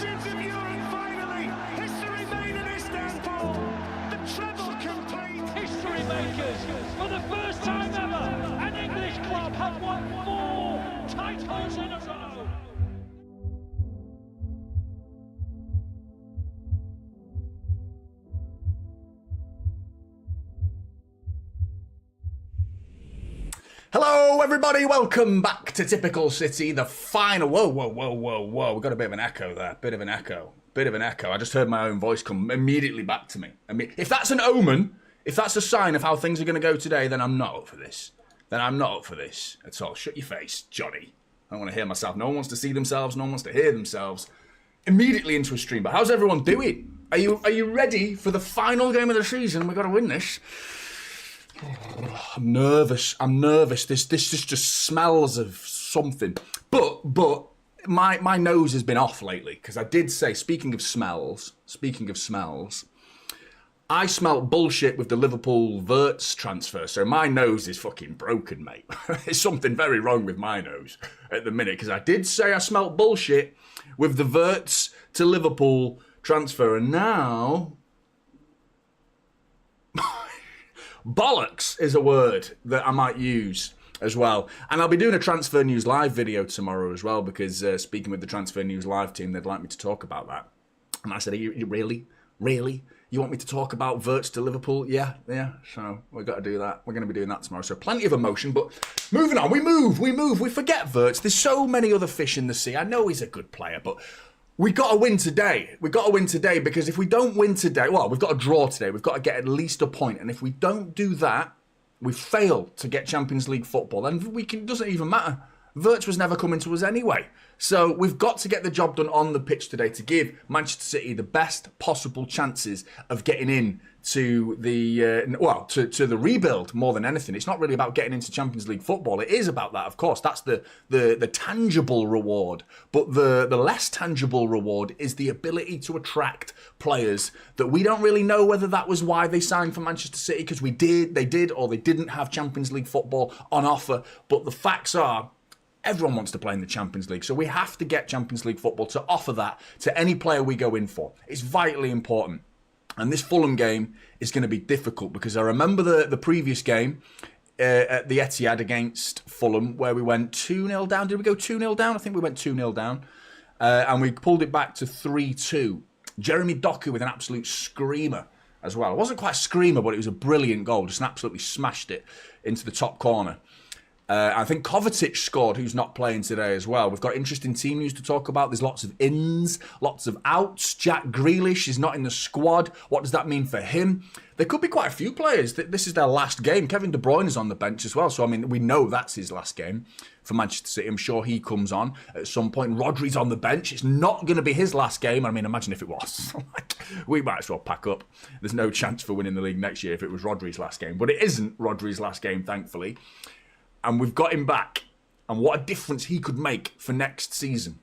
champions of Europe finally! History made in Istanbul! The treble complete! History makers! For the first time ever, an English club have won 4 titles in a row! Hello everybody, welcome back to Typical City, the final... Whoa, we've got a bit of an echo there, bit of an echo. I just heard my own voice come immediately back to me. If that's an omen, if that's a sign of how things are going to go today, then I'm not up for this. At all. Shut your face, Jonny. I don't want to hear myself. No one wants to see themselves, no one wants to hear themselves. Immediately into a stream, but how's everyone doing? Are you ready for the final game of the season? We've got to win this. I'm nervous. This just smells of something. But my nose has been off lately because I did say, speaking of smells, I smelt bullshit with the Liverpool Wirtz transfer. So my nose is fucking broken, mate. There's something very wrong with my nose at the minute because I did say I smelt bullshit with the Wirtz to Liverpool transfer, and now bollocks is a word that I might use as well. And I'll be doing a Transfer News Live video tomorrow as well because speaking with the Transfer News Live team, they'd like me to talk about that. And I said, you really? You want me to talk about Wirtz to Liverpool? Yeah. So we've got to do that. We're going to be doing that tomorrow. So plenty of emotion, but moving on. We move. We forget Wirtz. There's so many other fish in the sea. I know he's a good player, but we got to win today. Because if we don't win today, well, we've got to draw today. We've got to get at least a point. And if we don't do that, we fail to get Champions League football. Then it doesn't even matter. Wirtz was never coming to us anyway. So we've got to get the job done on the pitch today to give Manchester City the best possible chances of getting in to the to the rebuild more than anything. It's not really about getting into Champions League football. It is about that, of course. That's the tangible reward. But the less tangible reward is the ability to attract players that we don't really know whether that was why they signed for Manchester City, because they did or they didn't have Champions League football on offer. But the facts are, everyone wants to play in the Champions League, so we have to get Champions League football to offer that to any player we go in for. It's vitally important. And this Fulham game is going to be difficult because I remember the previous game at the Etihad against Fulham where we went 2-0 down. Did we go 2-0 down? I think we went 2-0 down. And we pulled it back to 3-2. Jeremy Doku with an absolute screamer as well. It wasn't quite a screamer, but it was a brilliant goal. Just absolutely smashed it into the top corner. I think Kovacic scored, who's not playing today as well. We've got interesting team news to talk about. There's lots of ins, lots of outs. Jack Grealish is not in the squad. What does that mean for him? There could be quite a few players. This is their last game. Kevin De Bruyne is on the bench as well. So, we know that's his last game for Manchester City. I'm sure he comes on at some point. Rodri's on the bench. It's not going to be his last game. Imagine if it was. We might as well pack up. There's no chance for winning the league next year if it was Rodri's last game. But it isn't Rodri's last game, thankfully. And we've got him back. And what a difference he could make for next season.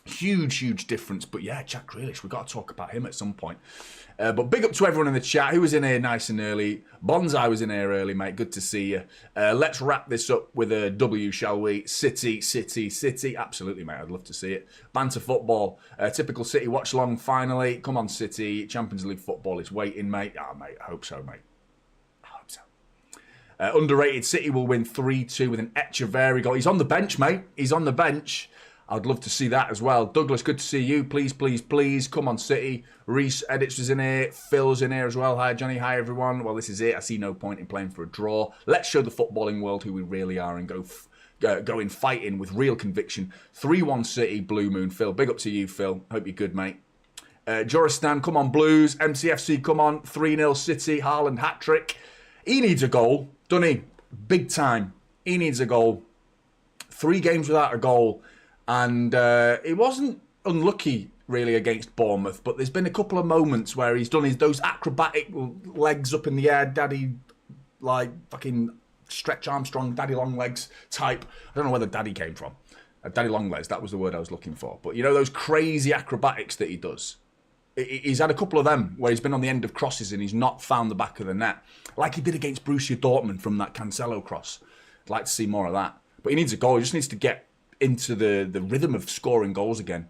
Huge difference. But yeah, Jack Grealish, we've got to talk about him at some point. But big up to everyone in the chat who was in here nice and early. Bonsai was in here early, mate. Good to see you. Let's wrap this up with a W, shall we? City. Absolutely, mate. I'd love to see it. Banter football. Typical City watch-along finally. Come on, City. Champions League football is waiting, mate. Mate, I hope so, mate. Underrated City will win 3-2 with an Echeverri goal. He's on the bench, mate. He's on the bench. I'd love to see that as well. Douglas, good to see you. Please. Come on, City. Reese Edits was in here. Phil's in here as well. Hi, Johnny. Hi, everyone. Well, this is it. I see no point in playing for a draw. Let's show the footballing world who we really are and go in fighting with real conviction. 3-1 City, Blue Moon. Phil, big up to you, Phil. Hope you're good, mate. Joristan, come on, Blues. MCFC, come on. 3-0 City. Haaland hat-trick. He needs a goal, doesn't he? Big time. He needs a goal. 3 games without a goal. And it wasn't unlucky, really, against Bournemouth. But there's been a couple of moments where he's done those acrobatic legs up in the air, daddy, fucking Stretch Armstrong, daddy long legs type. I don't know where the daddy came from. Daddy long legs, that was the word I was looking for. But you know those crazy acrobatics that he does? He's had a couple of them where he's been on the end of crosses and he's not found the back of the net. Like he did against Borussia Dortmund from that Cancelo cross. I'd like to see more of that. But he needs a goal. He just needs to get into the rhythm of scoring goals again.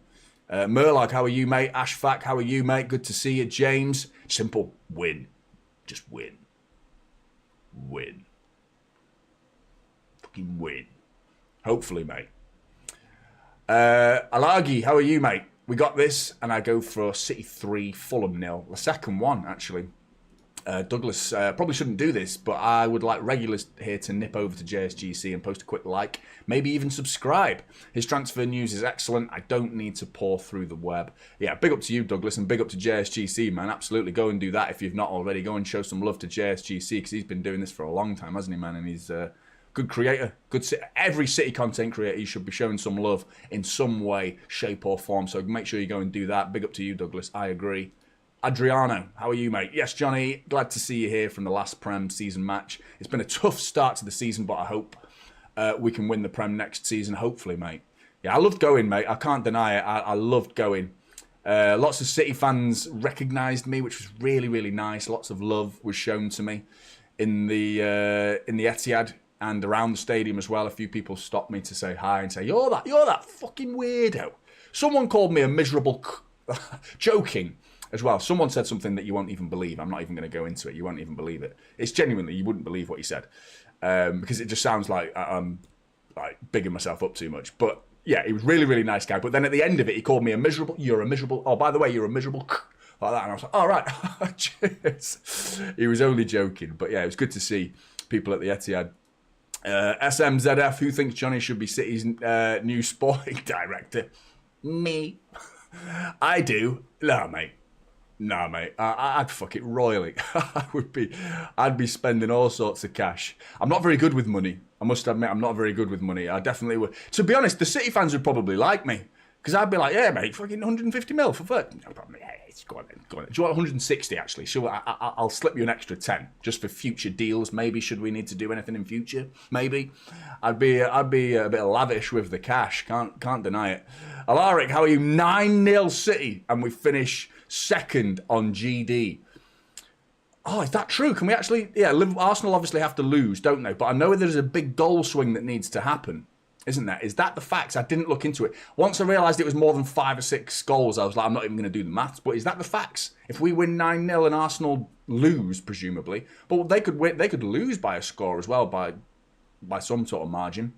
Murloc, how are you, mate? Ashfaq, how are you, mate? Good to see you. James, simple, win. Just win. Win. Fucking win. Hopefully, mate. Alagi, how are you, mate? We got this, and I go for City 3, Fulham 0. The second one, actually. Douglas, probably shouldn't do this, but I would like regulars here to nip over to JSGC and post a quick like, maybe even subscribe. His transfer news is excellent. I don't need to pour through the web. Yeah, big up to you, Douglas, and big up to JSGC, man. Absolutely, go and do that if you've not already. Go and show some love to JSGC, because he's been doing this for a long time, hasn't he, man? And he's a good creator. Every City content creator, you should be showing some love in some way, shape or form. So make sure you go and do that. Big up to you, Douglas. I agree. Adriano, how are you, mate? Yes, Johnny, glad to see you here from the last Prem season match. It's been a tough start to the season, but I hope we can win the Prem next season, hopefully, mate. Yeah, I loved going, mate. I can't deny it. I loved going. Lots of City fans recognised me, which was really, really nice. Lots of love was shown to me in the Etihad and around the stadium as well. A few people stopped me to say hi and say, you're that fucking weirdo. Someone called me a miserable... joking. As well, someone said something that you won't even believe. I'm not even going to go into it. You won't even believe it. It's genuinely, you wouldn't believe what he said. Because it just sounds like I'm like bigging myself up too much. But yeah, he was really, really nice guy. But then at the end of it, he called me you're a miserable, oh, by the way, you're a miserable, like that. And I was like, all right, cheers. He was only joking. But yeah, it was good to see people at the Etihad. SMZF, who thinks Johnny should be City's new sporting director? Me. I do. No, mate. No, mate, I'd fuck it royally. I'd be spending all sorts of cash. I'm not very good with money. I must admit, I'm not very good with money. I definitely would. To be honest, the City fans would probably like me. Because I'd be like, yeah, mate, fucking 150 mil for first. No problem. Yeah, go on then. Do you want 160, actually? Sure, I'll slip you an extra 10, just for future deals, maybe, should we need to do anything in future. Maybe. I'd be a bit lavish with the cash. Can't deny it. Alaric, how are you? 9-0 City, and we finish... second on GD. Oh, is that true? Can we actually... Yeah, Arsenal obviously have to lose, don't they? But I know there's a big goal swing that needs to happen, isn't there? Is that the facts? I didn't look into it. Once I realised it was more than 5 or 6 goals, I was like, I'm not even going to do the maths. But is that the facts? If we win 9-0 and Arsenal lose, presumably, but they could lose by a score as well, by some sort of margin,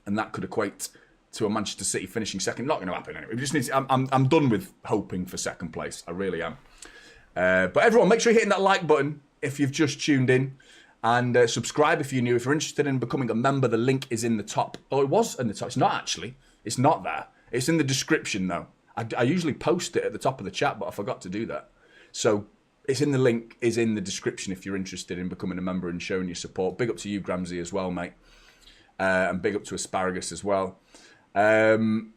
and that could equate to a Manchester City finishing second. Not going to happen anyway. We just need to, I'm done with hoping for second place. I really am. But everyone, make sure you're hitting that like button if you've just tuned in. And subscribe if you're new. If you're interested in becoming a member, the link is in the top. Oh, it was in the top. It's not actually. It's not there. It's in the description, though. I usually post it at the top of the chat, but I forgot to do that. So it's in the link, is in the description if you're interested in becoming a member and showing your support. Big up to you, Gramsy, as well, mate. And big up to Asparagus as well. The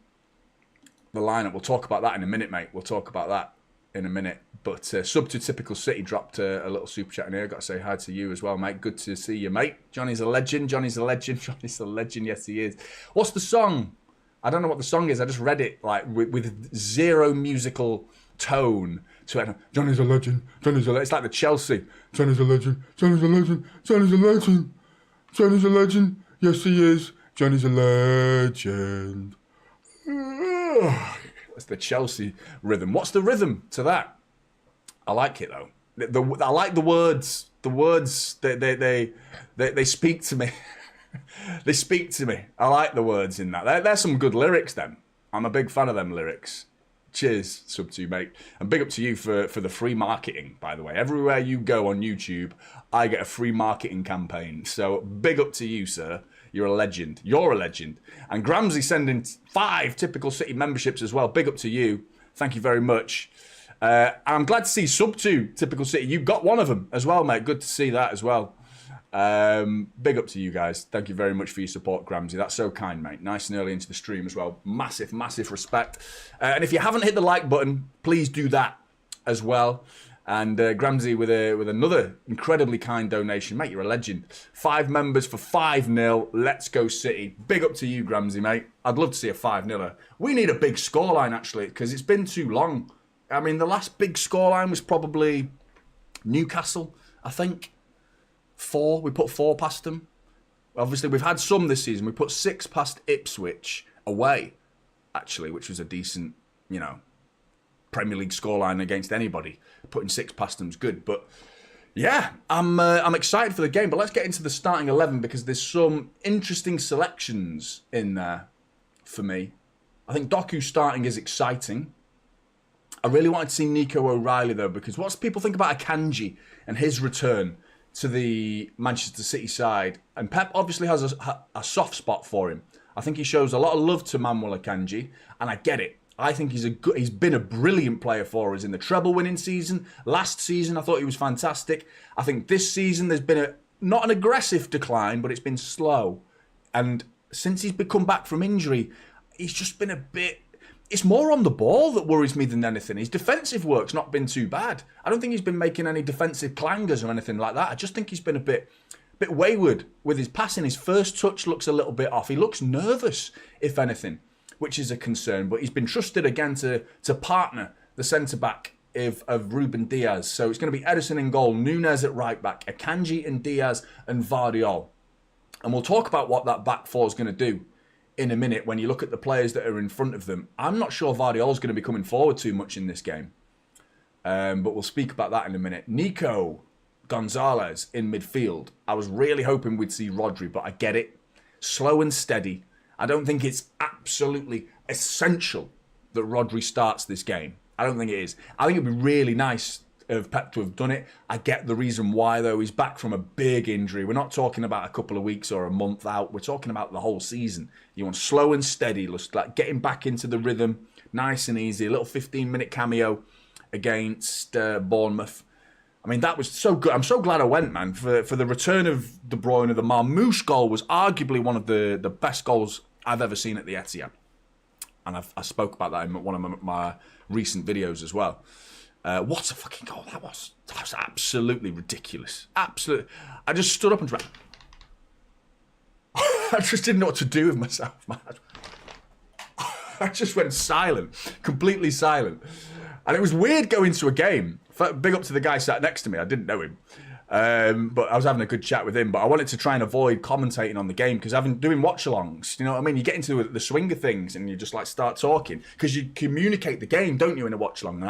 lineup, we'll talk about that in a minute, mate. We'll talk about that in a minute. But sub to Typical City dropped a little super chat in here. Got to say hi to you as well, mate. Good to see you, mate. Johnny's a legend. Johnny's a legend. Johnny's a legend. Yes, he is. What's the song? I don't know what the song is. I just read it like with zero musical tone to it. Johnny's a legend. Johnny's a legend. It's like the Chelsea. Johnny's a legend. Johnny's a legend. Johnny's a legend. Johnny's a legend. Yes, he is. Johnny's a legend. That's the Chelsea rhythm. What's the rhythm to that? I like it though. I like the words. The words they speak to me. They speak to me. I like the words in that. There's some good lyrics. Then I'm a big fan of them lyrics. Cheers, sub to you, mate. And big up to you for the free marketing, by the way. Everywhere you go on YouTube, I get a free marketing campaign. So big up to you, sir. You're a legend. You're a legend. And Gramsy sending 5 Typical City memberships as well. Big up to you. Thank you very much. I'm glad to see sub to Typical City. You got one of them as well, mate. Good to see that as well. Big up to you guys. Thank you very much for your support, Gramsy. That's so kind, mate. Nice and early into the stream as well. Massive, massive respect. And if you haven't hit the like button, please do that as well. And Gramsy with another incredibly kind donation. Mate, you're a legend. 5 members for 5-0. Let's go City. Big up to you, Gramsy, mate. I'd love to see a 5-0. We need a big scoreline, actually, because it's been too long. I mean, the last big scoreline was probably Newcastle, I think. 4. We put 4 past them. Obviously, we've had some this season. We put 6 past Ipswich away, actually, which was a decent Premier League scoreline against anybody. Putting 6 past them's good, but yeah, I'm excited for the game. But let's get into the starting 11 because there's some interesting selections in there for me. I think Doku starting is exciting. I really wanted to see Nico O'Reilly though, because what's people think about Akanji and his return to the Manchester City side? And Pep obviously has a soft spot for him. I think he shows a lot of love to Manuel Akanji, and I get it. I think he's been a brilliant player for us in the treble-winning season. Last season, I thought he was fantastic. I think this season there's been not an aggressive decline, but it's been slow. And since he's come back from injury, he's just been a bit... It's more on the ball that worries me than anything. His defensive work's not been too bad. I don't think he's been making any defensive clangers or anything like that. I just think he's been a bit wayward with his passing. His first touch looks a little bit off. He looks nervous, if anything, which is a concern. But he's been trusted again to partner the centre-back of Ruben Diaz. So it's going to be Ederson in goal, Núñez at right-back, Akanji and Diaz and Vardiol. And we'll talk about what that back four is going to do in a minute when you look at the players that are in front of them. I'm not sure Vardiol's going to be coming forward too much in this game. But we'll speak about that in a minute. Nico Gonzalez in midfield. I was really hoping we'd see Rodri, but I get it. Slow and steady. I don't think it's absolutely essential that Rodri starts this game. I don't think it is. I think it'd be really nice of Pep to have done it. I get the reason why, though. He's back from a big injury. We're not talking about a couple of weeks or a month out. We're talking about the whole season. You want slow and steady, just like getting back into the rhythm, nice and easy. A little 15-minute cameo against Bournemouth. I mean, that was so good. I'm so glad I went, man, for the return of De Bruyne. The Marmoush goal was arguably one of the best goals I've ever seen at the Etihad. And I spoke about that in one of my recent videos as well. What a fucking goal that was. That was absolutely ridiculous. Absolutely. I just stood up and tried. I just didn't know what to do with myself, man. I just went silent, completely silent. And it was weird going to a game. Big up to the guy sat next to me. I didn't know him. But I was having a good chat with him. But I wanted to try and avoid commentating on the game because I've been doing watch-alongs. You know what I mean? You get into the swing of things and you just like start talking because you communicate the game, don't you, in a watch-along? And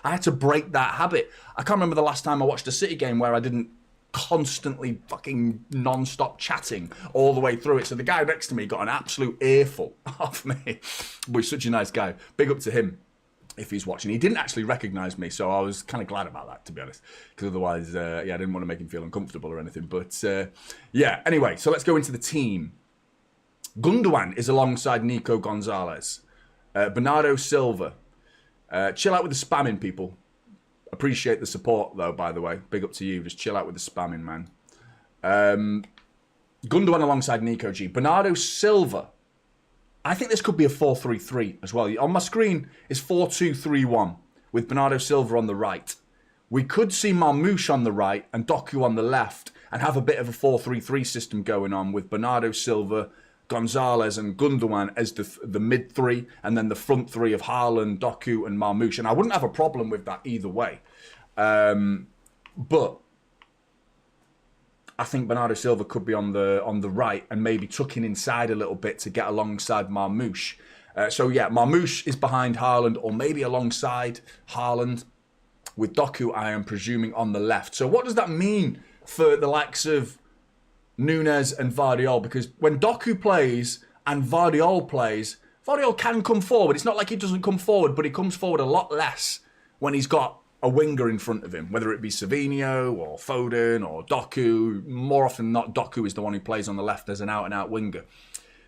I had to break that habit. I can't remember the last time I watched a City game where I didn't constantly fucking non-stop chatting all the way through it. So the guy next to me got an absolute earful off me. But he's such a nice guy. Big up to him. If he's watching. He didn't actually recognise me, so I was kind of glad about that, to be honest. Because otherwise, I didn't want to make him feel uncomfortable or anything. But, anyway, so let's go into the team. Gundogan is alongside Nico Gonzalez. Bernardo Silva. Chill out with the spamming, people. Appreciate the support, though, by the way. Big up to you. Just chill out with the spamming, man. Gundogan alongside Nico G. Bernardo Silva. I think this could be a 4-3-3 as well. On my screen is 4-2-3-1 with Bernardo Silva on the right. We could see Marmoush on the right and Doku on the left and have a bit of a 4-3-3 system going on with Bernardo Silva, Gonzalez and Gundogan as the mid three and then the front three of Haaland, Doku and Marmoush. And I wouldn't have a problem with that either way. But I think Bernardo Silva could be on the right and maybe tucking inside a little bit to get alongside Marmoush. Marmoush is behind Haaland or maybe alongside Haaland with Doku, I am presuming, on the left. So what does that mean for the likes of Núñez and Vardiol? Because when Doku plays and Vardiol plays, Vardiol can come forward. It's not like he doesn't come forward, but he comes forward a lot less when he's got a winger in front of him, whether it be Savinho or Foden or Doku. More often than not, Doku is the one who plays on the left as an out-and-out winger.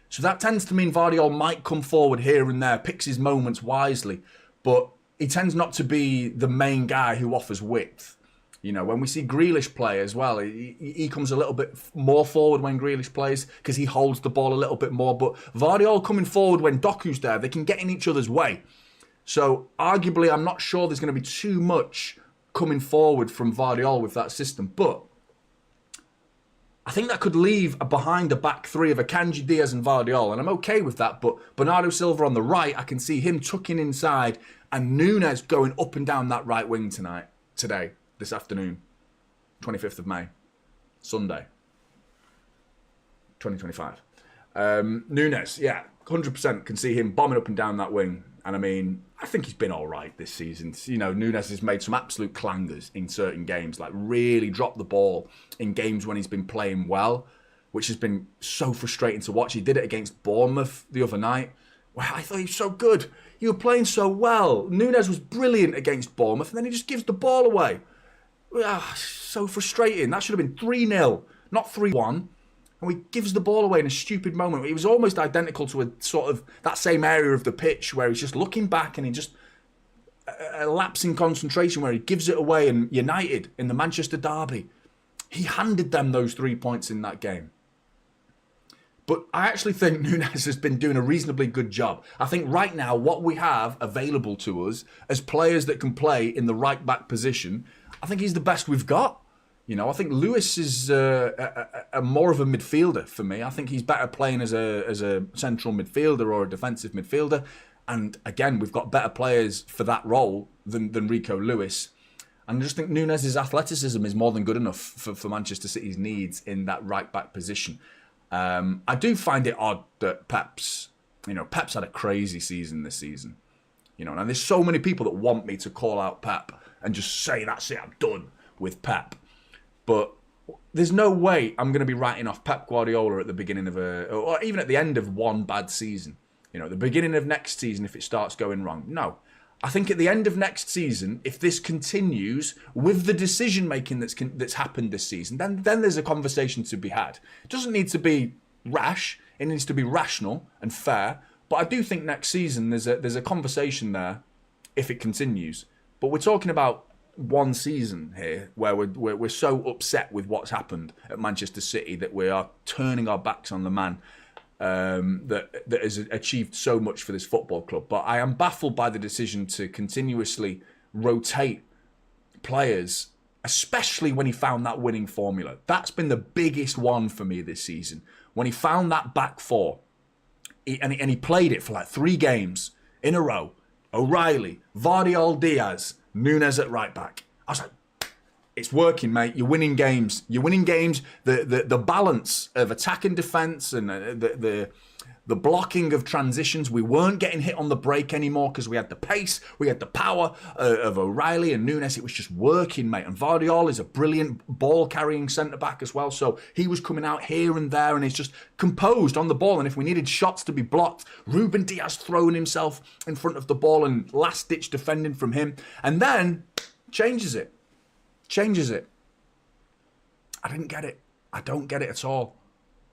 So that tends to mean Vardiol might come forward here and there, picks his moments wisely, but he tends not to be the main guy who offers width. You know, when we see Grealish play as well, he comes a little bit more forward when Grealish plays because he holds the ball a little bit more. But Vardiol coming forward when Doku's there, they can get in each other's way. So arguably, I'm not sure there's going to be too much coming forward from Vardiol with that system. But I think that could leave behind a back three of Akanji, Diaz and Vardiol. And I'm okay with that. But Bernardo Silva on the right, I can see him tucking inside and Núñez going up and down that right wing today, this afternoon, 25th of May, Sunday, 2025. Núñez, 100% can see him bombing up and down that wing. And I mean, I think he's been all right this season. You know, Núñez has made some absolute clangers in certain games, like really dropped the ball in games when he's been playing well, which has been so frustrating to watch. He did it against Bournemouth the other night. Wow, I thought he was so good. You were playing so well. Núñez was brilliant against Bournemouth, and then he just gives the ball away. So frustrating. That should have been 3-0, not 3-1. And he gives the ball away in a stupid moment. It was almost identical to a sort of that same area of the pitch where he's just looking back and he just a lapse in concentration where he gives it away. And United in the Manchester derby, he handed them those 3 points in that game. But I actually think Núñez has been doing a reasonably good job. I think right now what we have available to us as players that can play in the right back position, I think he's the best we've got. You know, I think Lewis is a more of a midfielder for me. I think he's better playing as a central midfielder or a defensive midfielder. And again, we've got better players for that role than Rico Lewis. And I just think Núñez's athleticism is more than good enough for Manchester City's needs in that right back position. I do find it odd that Pep's had a crazy season this season. You know, and there's so many people that want me to call out Pep and just say, that's it, I'm done with Pep. But there's no way I'm going to be writing off Pep Guardiola at the beginning of or even at the end of one bad season. You know, at the beginning of next season if it starts going wrong. No. I think at the end of next season, if this continues with the decision-making that's happened this season, then there's a conversation to be had. It doesn't need to be rash. It needs to be rational and fair. But I do think next season there's a conversation there if it continues. But we're talking about one season here where we're so upset with what's happened at Manchester City that we are turning our backs on the man that has achieved so much for this football club. But I am baffled by the decision to continuously rotate players, especially when he found that winning formula. That's been the biggest one for me this season. When he found that back four, and he played it for like 3 games in a row. O'Reilly, Vardiol, Diaz, Núñez at right back. I was like, it's working, mate. You're winning games. You're winning games. The balance of attack and defence and the blocking of transitions. We weren't getting hit on the break anymore because we had the pace. We had the power of O'Reilly and Núñez. It was just working, mate. And Vardiol is a brilliant ball-carrying centre-back as well. So he was coming out here and there and he's just composed on the ball. And if we needed shots to be blocked, Ruben Diaz throwing himself in front of the ball and last-ditch defending from him. And then changes it. I didn't get it. I don't get it at all.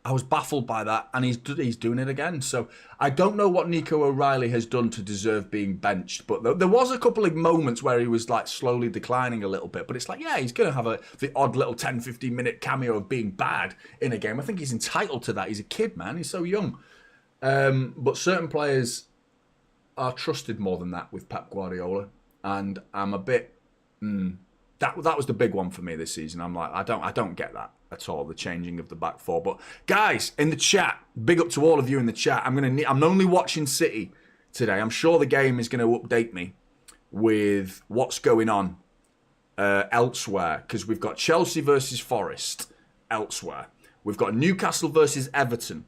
I was baffled by that, and he's doing it again. So I don't know what Nico O'Reilly has done to deserve being benched, but there was a couple of moments where he was like slowly declining a little bit. But it's like, yeah, he's going to have the odd little 10, 15-minute cameo of being bad in a game. I think he's entitled to that. He's a kid, man. He's so young. But certain players are trusted more than that with Pep Guardiola, and I'm a bit... That was the big one for me this season. I'm like, I don't get that at all, the changing of the back four. But guys, in the chat, big up to all of you in the chat. I'm only watching City today. I'm sure the game is going to update me with what's going on elsewhere, because we've got Chelsea versus Forest elsewhere. We've got Newcastle versus Everton,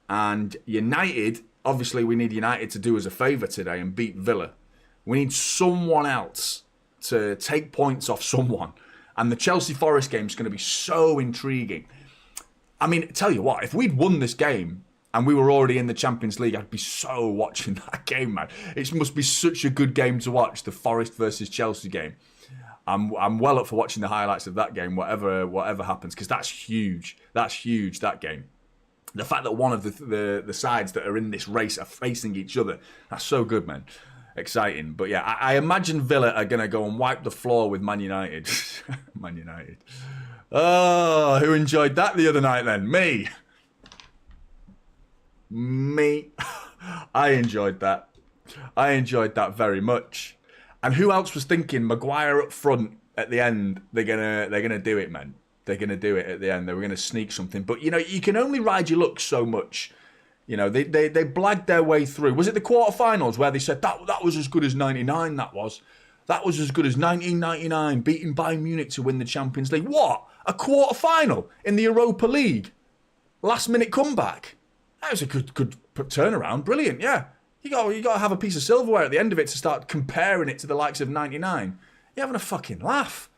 and United. Obviously, we need United to do us a favour today and beat Villa. We need someone else to take points off someone. And the Chelsea Forest game is going to be so intriguing. I mean, tell you what, if we'd won this game and we were already in the Champions League, I'd be so watching that game, man. It must be such a good game to watch, the Forest versus Chelsea game. I'm well up for watching the highlights of that game, whatever happens, because that's huge. That's huge, that game. The fact that one of the sides that are in this race are facing each other, that's so good, man. Exciting. But yeah, I imagine Villa are going to go and wipe the floor with Man United. Man United. Oh, who enjoyed that the other night then? Me. I enjoyed that. I enjoyed that very much. And who else was thinking Maguire up front at the end? They're gonna do it, man. They're gonna do it at the end. They were gonna sneak something. But you know, you can only ride your luck so much. You know, they blagged their way through. Was it the quarterfinals where they said that was as good as 99? That was as good as 1999, beating Bayern Munich to win the Champions League. What? A quarterfinal in the Europa League? Last minute comeback. That was a good turnaround. Brilliant. Yeah. You got to have a piece of silverware at the end of it to start comparing it to the likes of 99. You're having a fucking laugh.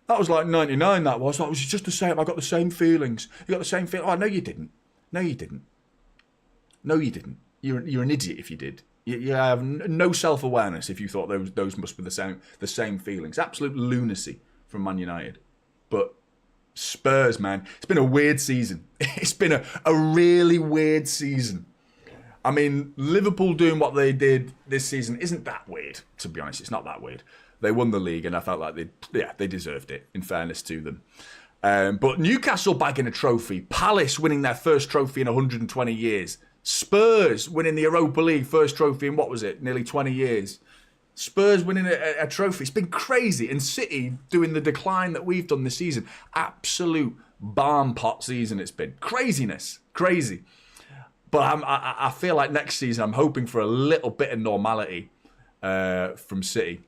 That was like 99, that was. That was just the same. I got the same feelings. You got the same feeling. Oh, no, you didn't. No, you didn't. No, you didn't. You're an idiot if you did. You have no self-awareness if you thought those must be the same feelings. Absolute lunacy from Man United. But Spurs, man, it's been a weird season. It's been a really weird season. I mean, Liverpool doing what they did this season isn't that weird, to be honest. It's not that weird. They won the league, and I felt like they deserved it, in fairness to them. But Newcastle bagging a trophy, Palace winning their first trophy in 120 years, Spurs winning the Europa League first trophy in, what was it, nearly 20 years. Spurs winning a trophy. It's been crazy. And City doing the decline that we've done this season. Absolute barn pot season it's been. Craziness. Crazy. But I feel like next season I'm hoping for a little bit of normality from City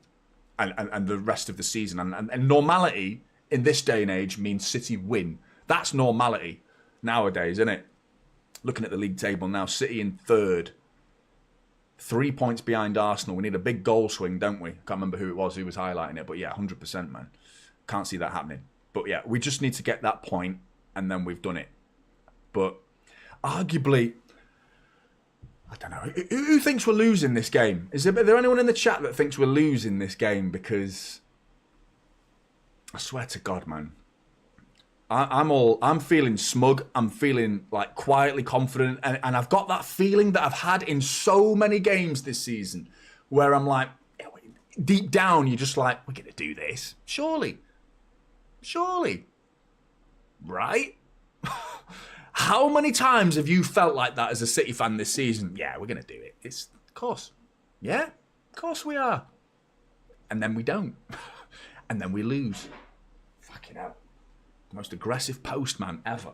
and the rest of the season. And normality in this day and age means City win. That's normality nowadays, isn't it? Looking at the league table now, City in third. 3 points behind Arsenal. We need a big goal swing, don't we? Can't remember who it was who was highlighting it. But yeah, 100%, man. Can't see that happening. But yeah, we just need to get that point and then we've done it. But arguably, I don't know. Who thinks we're losing this game? Is there anyone in the chat that thinks we're losing this game? Because I swear to God, man, I'm feeling smug. I'm feeling like quietly confident, and I've got that feeling that I've had in so many games this season, where I'm like, deep down, you're just like, we're gonna do this, surely, right? How many times have you felt like that as a City fan this season? Yeah, we're gonna do it. It's of course, yeah, of course we are, and then we don't, and then we lose. Fucking hell. Most aggressive postman ever.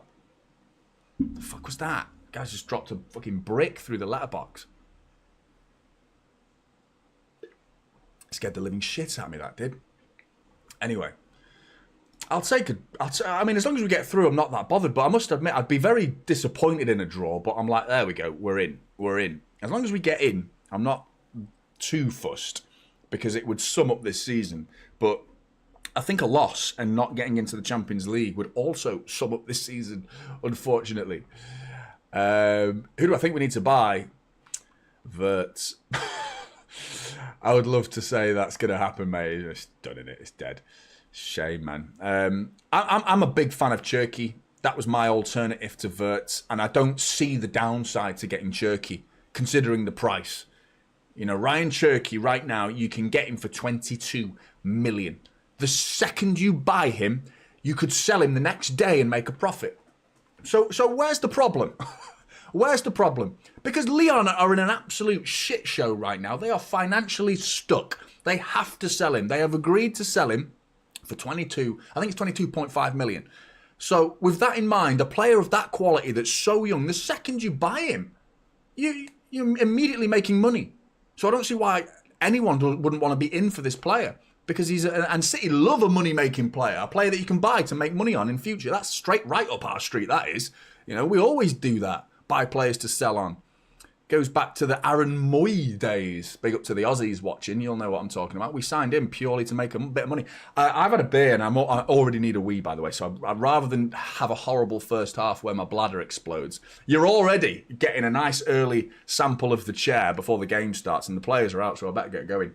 The fuck was that? Guys just dropped a fucking brick through the letterbox. Scared the living shit out of me, that did. Anyway, I mean, as long as we get through, I'm not that bothered. But I must admit, I'd be very disappointed in a draw. But I'm like, there we go, we're in. As long as we get in, I'm not too fussed because it would sum up this season. But I think a loss and not getting into the Champions League would also sum up this season, unfortunately. Who do I think we need to buy? Wirtz. I would love to say that's going to happen, mate. It's done, innit? It's dead. Shame, man. I'm a big fan of Cherky. That was my alternative to Wirtz, and I don't see the downside to getting Cherky, considering the price. You know, Ryan Cherky right now, you can get him for 22 million. The second you buy him, you could sell him the next day and make a profit. So where's the problem? Where's the problem? Because Lyon are in an absolute shit show right now. They are financially stuck. They have to sell him. They have agreed to sell him for 22, I think it's 22.5 million. So with that in mind, a player of that quality that's so young, the second you buy him, you're immediately making money. So I don't see why anyone wouldn't want to be in for this player. Because and City love a money-making player, a player that you can buy to make money on in future. That's straight right up our street, that is. You know, we always do that, buy players to sell on. Goes back to the Aaron Moy days. Big up to the Aussies watching, you'll know what I'm talking about. We signed him purely to make a bit of money. I've had a beer and I already need a wee, by the way, so I'd rather than have a horrible first half where my bladder explodes, you're already getting a nice early sample of the chair before the game starts and the players are out, so I better get going.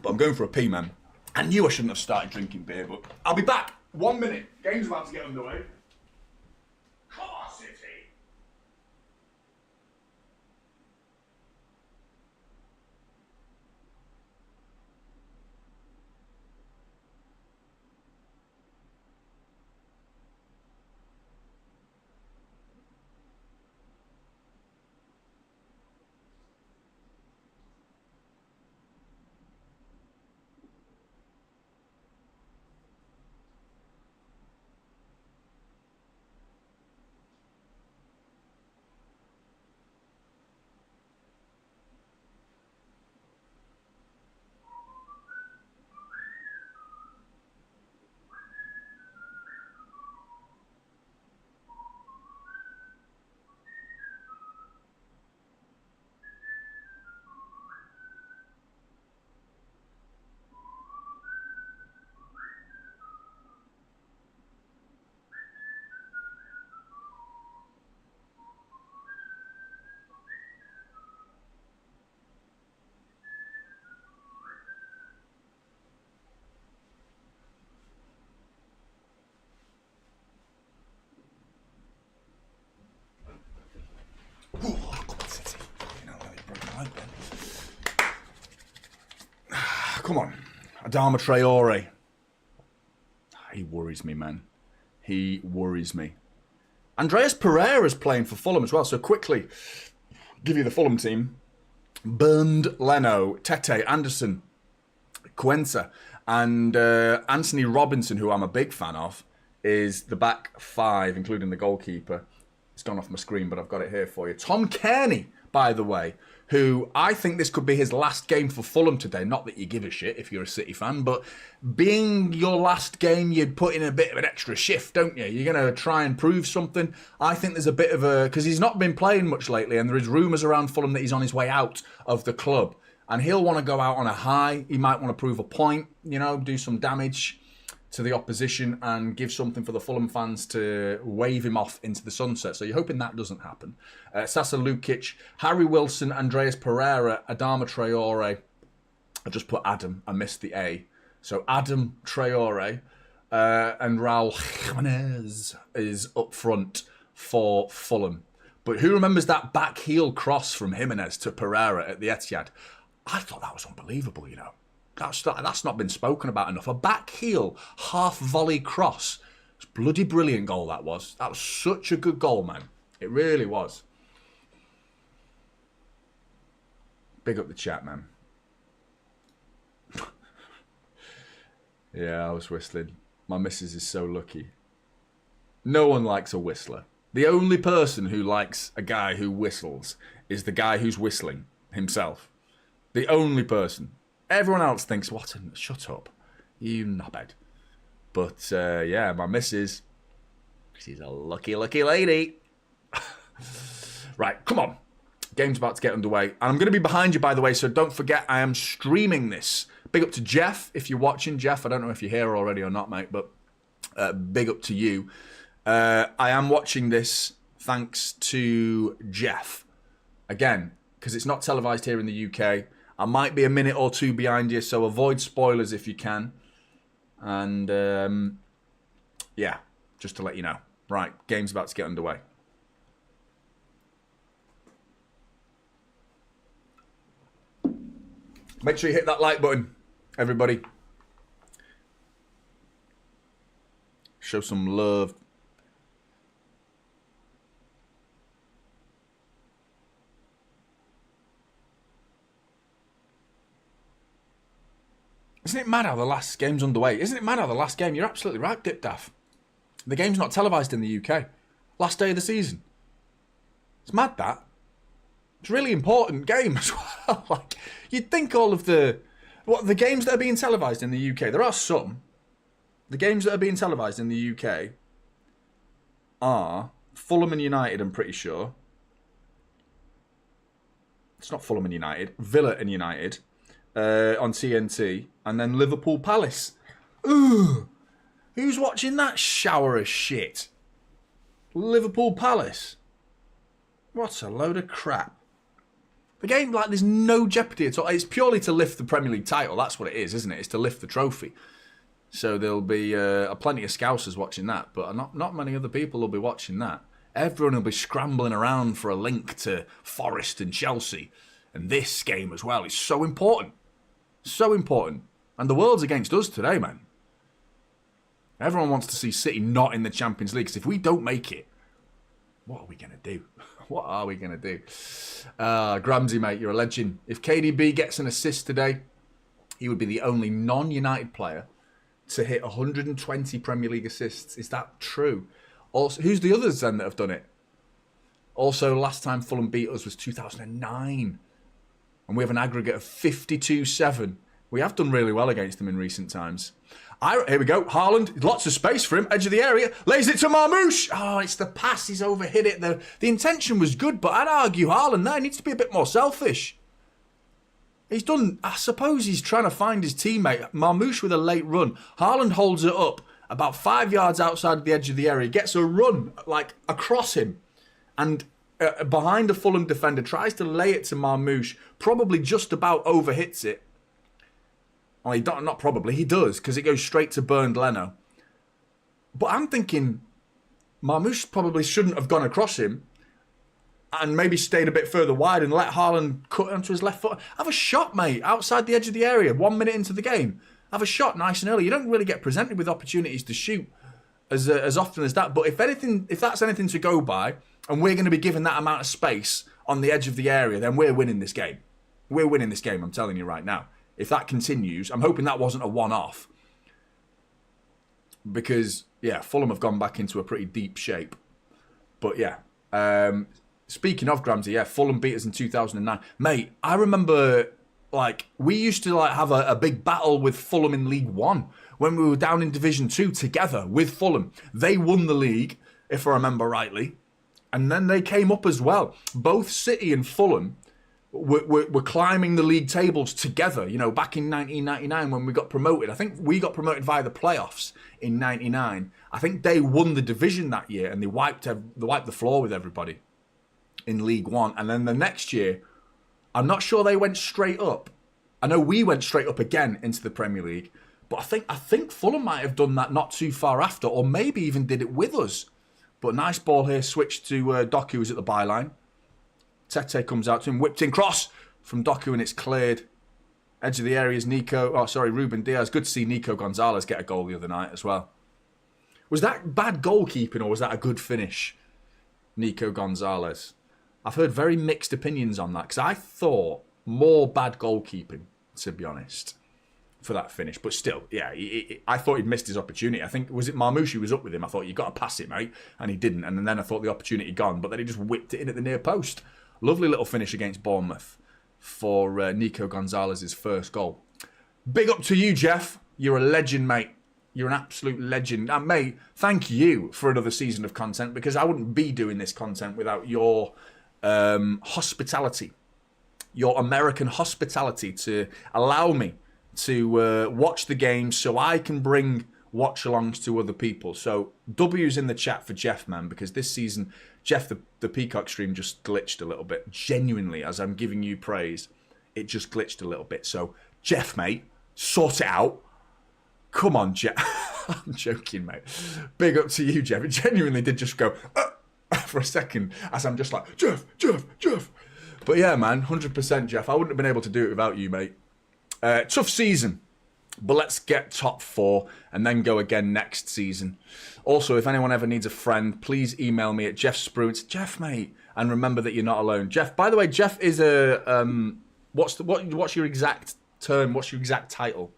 But I'm going for a pee, man. I knew I shouldn't have started drinking beer, but I'll be back. 1 minute. Game's about to get underway. Come on, City. right then. Come on. Adama Traore. He worries me, man. He worries me. Andreas Pereira's playing for Fulham as well. So quickly, give you the Fulham team. Bernd Leno, Tete, Anderson, Cuenca, and Anthony Robinson, who I'm a big fan of, is the back five, including the goalkeeper. It's gone off my screen, but I've got it here for you. Tom Kearney, by the way, who I think this could be his last game for Fulham today. Not that you give a shit if you're a City fan, but being your last game, you'd put in a bit of an extra shift, don't you? You're going to try and prove something. I think there's a bit of a... Because he's not been playing much lately, and there is rumours around Fulham that he's on his way out of the club. And he'll want to go out on a high. He might want to prove a point, you know, do some damage to the opposition and give something for the Fulham fans to wave him off into the sunset. So you're hoping that doesn't happen. Sasa Lukic, Harry Wilson, Andreas Pereira, Adama Traore. I just put Adam. I missed the A. So Adam Traore and Raul Jimenez is up front for Fulham. But who remembers that back heel cross from Jimenez to Pereira at the Etihad? I thought that was unbelievable, you know. That's not been spoken about enough. A back heel, half volley cross. It's a bloody brilliant goal, that was. That was such a good goal, man. It really was. Big up the chat, man. Yeah, I was whistling. My missus is so lucky. No one likes a whistler. The only person who likes a guy who whistles is the guy who's whistling himself. The only person. Everyone else thinks, what? Shut up. You knobhead. But, yeah, my missus, she's a lucky, lucky lady. Right, come on. Game's about to get underway. And I'm going to be behind you, by the way, so don't forget I am streaming this. Big up to Jeff, if you're watching. Jeff, I don't know if you're here already or not, mate, but big up to you. I am watching this thanks to Jeff. Again, because it's not televised here in the UK. I might be a minute or two behind you, so avoid spoilers if you can. And, yeah, just to let you know. Right, game's about to get underway. Make sure you hit that like button, everybody. Show some love. Isn't it mad how the last game's underway? Isn't it mad how the last game... You're absolutely right, Dipdaff. The game's not televised in the UK. Last day of the season. It's mad, that. It's a really important game as well. Like, you'd think all of the... the games that are being televised in the UK... There are some. The games that are being televised in the UK are Fulham and United, I'm pretty sure. It's not Fulham and United. Villa and United. On TNT, and then Liverpool Palace. Ooh, who's watching that shower of shit? Liverpool Palace. What a load of crap. The game, like, there's no jeopardy at all. It's purely to lift the Premier League title. That's what it is, isn't it? It's to lift the trophy. So there'll be plenty of Scousers watching that, but not many other people will be watching that. Everyone will be scrambling around for a link to Forest and Chelsea. And this game as well is so important. So important. And the world's against us today, man. Everyone wants to see City not in the Champions League. Because if we don't make it, what are we going to do? What are we going to do? Gramsy, mate, you're a legend. If KDB gets an assist today, he would be the only non-United player to hit 120 Premier League assists. Is that true? Also, who's the others then that have done it? Also, last time Fulham beat us was 2009. And we have an aggregate of 52-7. We have done really well against them in recent times. Here we go. Haaland, lots of space for him. Edge of the area. Lays it to Marmoush. Oh, it's the pass. He's overhit it. The intention was good, but I'd argue Haaland there needs to be a bit more selfish. He's done... I suppose he's trying to find his teammate. Marmoush with a late run. Haaland holds it up about 5 yards outside of the edge of the area. Gets a run, like, across him. And... behind a Fulham defender, tries to lay it to Marmoush, probably just about overhits it. Well, not probably, he does, because it goes straight to Bernd Leno. But I'm thinking Marmoush probably shouldn't have gone across him. and maybe stayed a bit further wide and let Haaland cut onto his left foot. Have a shot, mate, outside the edge of the area, 1 minute into the game. Have a shot nice and early. You don't really get presented with opportunities to shoot as often as that. But if that's anything to go by, and we're going to be given that amount of space on the edge of the area, then we're winning this game. We're winning this game, I'm telling you right now. If that continues, I'm hoping that wasn't a one-off. Because, yeah, Fulham have gone back into a pretty deep shape. But, yeah. Speaking of Gramsci, yeah, Fulham beat us in 2009. Mate, I remember, like, we used to, like, have a big battle with Fulham in League One when we were down in Division 2 together with Fulham. They won the league, if I remember rightly. And then they came up as well. Both City and Fulham were climbing the league tables together, you know, back in 1999 when we got promoted. I think we got promoted via the playoffs in 99. I think they won the division that year and they wiped the floor with everybody in League One. And then the next year, I'm not sure they went straight up. I know we went straight up again into the Premier League, but I think Fulham might have done that not too far after, or maybe even did it with us. But nice ball here, switched to Doku, who's at the byline. Tete comes out to him, whipped in cross from Doku, and it's cleared. Edge of the area is Ruben Diaz. Good to see Nico Gonzalez get a goal the other night as well. Was that bad goalkeeping or was that a good finish, Nico Gonzalez? I've heard very mixed opinions on that because I thought more bad goalkeeping, to be honest, for that finish. But still, yeah, I thought he'd missed his opportunity. I think, was it Marmoush who was up with him? I thought, you got to pass it, mate. And he didn't. And then I thought the opportunity gone, but then he just whipped it in at the near post. Lovely little finish against Bournemouth for Nico Gonzalez's first goal. Big up to you, Jeff. You're a legend, mate. You're an absolute legend. And, mate, thank you for another season of content because I wouldn't be doing this content without your hospitality, your American hospitality to allow me to watch the game so I can bring watch-alongs to other people. So W's in the chat for Jeff, man, because this season, Jeff, the Peacock stream just glitched a little bit. Genuinely, as I'm giving you praise, it just glitched a little bit. So, Jeff, mate, sort it out. Come on, Jeff. I'm joking, mate. Big up to you, Jeff. It genuinely did just go for a second as I'm just like, Jeff. But yeah, man, 100% Jeff. I wouldn't have been able to do it without you, mate. Tough season. But let's get top 4 and then go again next season. Also, if anyone ever needs a friend, please email me at jeffspruance. Jeff, mate. And remember that you're not alone. Jeff, by the way, Jeff is a... what's your exact term? What's your exact title?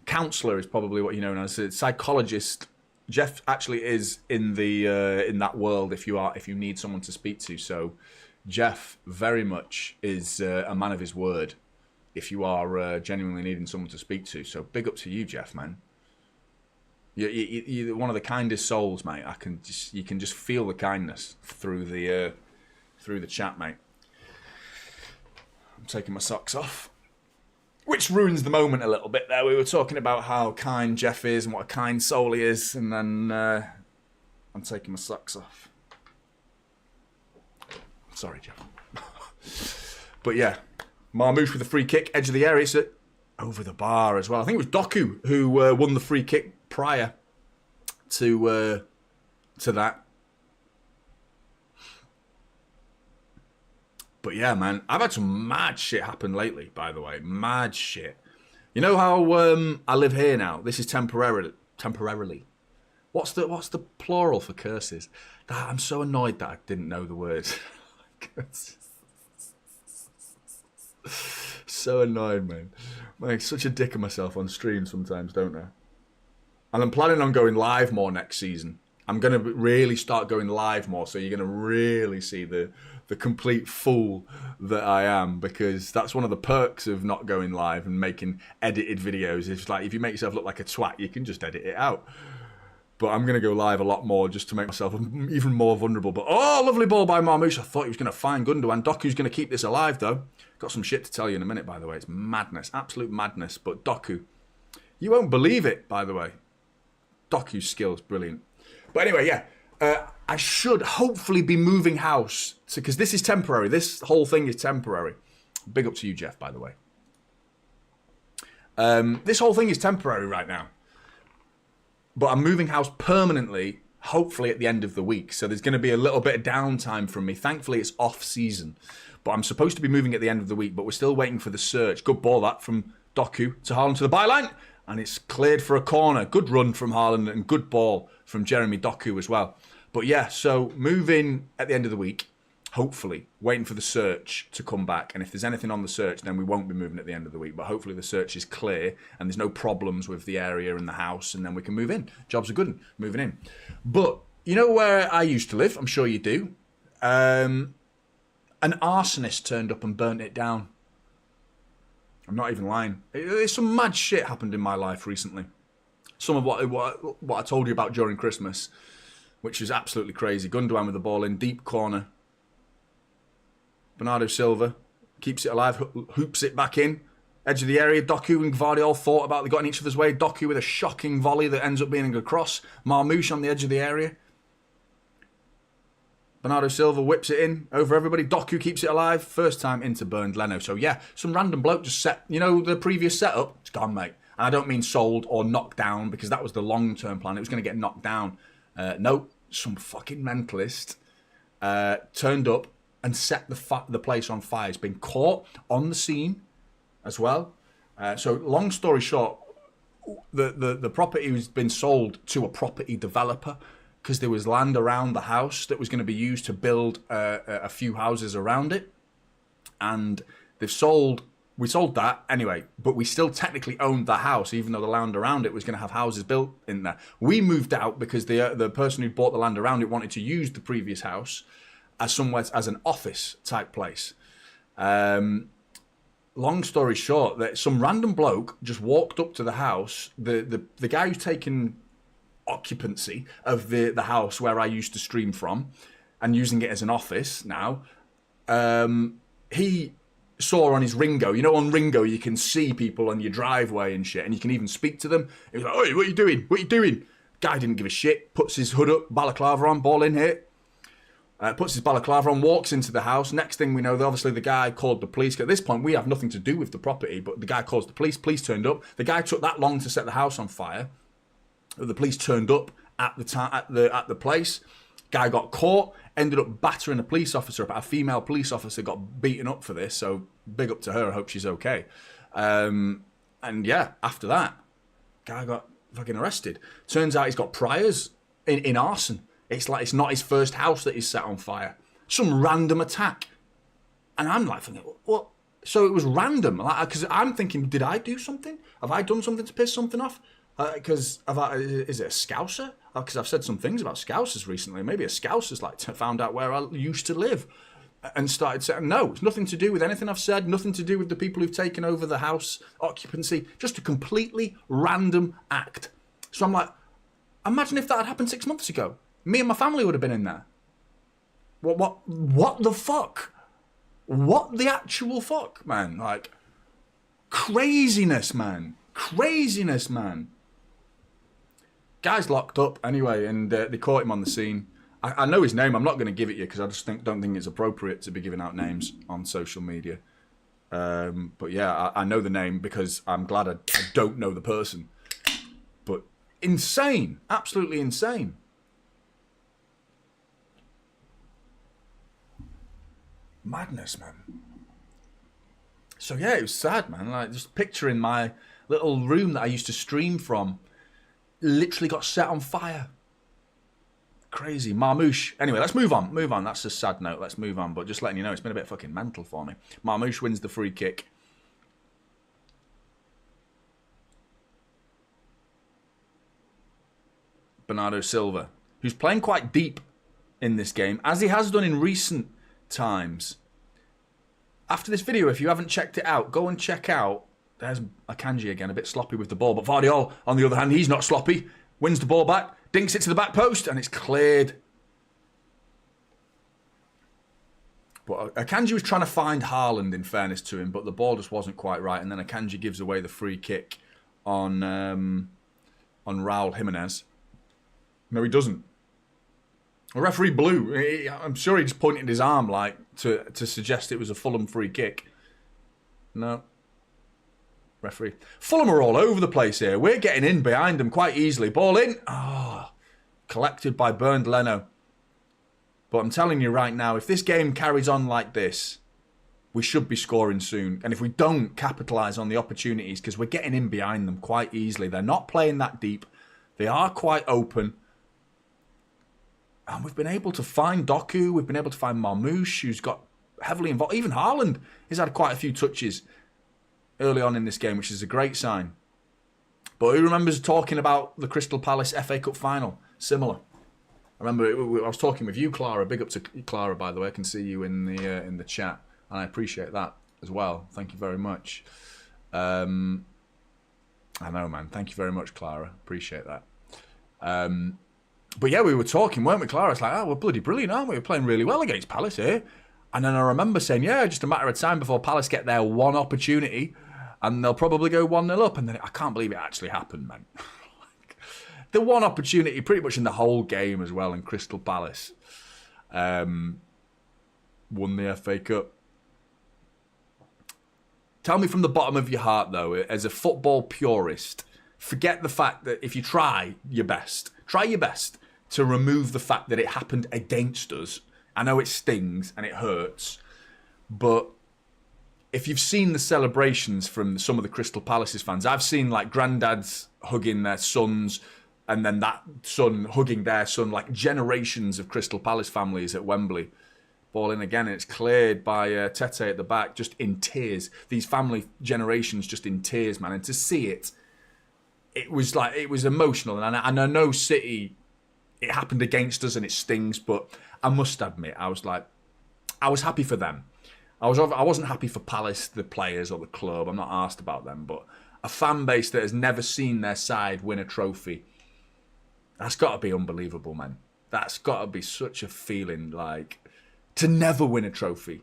Counsellor is probably what you know as a psychologist. Jeff actually is in that world if you need someone to speak to. So Jeff very much is a man of his word if you are genuinely needing someone to speak to. So big up to you, Jeff, man. You're one of the kindest souls, mate. You can just feel the kindness through the chat, mate. I'm taking my socks off, which ruins the moment a little bit there. We were talking about how kind Jeff is and what a kind soul he is, and then I'm taking my socks off. Sorry, Jeff. But yeah, Marmoush with a free kick, edge of the area. It's over the bar as well. I think it was Doku who won the free kick prior to that. But yeah, man, I've had some mad shit happen lately, by the way. Mad shit. You know how I live here now? This is temporarily. What's the plural for curses? I'm so annoyed that I didn't know the words. So annoyed, man. I make such a dick of myself on stream sometimes, don't I? And I'm planning on going live more next season. I'm going to really start going live more, so you're going to really see the complete fool that I am, because that's one of the perks of not going live and making edited videos. It's like, if you make yourself look like a twat, you can just edit it out. But I'm going to go live a lot more just to make myself even more vulnerable. But, oh, lovely ball by Marmoush. I thought he was going to find Gundogan. Doku's going to keep this alive, though. Got some shit to tell you in a minute, by the way. It's madness. Absolute madness. But Doku, you won't believe it, by the way. Doku's skills, brilliant. But anyway, yeah. I should hopefully be moving house, because this is temporary. This whole thing is temporary. Big up to you, Jeff, by the way. This whole thing is temporary right now. But I'm moving house permanently hopefully at the end of the week. So there's going to be a little bit of downtime from me. Thankfully, it's off season. But I'm supposed to be moving at the end of the week, but we're still waiting for the search. Good ball that from Doku to Haaland to the byline. And it's cleared for a corner. Good run from Haaland and good ball from Jeremy Doku as well. But yeah, so moving at the end of the week, hopefully, waiting for the search to come back. And if there's anything on the search, then we won't be moving at the end of the week. But hopefully the search is clear and there's no problems with the area and the house, and then we can move in. Jobs are good, moving in. But you know where I used to live? I'm sure you do. An arsonist turned up and burnt it down. I'm not even lying. There's some mad shit happened in my life recently. Some of what I told you about during Christmas, which is absolutely crazy. Gundogan with the ball in, deep corner. Bernardo Silva keeps it alive, hoops it back in. Edge of the area, Doku and Gvardiol fought about, they got in each other's way. Doku with a shocking volley that ends up being a cross. Marmoush on the edge of the area. Bernardo Silva whips it in over everybody. Doku keeps it alive. First time into burned Leno. So yeah, some random bloke just set, you know, the previous setup. It's gone, mate. And I don't mean sold or knocked down, because that was the long-term plan. It was going to get knocked down. No, some fucking mentalist turned up and set the place on fire. He's been caught on the scene as well. So long story short, the property has been sold to a property developer, because there was land around the house that was going to be used to build a few houses around it. And we sold that anyway, but we still technically owned the house, even though the land around it was going to have houses built in there. We moved out because the person who bought the land around it wanted to use the previous house as an office type place. Long story short, that some random bloke just walked up to the house. The guy who's taken occupancy of the house where I used to stream from and using it as an office now, he saw on his Ringo, you know, on Ringo you can see people on your driveway and shit, and you can even speak to them. He was like, "Oi, what are you doing? What are you doing?" Guy didn't give a shit, puts his hood up, balaclava on, ball in here, puts his balaclava on, walks into the house. Next thing we know, obviously the guy called the police. At this point we have nothing to do with the property, but the guy calls the police. Police turned up. The guy took that long to set the house on fire. The police turned up at the place. Guy got caught, ended up battering a police officer up. A female police officer got beaten up for this, so big up to her. I hope she's okay. And yeah, after that, guy got fucking arrested. Turns out he's got priors in arson. It's like it's not his first house that he's set on fire. Some random attack. And I'm like thinking, what? So it was random. Because I'm thinking, did I do something? Have I done something to piss something off? Because is it a Scouser? Because I've said some things about Scousers recently. Maybe a Scouser's like found out where I used to live and started saying, no, it's nothing to do with anything I've said, nothing to do with the people who've taken over the house occupancy, just a completely random act. So I'm like, imagine if that had happened 6 months ago. Me and my family would have been in there. What the fuck? What the actual fuck, man? Like, craziness, man. Craziness, man. Guy's locked up anyway, and they caught him on the scene. I know his name. I'm not going to give it you because I just don't think it's appropriate to be giving out names on social media. But yeah, I know the name because I'm glad I don't know the person. But insane, absolutely insane. Madness, man. So yeah, it was sad, man. Like just picturing my little room that I used to stream from literally got set on fire. Crazy. Marmoush. Anyway, let's move on. That's a sad note. Let's move on. But just letting you know, it's been a bit fucking mental for me. Marmoush wins the free kick. Bernardo Silva, who's playing quite deep in this game, as he has done in recent times. After this video, if you haven't checked it out, go and check out. There's Akanji again, a bit sloppy with the ball. But Gvardiol, on the other hand, he's not sloppy. Wins the ball back, dinks it to the back post, and it's cleared. But Akanji was trying to find Haaland, in fairness to him, but the ball just wasn't quite right. And then Akanji gives away the free kick on Raul Jimenez. No, he doesn't. The referee blew. I'm sure he just pointed his arm like to suggest it was a Fulham free kick. No. Referee. Fulham are all over the place here. We're getting in behind them quite easily. Ball in. Oh, collected by Bernd Leno. But I'm telling you right now, if this game carries on like this, we should be scoring soon. And if we don't capitalise on the opportunities, because we're getting in behind them quite easily. They're not playing that deep. They are quite open. And we've been able to find Doku. We've been able to find Marmoush, who's got heavily involved. Even Haaland has had quite a few touches early on in this game, which is a great sign. But who remembers talking about the Crystal Palace FA Cup final? Similar. I remember I was talking with you, Clara. Big up to Clara, by the way. I can see you in the chat, and I appreciate that as well. Thank you very much. I know, man. Thank you very much, Clara. Appreciate that. But yeah, we were talking, weren't we, Clara? It's like, oh, we're bloody brilliant, aren't we? We're playing really well against Palace here. And then I remember saying, yeah, just a matter of time before Palace get their one opportunity, and they'll probably go 1-0 up. And then I can't believe it actually happened, man. The one opportunity pretty much in the whole game as well in Crystal Palace. Won the FA Cup. Tell me from the bottom of your heart, though, as a football purist, forget the fact that if you try your best to remove the fact that it happened against us. I know it stings and it hurts, but if you've seen the celebrations from some of the Crystal Palace's fans, I've seen like granddads hugging their sons, and then that son hugging their son, like generations of Crystal Palace families at Wembley. Ball in again, and it's cleared by Tete at the back, just in tears. These family generations just in tears, man. And to see it, it was emotional. And I know City, it happened against us and it stings, but I must admit, I was happy for them. I wasn't happy for Palace, the players or the club. I'm not asked about them, but a fan base that has never seen their side win a trophy. That's got to be unbelievable, man. That's got to be such a feeling, like, to never win a trophy.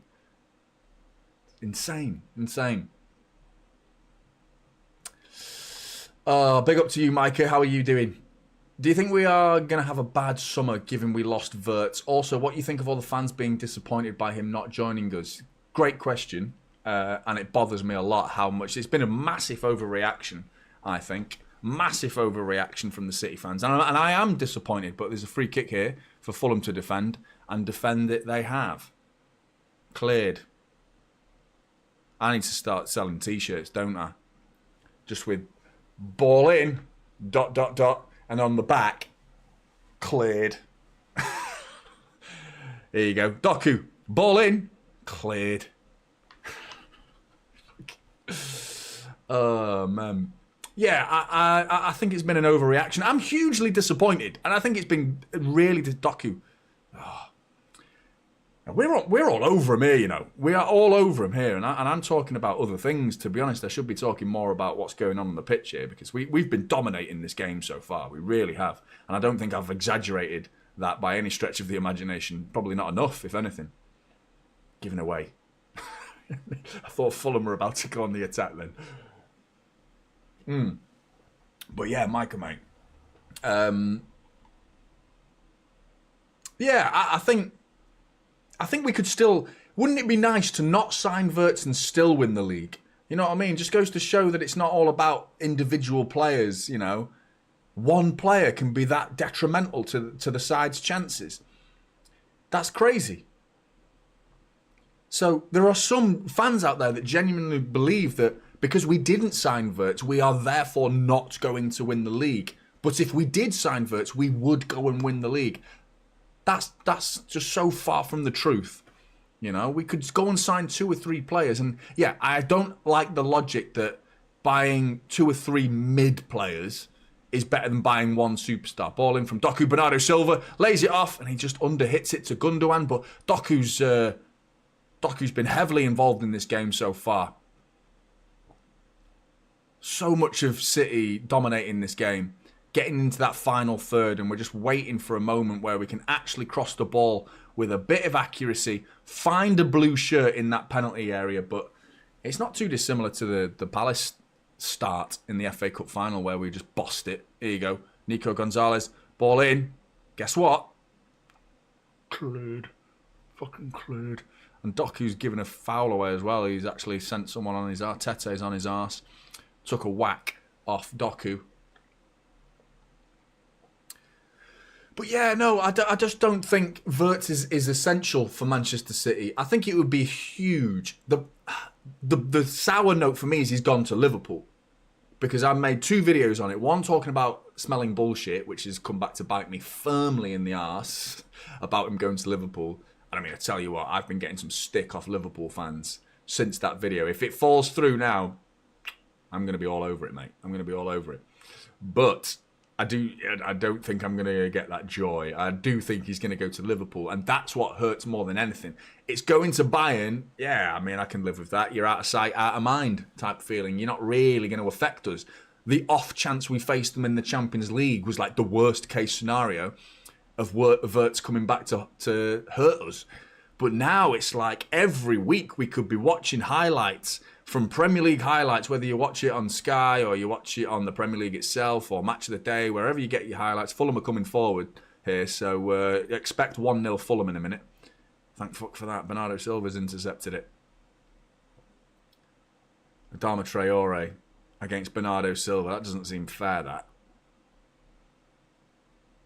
Insane. Big up to you, Micah. How are you doing? Do you think we are going to have a bad summer given we lost Wirtz? Also, what do you think of all the fans being disappointed by him not joining us? Great question. And it bothers me a lot how much. It's been a massive overreaction, I think. Massive overreaction from the City fans. And I am disappointed, but there's a free kick here for Fulham to defend. And defend it they have. Cleared. I need to start selling T-shirts, don't I? Just with ball in, ... and on the back, cleared. Here you go. Doku, ball in, cleared. Oh, man. Yeah, I think it's been an overreaction. I'm hugely disappointed. And I think it's been really... Doku. Oh. We're all over him here, you know. We are all over him here. And I'm talking about other things, to be honest. I should be talking more about what's going on the pitch here, because we've been dominating this game so far. We really have. And I don't think I've exaggerated that by any stretch of the imagination. Probably not enough, if anything. Giving away. I thought Fulham were about to go on the attack then. But yeah, Micah, mate. Yeah, I think we could still... Wouldn't it be nice to not sign Wirtz and still win the league? You know what I mean? Just goes to show that it's not all about individual players, you know. One player can be that detrimental to the side's chances. That's crazy. So there are some fans out there that genuinely believe that because we didn't sign Wirtz, we are therefore not going to win the league. But if we did sign Wirtz, we would go and win the league. That's just so far from the truth. You know, we could go and sign 2 or 3 players. And yeah, I don't like the logic that buying 2 or 3 mid players is better than buying one superstar. Ball in from Doku. Bernardo Silva lays it off and he just underhits it to Gundogan. But Doku's been heavily involved in this game so far. So much of City dominating this game, getting into that final third, and we're just waiting for a moment where we can actually cross the ball with a bit of accuracy, find a blue shirt in that penalty area. But it's not too dissimilar to the Palace start in the FA Cup final where we just bossed it. Here you go. Nico Gonzalez, ball in. Guess what? Cleared. Fucking cleared. And Doku's given a foul away as well. He's actually sent someone on his arse. Tete's on his arse. Took a whack off Doku. But yeah, no, I just don't think Wirtz is essential for Manchester City. I think it would be huge. The sour note for me is he's gone to Liverpool. Because I made 2 videos on it. One talking about smelling bullshit, which has come back to bite me firmly in the arse about him going to Liverpool. And I mean, I tell you what, I've been getting some stick off Liverpool fans since that video. If it falls through now, I'm going to be all over it, mate. I'm going to be all over it. But I don't think I'm going to get that joy. I do think he's going to go to Liverpool, and that's what hurts more than anything. It's going to Bayern. Yeah, I mean, I can live with that. You're out of sight, out of mind type feeling. You're not really going to affect us. The off chance we faced them in the Champions League was like the worst case scenario of Wirtz coming back to hurt us. But now it's like every week we could be watching highlights from Premier League highlights, whether you watch it on Sky or you watch it on the Premier League itself or Match of the Day, wherever you get your highlights. Fulham are coming forward here, so expect 1-0 Fulham in a minute. Thank fuck for that. Bernardo Silva's intercepted it. Adama Traore against Bernardo Silva. That doesn't seem fair, that.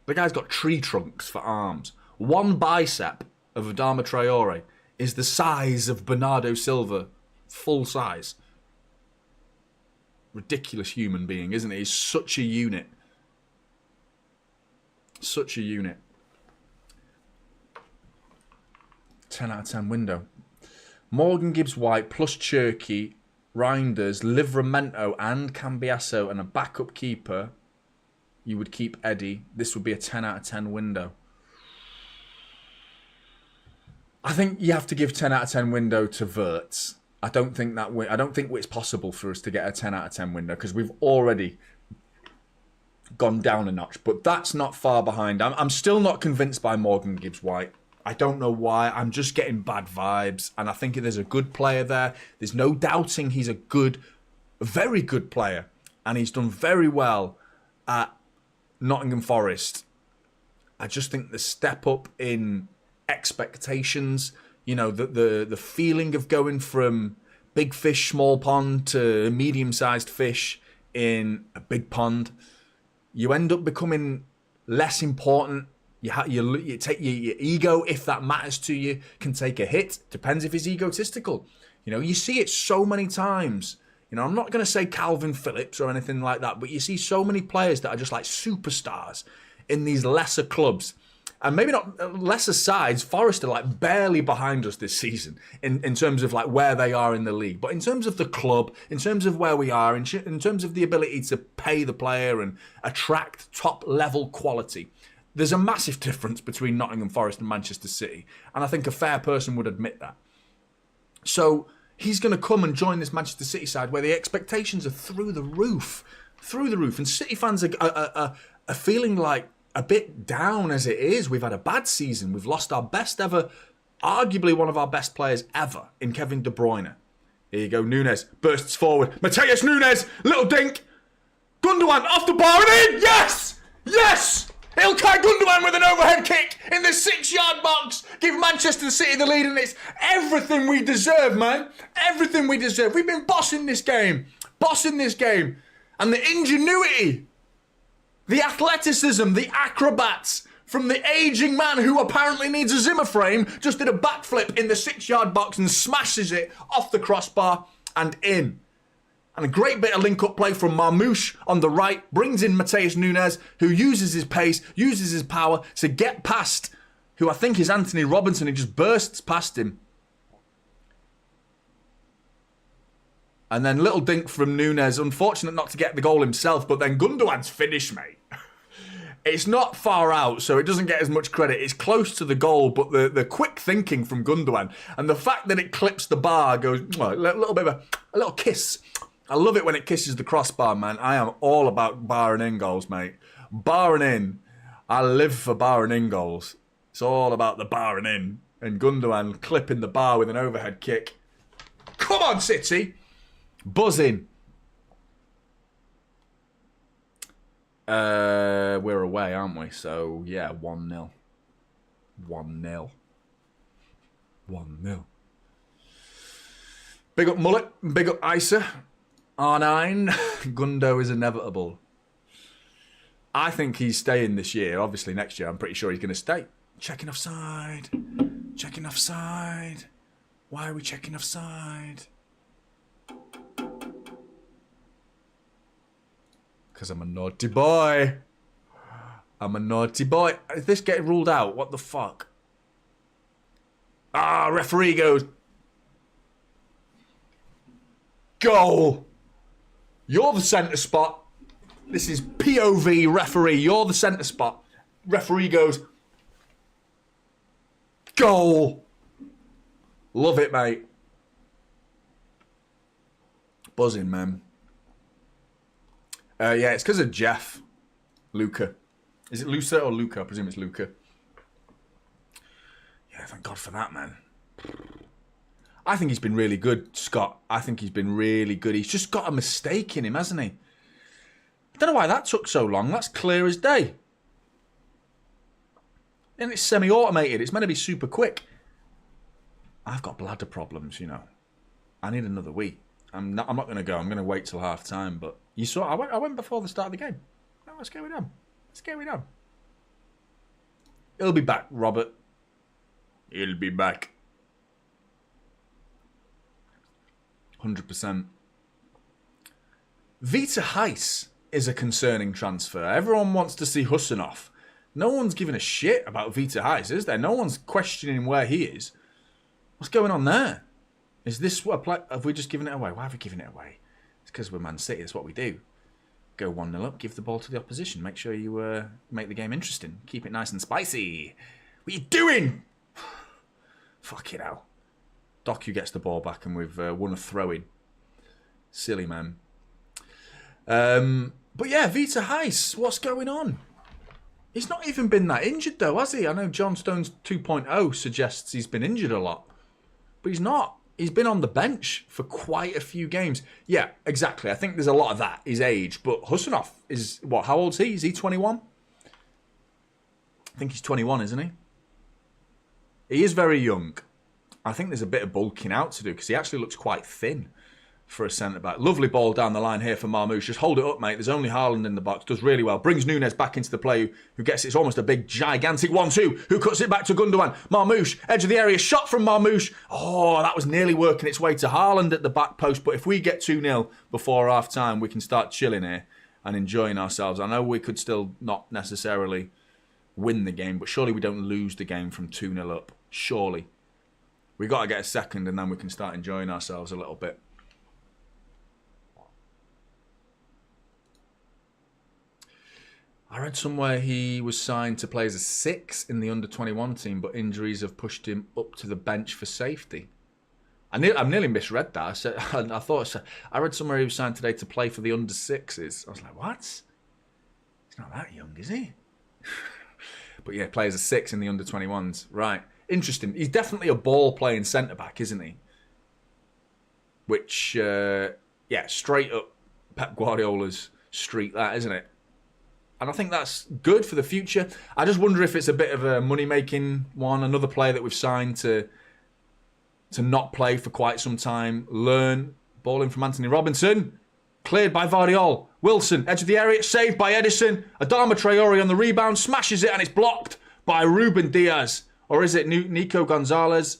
The guy's got tree trunks for arms. One bicep of Adama Traore is the size of Bernardo Silva. Full size. Ridiculous human being, isn't he? He's such a unit. Such a unit. 10 out of 10 window. Morgan Gibbs-White plus Cherky, Reinders, Livramento and Cambiasso and a backup keeper. You would keep Eddie. This would be a 10 out of 10 window. I think you have to give 10 out of 10 window to Wirtz. I don't think it's possible for us to get a 10 out of 10 window because we've already gone down a notch. But that's not far behind. I'm still not convinced by Morgan Gibbs-White. I don't know why. I'm just getting bad vibes. And I think there's a good player there. There's no doubting he's a very good player. And he's done very well at Nottingham Forest. I just think the step up in expectations, you know, the feeling of going from big fish, small pond to medium-sized fish in a big pond, you end up becoming less important. You take your ego, if that matters to you, can take a hit. Depends if it's egotistical. You know, you see it so many times. You know, I'm not going to say Calvin Phillips or anything like that, but you see so many players that are just like superstars in these lesser clubs. And maybe not lesser sides. Forest are like barely behind us this season in terms of like where they are in the league. But in terms of the club, in terms of where we are, in terms of the ability to pay the player and attract top level quality, there's a massive difference between Nottingham Forest and Manchester City. And I think a fair person would admit that. So he's going to come and join this Manchester City side where the expectations are through the roof. Through the roof. And City fans are feeling like a bit down as it is. We've had a bad season. We've lost our best ever, arguably one of our best players ever in Kevin De Bruyne. Here you go, Nunes bursts forward. Mateus Nunes, little dink. Gundogan off the bar and in. Yes! Yes! Ilkay Gundogan with an overhead kick in the 6-yard box. Give Manchester City the lead, and it's everything we deserve, man. Everything we deserve. We've been bossing this game. And the ingenuity, the athleticism, the acrobats from the ageing man who apparently needs a Zimmer frame just did a backflip in the 6-yard box and smashes it off the crossbar and in. And a great bit of link-up play from Marmoush on the right, brings in Mateus Nunes, who uses his pace, uses his power to get past, who I think is Anthony Robinson. He just bursts past him. And then little dink from Nunes, unfortunate not to get the goal himself, but then Gundogan's finish, mate. It's not far out, so it doesn't get as much credit. It's close to the goal, but the quick thinking from Gundogan and the fact that it clips the bar goes, well, a little bit of a little kiss. I love it when it kisses the crossbar, man. I am all about bar and in goals, mate. Bar and in. I live for bar and in goals. It's all about the bar and in. And Gundogan clipping the bar with an overhead kick. Come on, City. Buzzing. We're away, aren't we? So, yeah, 1-0. 1-0. 1-0. Big up Mullet. Big up Isa. R9. Gundo is inevitable. I think he's staying this year. Obviously, next year, I'm pretty sure he's going to stay. Checking offside. Checking offside. Why are we checking offside? Because I'm a naughty boy. I'm a naughty boy. Is this getting ruled out? What the fuck? Ah, referee goes. Goal. You're the centre spot. This is POV referee. You're the centre spot. Referee goes. Goal. Love it, mate. Buzzing, man. Yeah, it's because of Jeff. Luca. Is it Luca or Luca? I presume it's Luca. Yeah, thank God for that, man. I think he's been really good, Scott. I think he's been really good. He's just got a mistake in him, hasn't he? I don't know why that took so long. That's clear as day. And it's semi-automated. It's meant to be super quick. I've got bladder problems, you know. I need another wee. I'm not going to go. I'm going to wait till half time. But you saw, I went before the start of the game. Oh, what's going on? What's going on? He'll be back, Robert. He'll be back. 100%. Vita Heiss is a concerning transfer. Everyone wants to see Hussanov. No one's giving a shit about Vita Heiss, is there? No one's questioning where he is. What's going on there? Is this what a play? Have we just given it away? Why have we given it away? It's because we're Man City. That's what we do. Go 1-0 up, give the ball to the opposition. Make sure you make the game interesting. Keep it nice and spicy. What are you doing? Fuck it hell. Doku gets the ball back and we've won a throw-in. Silly, man. But yeah, Vita Heiss, what's going on? He's not even been that injured though, has he? I know John Stones 2.0 suggests he's been injured a lot. But he's not. He's been on the bench for quite a few games. Yeah, exactly. I think there's a lot of that, his age. But Hussanov is, what, how old's he? Is he 21? I think he's 21, isn't he? He is very young. I think there's a bit of bulking out to do because he actually looks quite thin for a centre-back. Lovely ball down the line here for Marmoush. Just hold it up, mate. There's only Haaland in the box. Does really well. Brings Nunes back into the play, who gets it. It's almost a big, gigantic 1-2. Who cuts it back to Gundogan. Marmoush, edge of the area. Shot from Marmoush. Oh, that was nearly working its way to Haaland at the back post. But if we get 2-0 before half-time, we can start chilling here and enjoying ourselves. I know we could still not necessarily win the game, but surely we don't lose the game from 2-0 up. Surely. We got to get a second and then we can start enjoying ourselves a little bit. I read somewhere he was signed to play as a 6 in the under-21 team, but injuries have pushed him up to the bench for safety. I nearly misread that. I read somewhere he was signed today to play for the under-6s. I was like, what? He's not that young, is he? But yeah, plays a 6 in the under-21s. Right. Interesting. He's definitely a ball-playing centre-back, isn't he? Which, yeah, straight up Pep Guardiola's street, that, isn't it? And I think that's good for the future. I just wonder if it's a bit of a money-making one. Another player that we've signed to not play for quite some time. Learn. Ball in from Anthony Robinson. Cleared by Vardiol. Wilson, edge of the area. Saved by Edison. Adama Traore on the rebound. Smashes it and it's blocked by Ruben Diaz. Or is it Nico Gonzalez?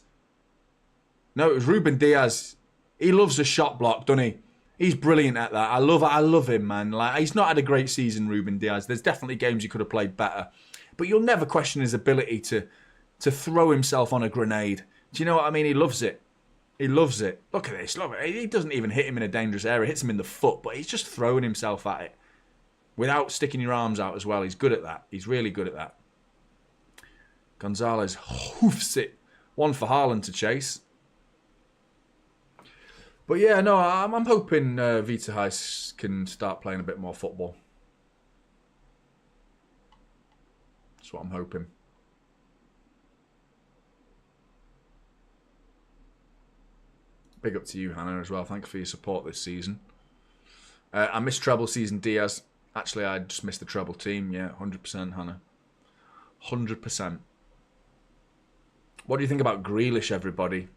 No, it was Ruben Diaz. He loves a shot block, doesn't he? He's brilliant at that. I love him, man. Like, he's not had a great season, Ruben Diaz. There's definitely games he could have played better. But you'll never question his ability to throw himself on a grenade. Do you know what I mean? He loves it. He loves it. Look at this. Look, he doesn't even hit him in a dangerous area. Hits him in the foot, but he's just throwing himself at it. Without sticking your arms out as well. He's good at that. He's really good at that. Gonzalez hoofs it. One for Haaland to chase. But yeah, no, I'm hoping Vita Heiss can start playing a bit more football. That's what I'm hoping. Big up to you, Hannah, as well. Thanks for your support this season. I missed treble season, Diaz. Actually, I just missed the treble team. Yeah, 100%, Hannah. 100%. What do you think about Grealish, everybody?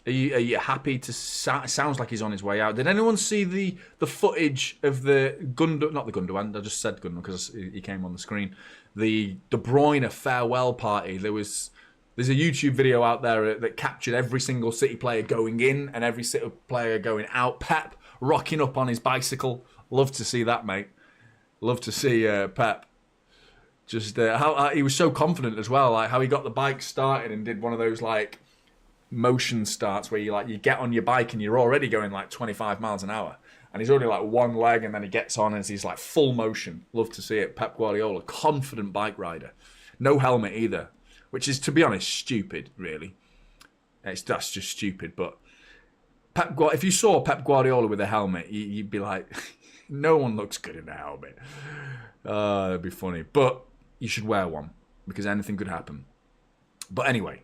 Are you happy to? Sounds like he's on his way out. Did anyone see the footage of the not the Gundogan? I just said Gundogan because he came on the screen. The De Bruyne farewell party. There's a YouTube video out there that captured every single City player going in and every City player going out. Pep rocking up on his bicycle. Love to see that, mate. Love to see Pep. Just how he was so confident as well. Like how he got the bike started and did one of those like motion starts where you get on your bike and you're already going like 25 miles an hour. And he's already like one leg and then he gets on and he's like full motion. Love to see it. Pep Guardiola, confident bike rider. No helmet either. Which is, to be honest, stupid, really. That's just stupid. But if you saw Pep Guardiola with a helmet, you'd be like, no one looks good in a helmet. That'd be funny. But you should wear one because anything could happen. But anyway,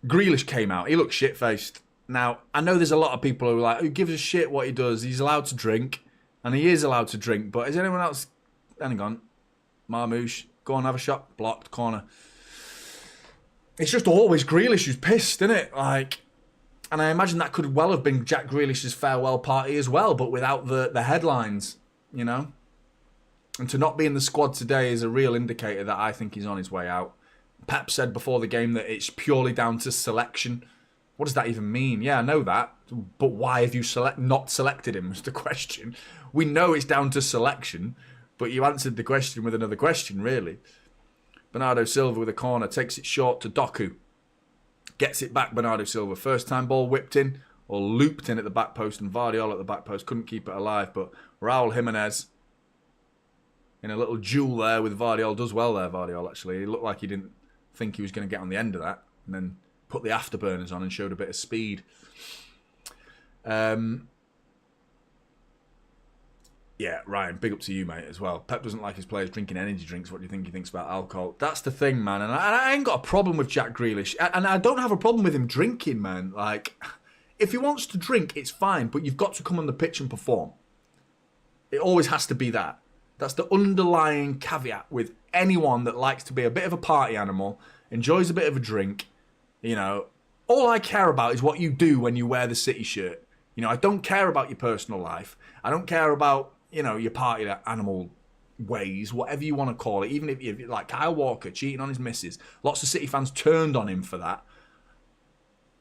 Grealish came out. He looked shit-faced. Now, I know there's a lot of people who are like, who gives a shit what he does? He's allowed to drink. And he is allowed to drink. But is anyone else... Hang on. Marmouche, go on, have a shot. Blocked, corner. It's just always Grealish who's pissed, isn't it? Like, and I imagine that could well have been Jack Grealish's farewell party as well, but without the headlines, you know? And to not be in the squad today is a real indicator that I think he's on his way out. Pep said before the game that it's purely down to selection. What does that even mean? Yeah, I know that. But why have you not selected him is the question. We know it's down to selection, but you answered the question with another question, really. Bernardo Silva with a corner, takes it short to Doku. Gets it back, Bernardo Silva. First time ball whipped in, or looped in at the back post, and Vardiol at the back post couldn't keep it alive, but Raul Jimenez in a little duel there with Vardiol. Does well there, Vardiol, actually. He looked like he didn't think he was going to get on the end of that, and then put the afterburners on and showed a bit of speed. Yeah, Ryan, big up to you, mate, as well. Pep doesn't like his players drinking energy drinks. What do you think he thinks about alcohol? That's the thing, man. And I ain't got a problem with Jack Grealish. And I don't have a problem with him drinking, man. Like, if he wants to drink, it's fine. But you've got to come on the pitch and perform. It always has to be that. That's the underlying caveat with anyone that likes to be a bit of a party animal, enjoys a bit of a drink. You know, all I care about is what you do when you wear the City shirt. You know, I don't care about your personal life. I don't care about, you know, your party animal ways, whatever you want to call it. Even if you're like Kyle Walker cheating on his missus. Lots of City fans turned on him for that.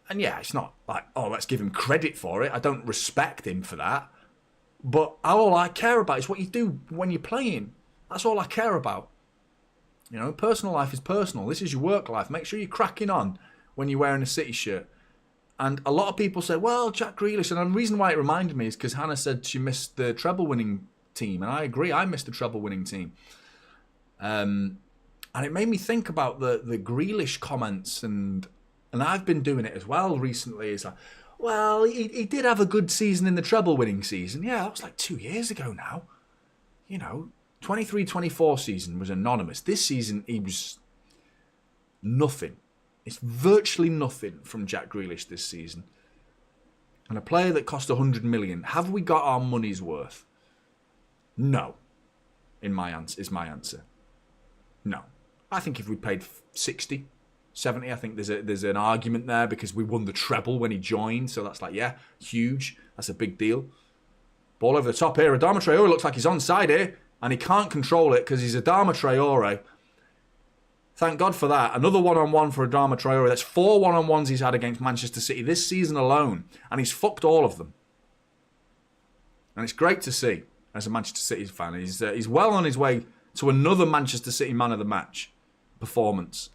And yeah, it's not like, oh, let's give him credit for it. I don't respect him for that. But all I care about is what you do when you're playing. That's all I care about. You know, personal life is personal. This is your work life. Make sure you're cracking on when you're wearing a City shirt. And a lot of people say, well, Jack Grealish, and the reason why it reminded me is because Hannah said she missed the treble-winning team, and I agree, I missed the treble-winning team. And it made me think about the Grealish comments, and I've been doing it as well recently. It's like, well, he did have a good season in the treble-winning season. Yeah, that was like 2 years ago now. You know, 23-24 season was anonymous. This season, he was nothing. It's virtually nothing from Jack Grealish this season. And a player that cost 100 million, have we got our money's worth? No. Is my answer. No. I think if we paid 60, 70, I think there's an argument there because we won the treble when he joined. So that's like, yeah, huge. That's a big deal. Ball over the top here. Adama Traore looks like he's onside here. And he can't control it because he's Adama Traore. Thank God for that. Another one-on-one for Adama Traore. That's 4 one-on-ones he's had against Manchester City this season alone. And he's fucked all of them. And it's great to see as a Manchester City fan. He's well on his way to another Manchester City man of the match performance.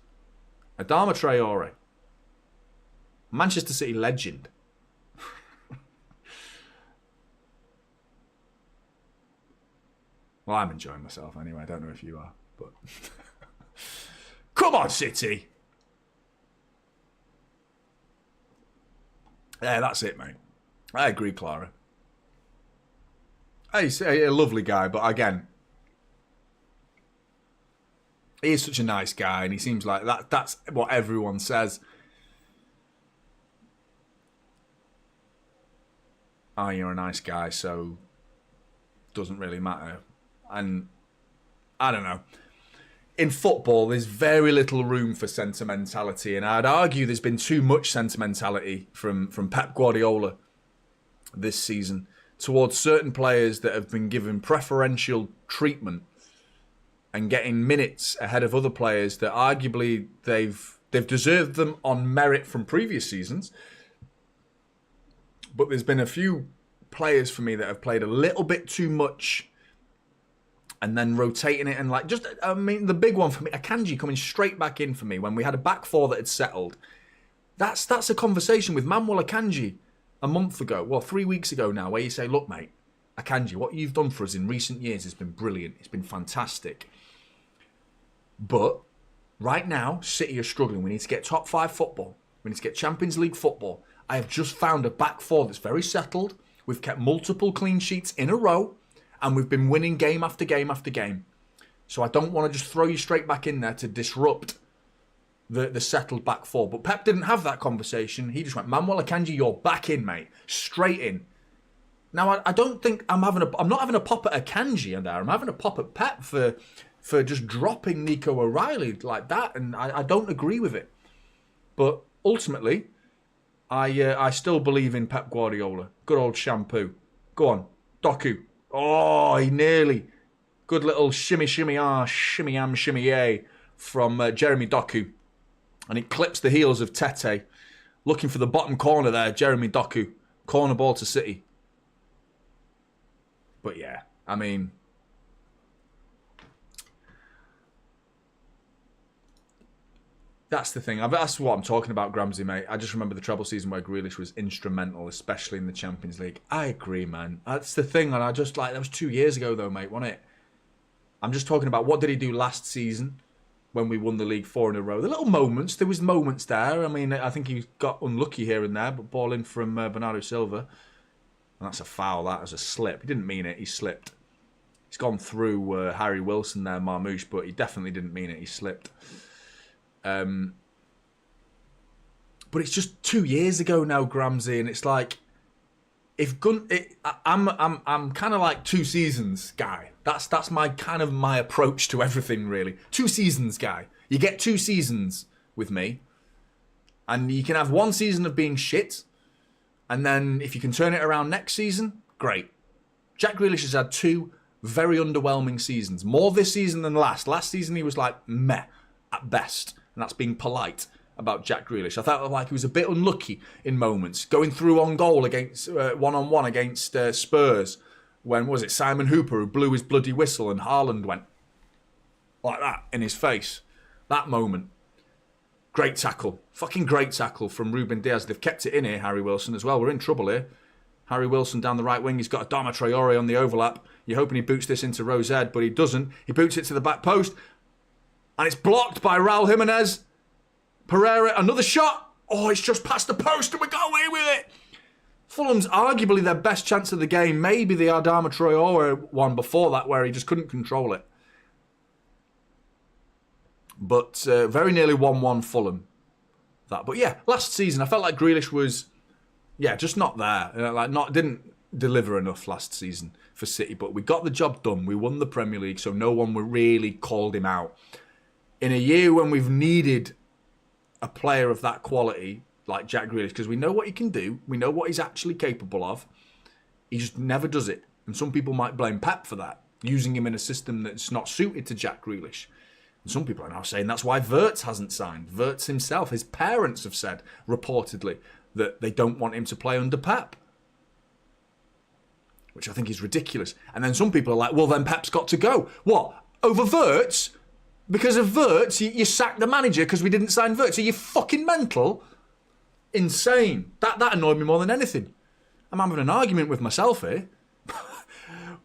Adama Traore. Manchester City legend. Well, I'm enjoying myself anyway. I don't know if you are, but... Come on, City. Yeah, that's it, mate. I agree, Clara. He's a lovely guy, but again, he is such a nice guy, and he seems like that's what everyone says. Oh, you're a nice guy, so doesn't really matter. And I don't know. in football, there's very little room for sentimentality, and I'd argue there's been too much sentimentality from Pep Guardiola this season towards certain players that have been given preferential treatment and getting minutes ahead of other players that arguably they've deserved them on merit from previous seasons. But there's been a few players for me that have played a little bit too much and then rotating it and the big one for me, Akanji coming straight back in for me when we had a back four that had settled. That's a conversation with Manuel Akanji a month ago, 3 weeks ago now, where you say, look, mate, Akanji, what you've done for us in recent years has been brilliant. It's been fantastic. But right now, City are struggling. We need to get top 5 football. We need to get Champions League football. I have just found a back four that's very settled. We've kept multiple clean sheets in a row, and we've been winning game after game after game. So I don't want to just throw you straight back in there to disrupt the settled back four. But Pep didn't have that conversation. He just went, Manuel Akanji, you're back in, mate. Straight in. Now, I don't think I'm not having a pop at Akanji in there. I'm having a pop at Pep for just dropping Nico O'Reilly like that, and I don't agree with it. But ultimately, I still believe in Pep Guardiola. Good old shampoo. Go on, Doku. Oh, he nearly. Good little shimmy, shimmy, shimmy, shimmy, yay from Jeremy Doku. And it clips the heels of Tete. Looking for the bottom corner there, Jeremy Doku. Corner ball to City. But yeah, I mean, that's the thing. That's what I'm talking about, Gramsy, mate. I just remember the treble season where Grealish was instrumental, especially in the Champions League. I agree, man. That's the thing. And that was 2 years ago, though, mate, wasn't it? I'm just talking about what did he do last season when we won the league 4 in a row. The little moments, there was moments there. I mean, I think he got unlucky here and there, but ball in from Bernardo Silva. And that's a foul, that was a slip. He didn't mean it, he slipped. He's gone through Harry Wilson there, Marmouche, but he definitely didn't mean it, he slipped. But it's just 2 years ago now, Gramsy, and it's like, I'm kind of like 2 seasons guy. That's my approach to everything, really. 2 seasons guy. You get 2 seasons with me, and you can have 1 season of being shit, and then if you can turn it around next season, great. Jack Grealish has had 2 very underwhelming seasons. More this season than last. Last season he was like meh at best, and that's being polite about Jack Grealish. I felt like he was a bit unlucky in moments, going through on goal against one-on-one against Spurs. When was it Simon Hooper who blew his bloody whistle and Haaland went like that in his face? That moment. Great tackle. Fucking great tackle from Ruben Diaz. They've kept it in here, Harry Wilson, as well. We're in trouble here. Harry Wilson down the right wing. He's got Adama Traore on the overlap. You're hoping he boots this into Rosed, but he doesn't. He boots it to the back post. And it's blocked by Raul Jimenez. Pereira, another shot. Oh, it's just past the post and we got away with it. Fulham's arguably their best chance of the game. Maybe the Adama Traore one before that where he just couldn't control it. But very nearly 1-1 Fulham. But yeah, last season I felt like Grealish was, just not there. Didn't deliver enough last season for City. But we got the job done. We won the Premier League, so no one really called him out. In a year when we've needed a player of that quality like Jack Grealish, because we know what he can do, we know what he's actually capable of, he just never does it. And some people might blame Pep for that, using him in a system that's not suited to Jack Grealish. And some people are now saying that's why Wirtz hasn't signed. Wirtz himself, his parents have said, reportedly, that they don't want him to play under Pep. Which I think is ridiculous. And then some people are like, well, then Pep's got to go. What? Over Wirtz? Because of Wirtz, you sacked the manager because we didn't sign Wirtz. Are you fucking mental? Insane. That annoyed me more than anything. I'm having an argument with myself here.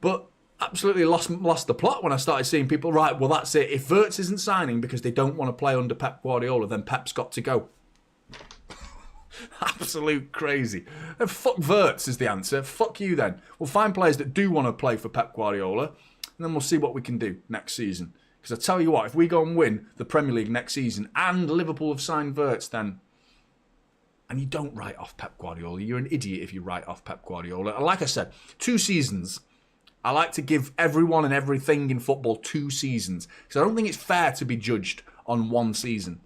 But absolutely lost the plot when I started seeing people, right, well, that's it. If Wirtz isn't signing because they don't want to play under Pep Guardiola, then Pep's got to go. Absolute crazy. And fuck Wirtz is the answer. Fuck you then. We'll find players that do want to play for Pep Guardiola, and then we'll see what we can do next season. Because I tell you what, if we go and win the Premier League next season and Liverpool have signed Wirtz, then... And you don't write off Pep Guardiola. You're an idiot if you write off Pep Guardiola. And like I said, 2 seasons I like to give everyone and everything in football 2 seasons. Because I don't think it's fair to be judged on 1 season.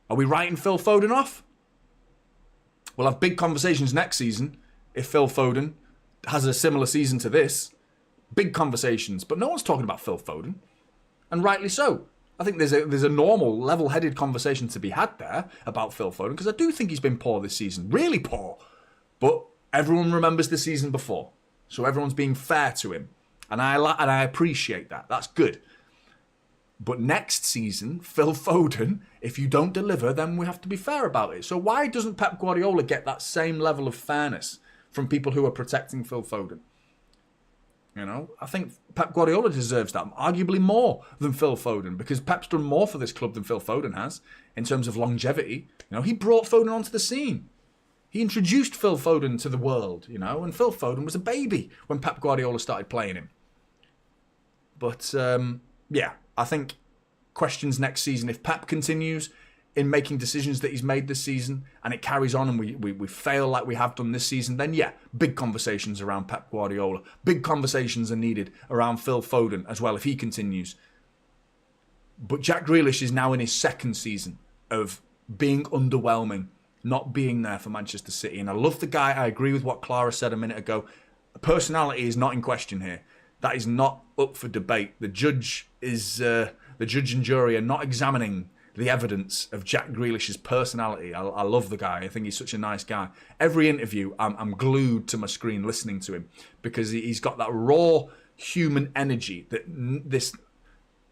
Are we writing Phil Foden off? We'll have big conversations next season if Phil Foden has a similar season to this. Big conversations. But no one's talking about Phil Foden. And rightly so. I think there's a normal, level-headed conversation to be had there about Phil Foden, because I do think he's been poor this season. Really poor. But everyone remembers the season before. So everyone's being fair to him. And I appreciate that. That's good. But next season, Phil Foden, if you don't deliver, then we have to be fair about it. So why doesn't Pep Guardiola get that same level of fairness from people who are protecting Phil Foden? You know, I think Pep Guardiola deserves that, arguably more than Phil Foden, because Pep's done more for this club than Phil Foden has in terms of longevity. You know, he brought Foden onto the scene. He introduced Phil Foden to the world, you know, and Phil Foden was a baby when Pep Guardiola started playing him. But, yeah, I think questions next season. If Pep continues in making decisions that he's made this season and it carries on and we fail like we have done this season, then yeah, big conversations around Pep Guardiola. Big conversations are needed around Phil Foden as well if he continues. But Jack Grealish is now in his 2nd season of being underwhelming, not being there for Manchester City. And I love the guy. I agree with what Clara said a minute ago. Personality is not in question here. That is not up for debate. The judge and jury are not examining the evidence of Jack Grealish's personality. I love the guy. I think he's such a nice guy. Every interview, I'm glued to my screen listening to him because he's got that raw human energy that this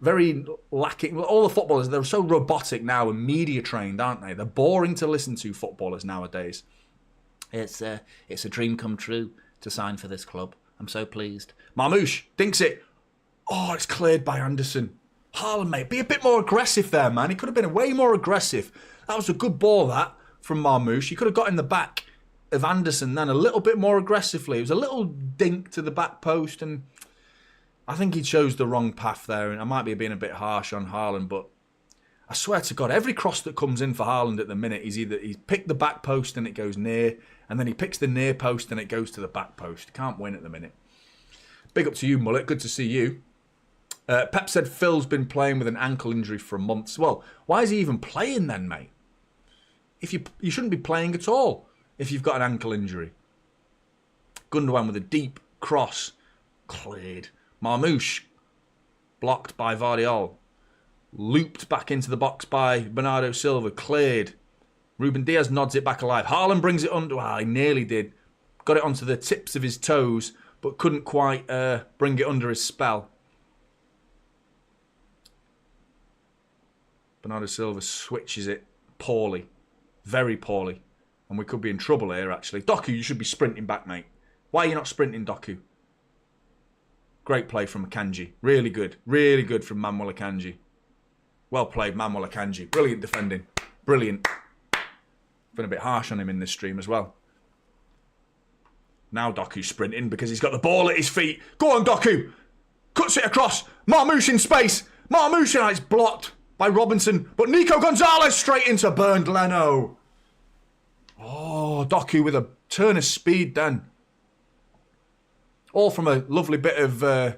very lacking. All the footballers, they're so robotic now and media trained, aren't they? They're boring to listen to, footballers nowadays. It's a dream come true to sign for this club. I'm so pleased. Marmoush dinks it. Oh, it's cleared by Anderson. Haaland, mate, be a bit more aggressive there, man. He could have been way more aggressive. That was a good ball, that, from Marmoush. He could have got in the back of Anderson then a little bit more aggressively. It was a little dink to the back post, and I think he chose the wrong path there. And I might be being a bit harsh on Haaland, but I swear to God, every cross that comes in for Haaland at the minute, he's picked the back post and it goes near, and then he picks the near post and it goes to the back post. Can't win at the minute. Big up to you, Mullet. Good to see you. Pep said Phil's been playing with an ankle injury for months. Well, why is he even playing then, mate? If you shouldn't be playing at all if you've got an ankle injury. Gundogan with a deep cross. Cleared. Marmoush. Blocked by Vardiol. Looped back into the box by Bernardo Silva. Cleared. Ruben Diaz nods it back alive. Haaland brings it under. Well, he nearly did. Got it onto the tips of his toes, but couldn't quite bring it under his spell. Bernardo Silva switches it poorly. Very poorly. And we could be in trouble here, actually. Doku, you should be sprinting back, mate. Why are you not sprinting, Doku? Great play from Akanji. Really good. Really good from Manuel Akanji. Well played, Manuel Akanji. Brilliant defending. Brilliant. Been a bit harsh on him in this stream as well. Now Doku's sprinting because he's got the ball at his feet. Go on, Doku. Cuts it across. Marmoush in space. Marmoush, it's blocked by Robinson, but Nico Gonzalez straight into Bernd Leno. Oh, Doku with a turn of speed then. All from a lovely bit of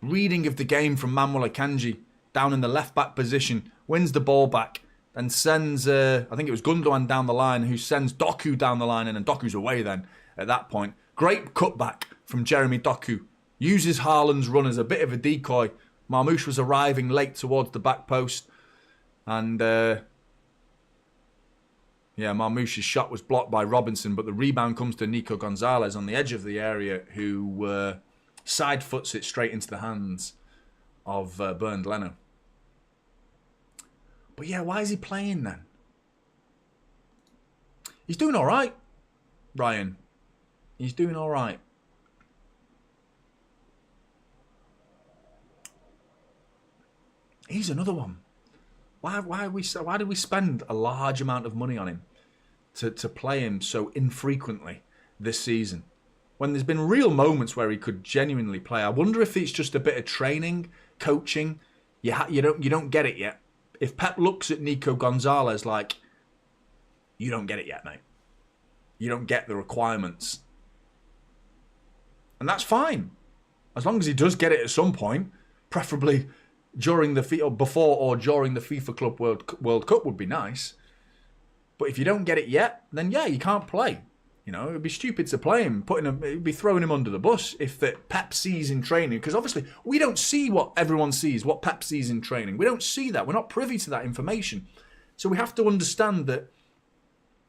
reading of the game from Manuel Akanji down in the left-back position. Wins the ball back and sends, I think it was Gundogan down the line who sends Doku down the line, and then Doku's away then at that point. Great cutback from Jeremy Doku. Uses Haaland's run as a bit of a decoy. Marmoush was arriving late towards the back post. And, Marmoush's shot was blocked by Robinson, but the rebound comes to Nico Gonzalez on the edge of the area, who side foots it straight into the hands of Bernd Leno. But yeah, why is he playing then? He's doing all right, Ryan. He's doing all right. He's another one. Why did we spend a large amount of money on him to play him so infrequently this season? When there's been real moments where he could genuinely play. I wonder if it's just a bit of training, coaching. You don't get it yet. If Pep looks at Nico Gonzalez like, you don't get it yet, mate. You don't get the requirements. And that's fine. As long as he does get it at some point, preferably during the or before or during the FIFA Club World Cup would be nice. But if you don't get it yet, then yeah, you can't play. You know, it would be stupid to play him, it'd be throwing him under the bus if that Pep sees in training. Because obviously, we don't see what everyone sees, what Pep sees in training. We don't see that. We're not privy to that information. So we have to understand that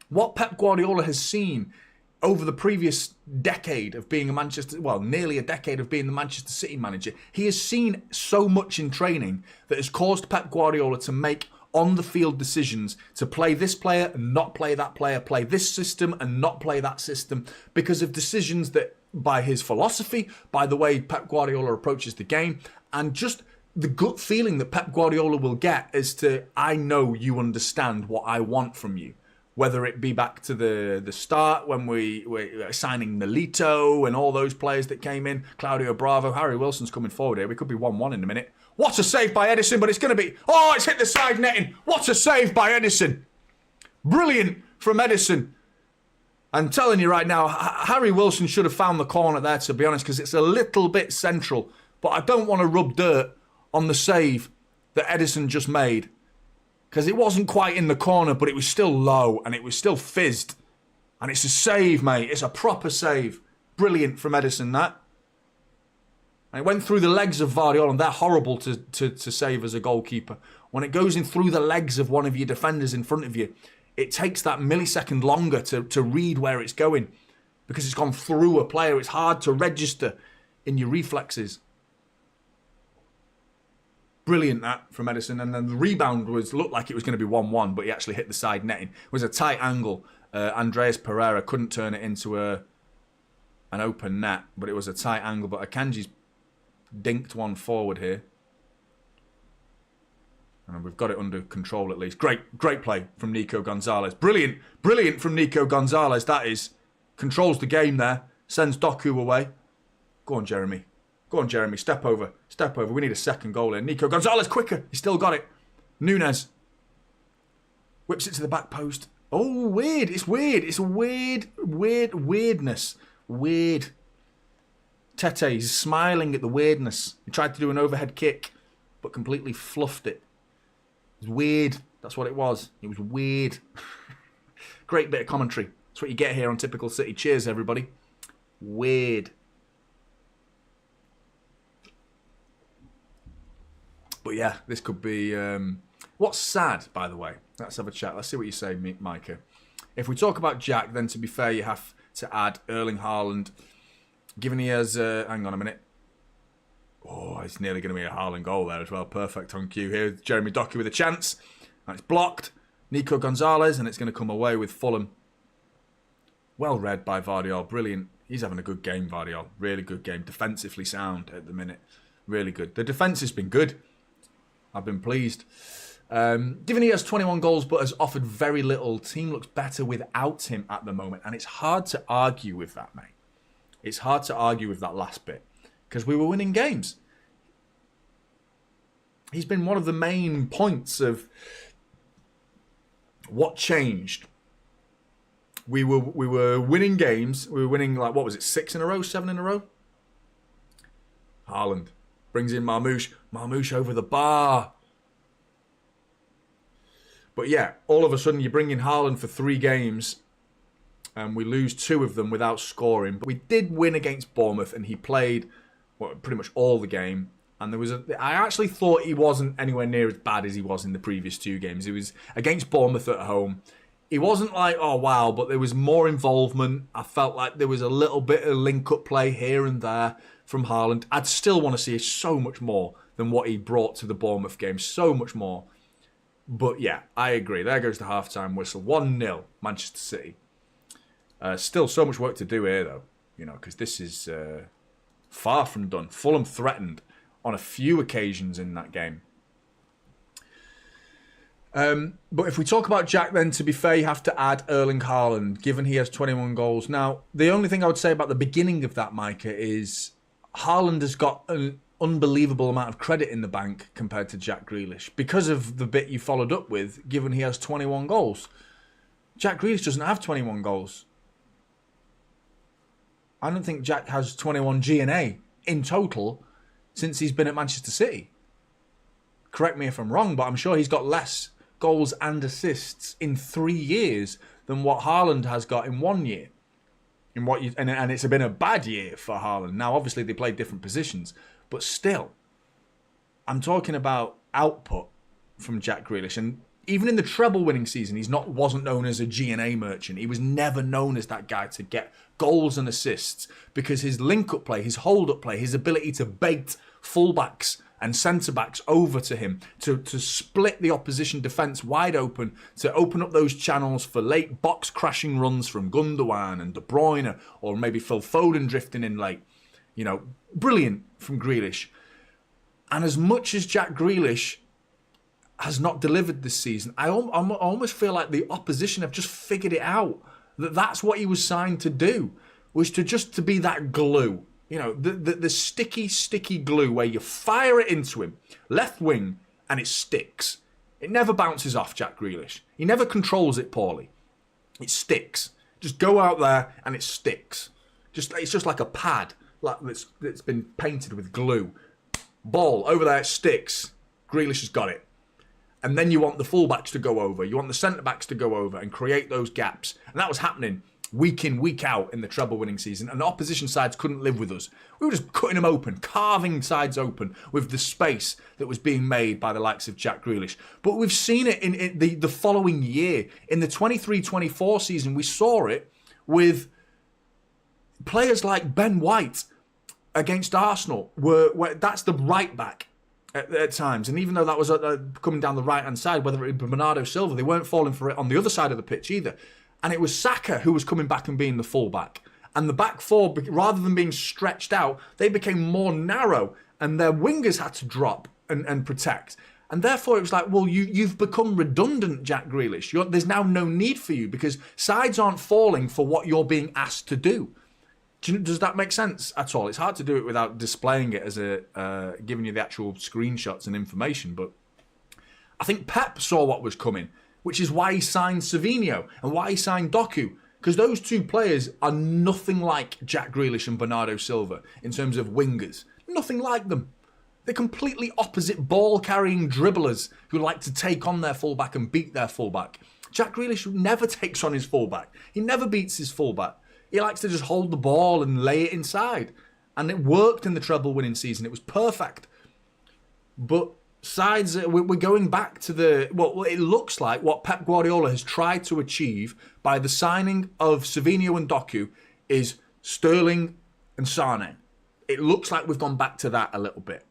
what Pep Guardiola has seen over the previous decade of being nearly a decade of being the Manchester City manager, he has seen so much in training that has caused Pep Guardiola to make on-the-field decisions to play this player and not play that player, play this system and not play that system, because of decisions that, by his philosophy, by the way Pep Guardiola approaches the game, and just the gut feeling that Pep Guardiola will get as to, I know you understand what I want from you. Whether it be back to the start when we were signing Milito and all those players that came in, Claudio Bravo, Harry Wilson's coming forward here. We could be 1-1 in a minute. What a save by Edison, but it's going to be... Oh, it's hit the side netting. What a save by Edison. Brilliant from Edison. I'm telling you right now, Harry Wilson should have found the corner there, to be honest, because it's a little bit central. But I don't want to rub dirt on the save that Edison just made, because it wasn't quite in the corner, but it was still low and it was still fizzed. And it's a save, mate. It's a proper save. Brilliant from Edison, that. And it went through the legs of Vardiol, and they're horrible to save as a goalkeeper. When it goes in through the legs of one of your defenders in front of you, it takes that millisecond longer to read where it's going, because it's gone through a player. It's hard to register in your reflexes. Brilliant, that, from Edison. And then the rebound looked like it was going to be 1-1, but he actually hit the side netting. It was a tight angle. Andreas Pereira couldn't turn it into an open net, but it was a tight angle. But Akanji's dinked one forward here. And we've got it under control at least. Great play from Nico Gonzalez. Brilliant from Nico Gonzalez, that is. Controls the game there. Sends Doku away. Go on, Jeremy. Go on, Jeremy. Step over. We need a second goal here. Nico Gonzalez, quicker. He's still got it. Nunes. Whips it to the back post. Oh, weird. It's weird. It's a weirdness. Weird. Tete, he's smiling at the weirdness. He tried to do an overhead kick, but completely fluffed it. It was weird. That's what it was. It was weird. Great bit of commentary. That's what you get here on Typical City. Cheers, everybody. Weird. But yeah, this could be... What's sad, by the way? Let's have a chat. Let's see what you say, Micah. If we talk about Jack, then to be fair, you have to add Erling Haaland. Given he has... hang on a minute. Oh, it's nearly going to be a Haaland goal there as well. Perfect on cue here. Jeremy Doku with a chance. And it's blocked. Nico Gonzalez, and it's going to come away with Fulham. Well read by Vardiol. Brilliant. He's having a good game, Vardiol. Really good game. Defensively sound at the minute. Really good. The defence has been good. I've been pleased. Given he has 21 goals but has offered very little, team looks better without him at the moment. And it's hard to argue with that, mate. It's hard to argue with that last bit, because we were winning games. He's been one of the main points of what changed. We were winning games. We were winning, like, what was it, 6 in a row, 7 in a row? Haaland brings in Marmoush. Marmoush over the bar. But yeah, all of a sudden you bring in Haaland for 3 games and we lose 2 of them without scoring. But we did win against Bournemouth, and he played pretty much all the game. And I actually thought he wasn't anywhere near as bad as he was in the previous 2 games. He was against Bournemouth at home. He wasn't like, oh wow, but there was more involvement. I felt like there was a little bit of link-up play here and there from Haaland. I'd still want to see so much more than what he brought to the Bournemouth game. So much more. But yeah, I agree. There goes the half-time whistle. 1-0, Manchester City. Still so much work to do here, though. You know, because this is far from done. Fulham threatened on a few occasions in that game. But if we talk about Jack, then, to be fair, you have to add Erling Haaland, given he has 21 goals. Now, the only thing I would say about the beginning of that, Micah, is Haaland has got an unbelievable amount of credit in the bank compared to Jack Grealish, because of the bit you followed up with, given he has 21 goals. Jack Grealish doesn't have 21 goals. I don't think Jack has 21 G&A. in total since he's been at Manchester City. Correct me if I'm wrong, but I'm sure he's got less goals and assists in 3 years than what Haaland has got in 1 year. And it's been a bad year for Haaland. Now, obviously, they played different positions, but still, I'm talking about output from Jack Grealish. And even in the treble-winning season, wasn't known as a G&A merchant. He was never known as that guy to get goals and assists because his link-up play, his hold-up play, his ability to bait fullbacks and centre-backs over to him, to split the opposition defence wide open, to open up those channels for late box-crashing runs from Gundogan and De Bruyne, or maybe Phil Foden drifting in late. Brilliant from Grealish. And as much as Jack Grealish has not delivered this season, I almost feel like the opposition have just figured it out. That's what he was signed to do, was to be that glue. The sticky glue where you fire it into him, left wing, and it sticks. It never bounces off Jack Grealish. He never controls it poorly. It sticks. Just go out there and it sticks. It's just like a pad that's been painted with glue. Ball over there, it sticks. Grealish has got it. And then you want the fullbacks to go over. You want the centre-backs to go over and create those gaps. And that was happening week in, week out in the treble-winning season. And the opposition sides couldn't live with us. We were just cutting them open, carving sides open with the space that was being made by the likes of Jack Grealish. But we've seen it in the following year. In the 23-24 season, we saw it with players like Ben White against Arsenal. Where that's the right-back. At times, and even though that was coming down the right-hand side, whether it be Bernardo Silva, they weren't falling for it on the other side of the pitch either. And it was Saka who was coming back and being the full-back. And the back four, rather than being stretched out, they became more narrow, and their wingers had to drop and protect. And therefore, it was like, well, you've become redundant, Jack Grealish. There's now no need for you because sides aren't falling for what you're being asked to do. Does that make sense at all? It's hard to do it without displaying it as giving you the actual screenshots and information. But I think Pep saw what was coming, which is why he signed Savinho and why he signed Doku. Because those two players are nothing like Jack Grealish and Bernardo Silva in terms of wingers. Nothing like them. They're completely opposite ball-carrying dribblers who like to take on their fullback and beat their fullback. Jack Grealish never takes on his fullback. He never beats his fullback. He likes to just hold the ball and lay it inside. And it worked in the treble-winning season. It was perfect. But sides, we're going back to it looks like what Pep Guardiola has tried to achieve by the signing of Savinho and Doku is Sterling and Sane. It looks like we've gone back to that a little bit.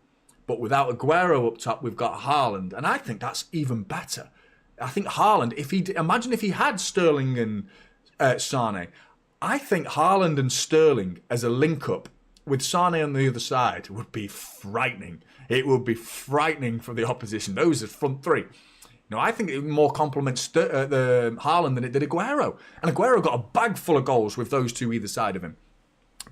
But without Aguero up top, we've got Haaland. And I think that's even better. I think Haaland, imagine if he had Sterling and Sane. I think Haaland and Sterling as a link-up with Sane on the other side would be frightening. It would be frightening for the opposition. Those are front three. I think it more complements the Haaland than it did Aguero. And Aguero got a bag full of goals with those two either side of him.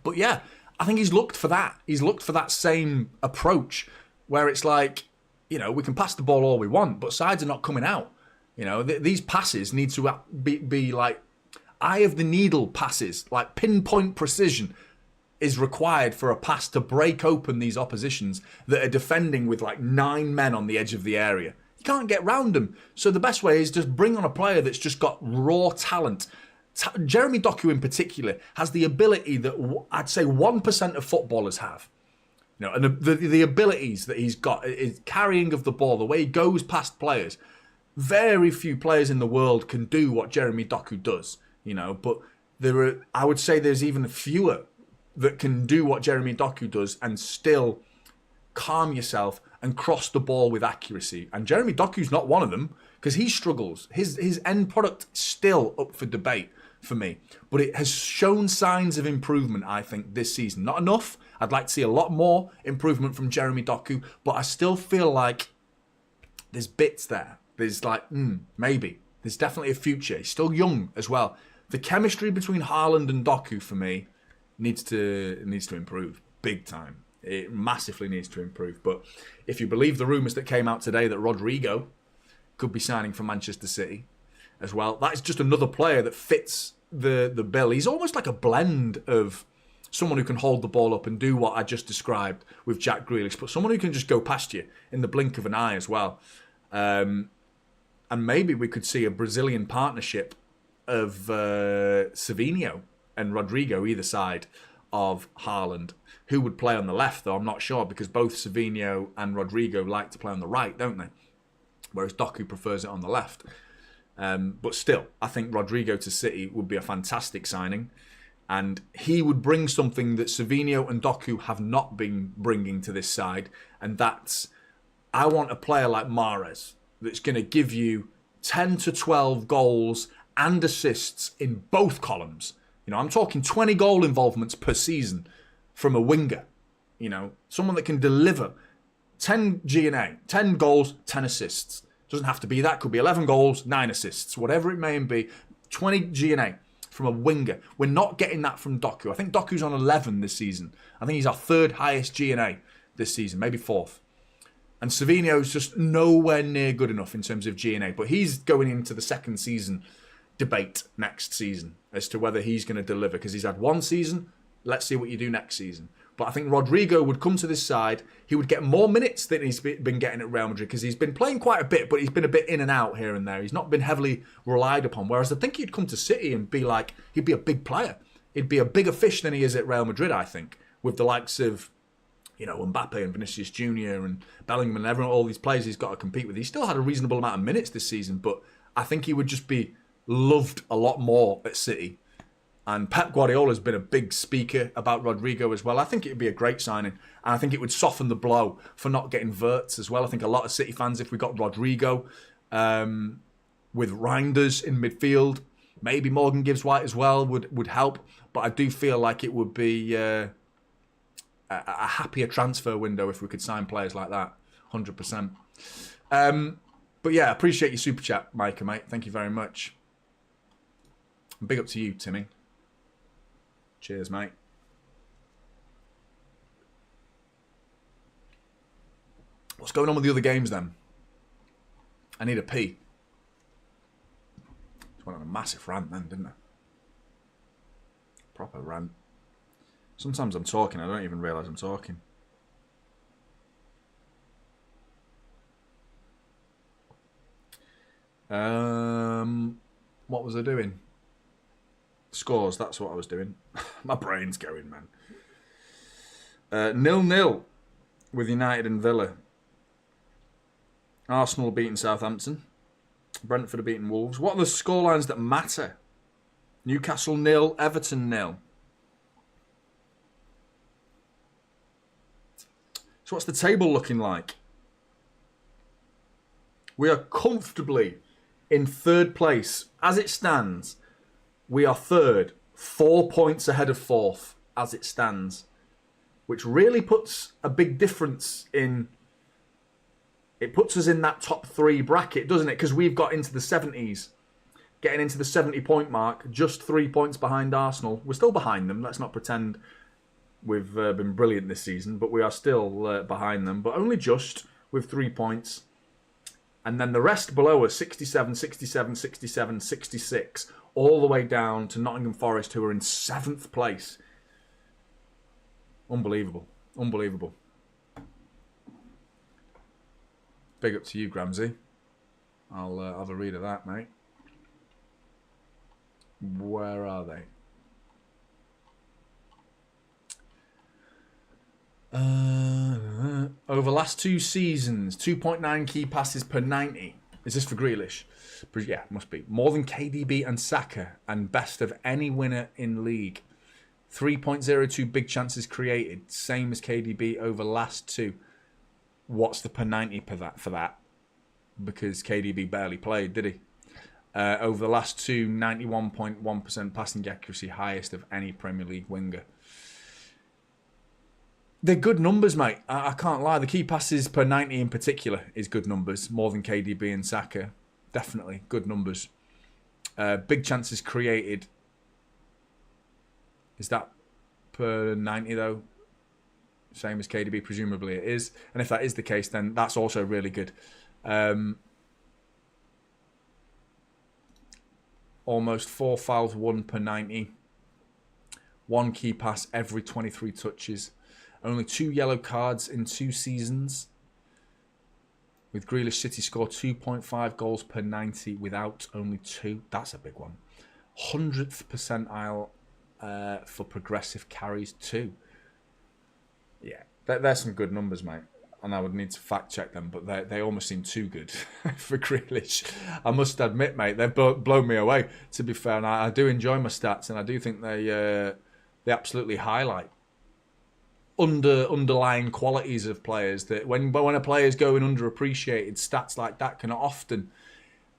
But yeah, I think he's looked for that. He's looked for that same approach where it's like, we can pass the ball all we want, but sides are not coming out. These passes need to be like eye of the needle passes, like pinpoint precision is required for a pass to break open these oppositions that are defending with like 9 men on the edge of the area. You can't get round them. So the best way is just bring on a player that's just got raw talent. Jeremy Doku in particular has the ability that I'd say 1% of footballers have. And the abilities that he's got, his carrying of the ball, the way he goes past players. Very few players in the world can do what Jeremy Doku does. But I would say there's even fewer that can do what Jeremy Doku does and still calm yourself and cross the ball with accuracy. And Jeremy Doku's not one of them because he struggles. His end product still up for debate for me. But it has shown signs of improvement, I think, this season. Not enough. I'd like to see a lot more improvement from Jeremy Doku, but I still feel like there's bits there. There's like, maybe. There's definitely a future. He's still young as well. The chemistry between Haaland and Doku, for me, needs to improve big time. It massively needs to improve. But if you believe the rumours that came out today that Rodrigo could be signing for Manchester City as well, that is just another player that fits the bill. He's almost like a blend of someone who can hold the ball up and do what I just described with Jack Grealish, but someone who can just go past you in the blink of an eye as well. And maybe we could see a Brazilian partnership of Savinho and Rodrigo either side of Haaland. Who would play on the left, though? I'm not sure, because both Savinho and Rodrigo like to play on the right, don't they? Whereas Doku prefers it on the left. But still, I think Rodrigo to City would be a fantastic signing. And he would bring something that Savinho and Doku have not been bringing to this side. And that's, I want a player like Mahrez that's going to give you 10 to 12 goals and assists in both columns. You know, I'm talking 20 goal involvements per season from a winger. You know, someone that can deliver 10 G&A, 10 goals, 10 assists. Doesn't have to be that. Could be 11 goals, 9 assists, whatever it may be. 20 G&A from a winger. We're not getting that from Doku. I think Doku's on 11 this season. I think he's our third highest G&A this season, maybe fourth. And Savinho's just nowhere near good enough in terms of G&A. But he's going into the second season debate next season as to whether he's going to deliver, because he's had one season. Let's see what you do next season. But I think Rodrigo would come to this side. He would get more minutes than he's been getting at Real Madrid, because he's been playing quite a bit, but he's been a bit in and out here and there. He's not been heavily relied upon. Whereas I think he'd come to City and be like, he'd be a big player. He'd be a bigger fish than he is at Real Madrid, I think, with the likes of, you know, Mbappe and Vinicius Jr. and Bellingham and everyone, all these players he's got to compete with. He still had a reasonable amount of minutes this season, but I think he would just be loved a lot more at City. And Pep Guardiola's been a big speaker about Rodrigo as well. I think it would be a great signing. And I think it would soften the blow for not getting Wirtz as well. I think a lot of City fans, if we got Rodrigo with Reinders in midfield, maybe Morgan Gibbs White as well would help. But I do feel like it would be a happier transfer window if we could sign players like that. 100%. But yeah, appreciate your super chat, Micah, mate. Thank you very much. And big up to you, Timmy. Cheers, mate. What's going on with the other games then? I need a pee. Just went on a massive rant then, didn't I? Proper rant. Sometimes I'm talking, I don't even realise I'm talking. What was I doing? Scores, that's what I was doing. My brain's going, man. 0-0 with United and Villa. Arsenal beating Southampton. Brentford are beating Wolves. What are the scorelines that matter? Newcastle 0, Everton 0. So what's the table looking like? We are comfortably in third place. As it stands, we are third, 4 points ahead of fourth, as it stands. Which really puts a big difference in... It puts us in that top 3 bracket, doesn't it? Because we've got into the 70s. Getting into the 70-point mark, just 3 points behind Arsenal. We're still behind them. Let's not pretend we've been brilliant this season. But we are still behind them. But only just with 3 points. And then the rest below us, 67, 67, 67, 66... all the way down to Nottingham Forest, who are in 7th place. Unbelievable. Unbelievable. Big up to you, Gramsy. I'll have a read of that, mate. Where are they? Over last 2 seasons, 2.9 key passes per 90. Is this for Grealish? Yeah, must be. More than KDB and Saka, and best of any winner in league. 3.02 big chances created, same as KDB over last 2. What's the per 90 for that? Because KDB barely played, did he? Over the last 2, 91.1% passing accuracy, highest of any Premier League winger. They're good numbers, mate. I can't lie. The key passes per 90 in particular is good numbers. More than KDB and Saka. Definitely good numbers. Big chances created. Is that per 90 though? Same as KDB, presumably it is. And if that is the case, then that's also really good. Almost 4 fouls won per 90. 1 key pass every 23 touches. Only 2 yellow cards in 2 seasons. With Grealish, City score 2.5 goals per 90 without only 2. That's a big one. 100th percentile for progressive carries too. Yeah, there's some good numbers, mate. And I would need to fact check them, but they almost seem too good for Grealish. I must admit, mate, they've blown me away, to be fair. And I do enjoy my stats, and I do think they absolutely highlight underlying qualities of players. That when a player is going underappreciated, stats like that can often